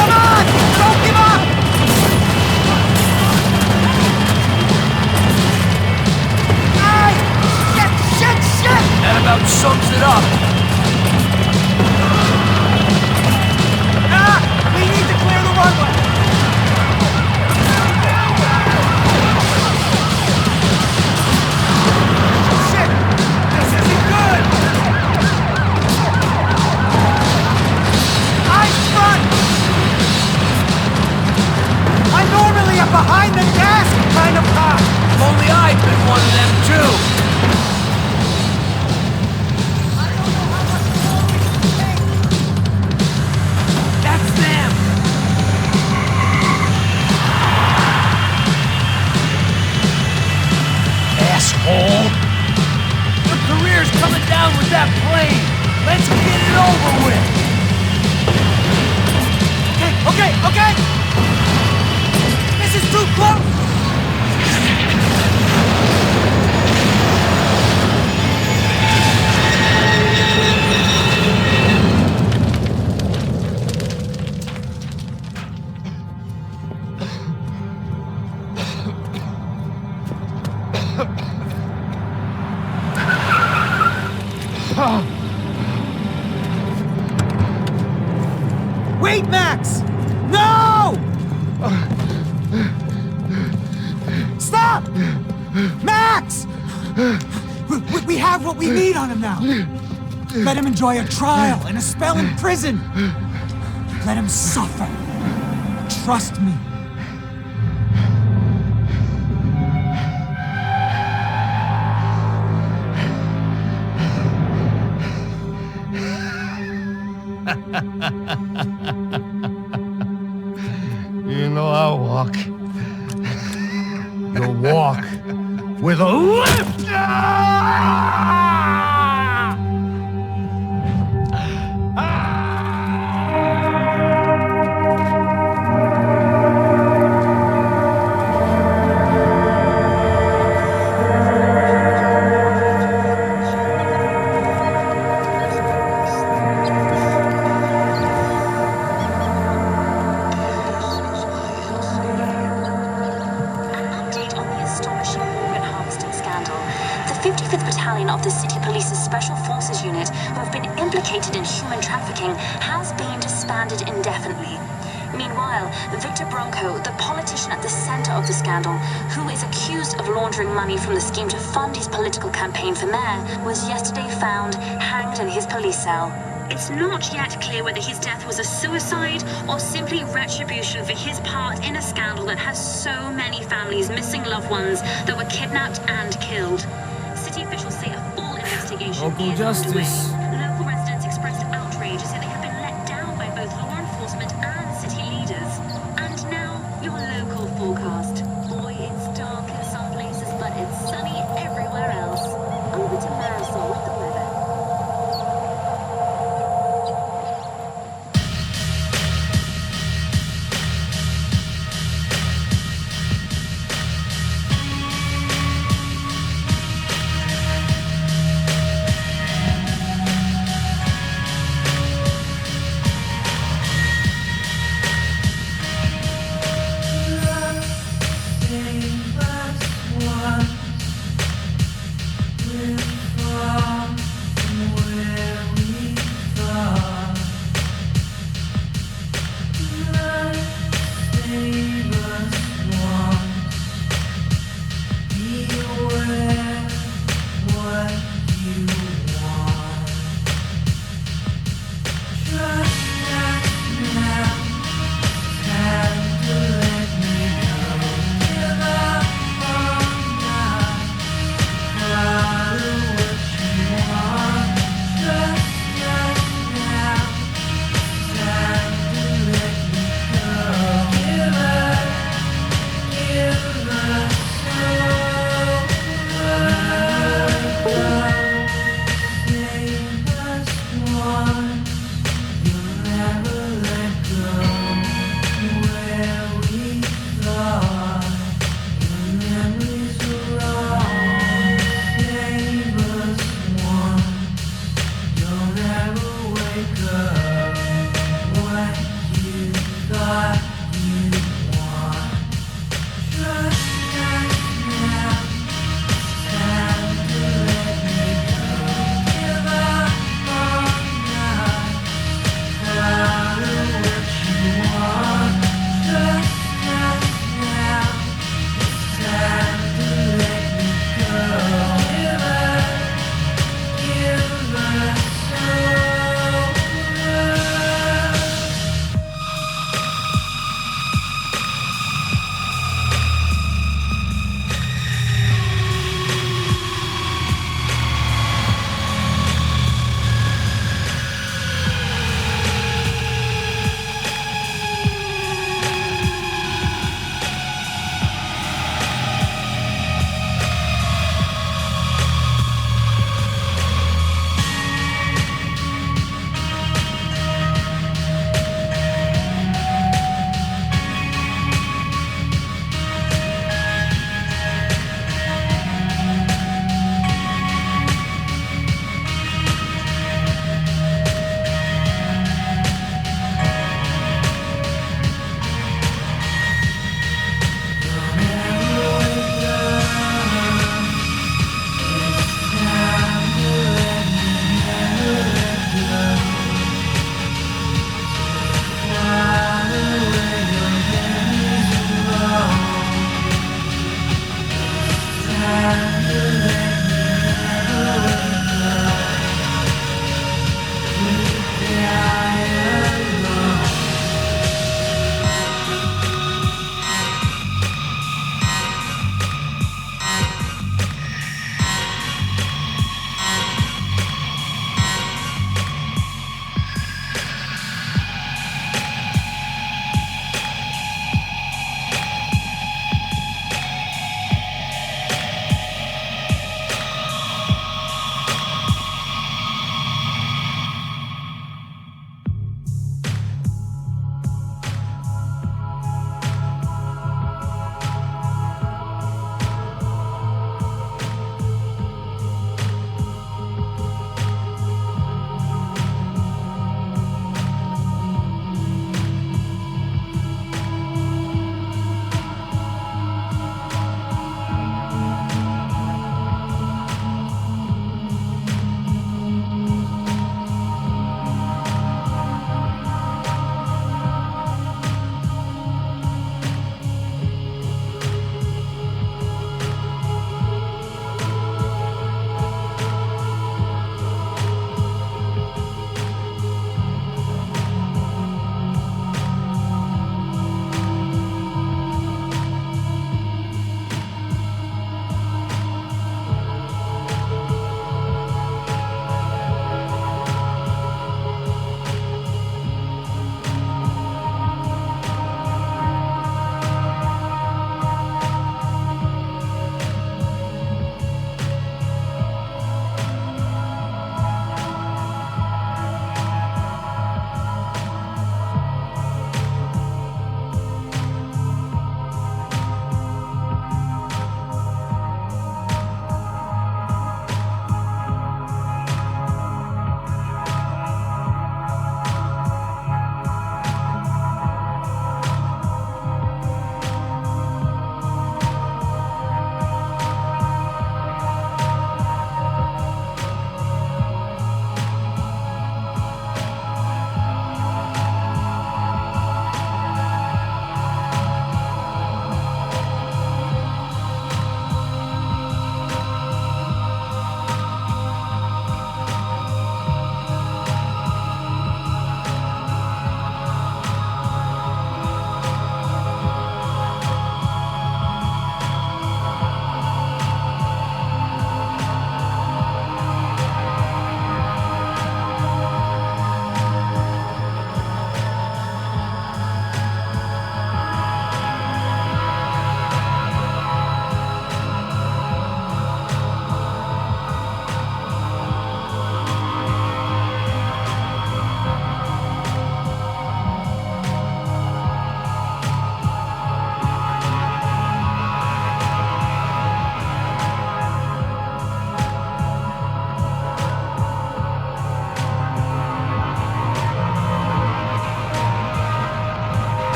Come on! Don't give up! That about sums it up. We need to clear the runway. Shit! This isn't good! Eyes front! I'm normally a behind the gas kind of cop. If only I'd been one of them too. Asshole! Your career's coming down with that plane! Let's get it over with! Okay! This is too close! Wait, Max! No! Stop! Max! We have what we need on him now. Let him enjoy a trial and a spell in prison. Let him suffer. Trust me. You know I'll walk. You'll walk with a lift! Of the City Police's Special Forces Unit, who have been implicated in human trafficking, has been disbanded indefinitely. Meanwhile, Victor Bronco, the politician at the center of the scandal, who is accused of laundering money from the scheme to fund his political campaign for mayor, was yesterday found hanged in his police cell. It's not yet clear whether his death was a suicide or simply retribution for his part in a scandal that has so many families missing loved ones that were kidnapped and killed. City officials say a full investigation Local is underway. justice.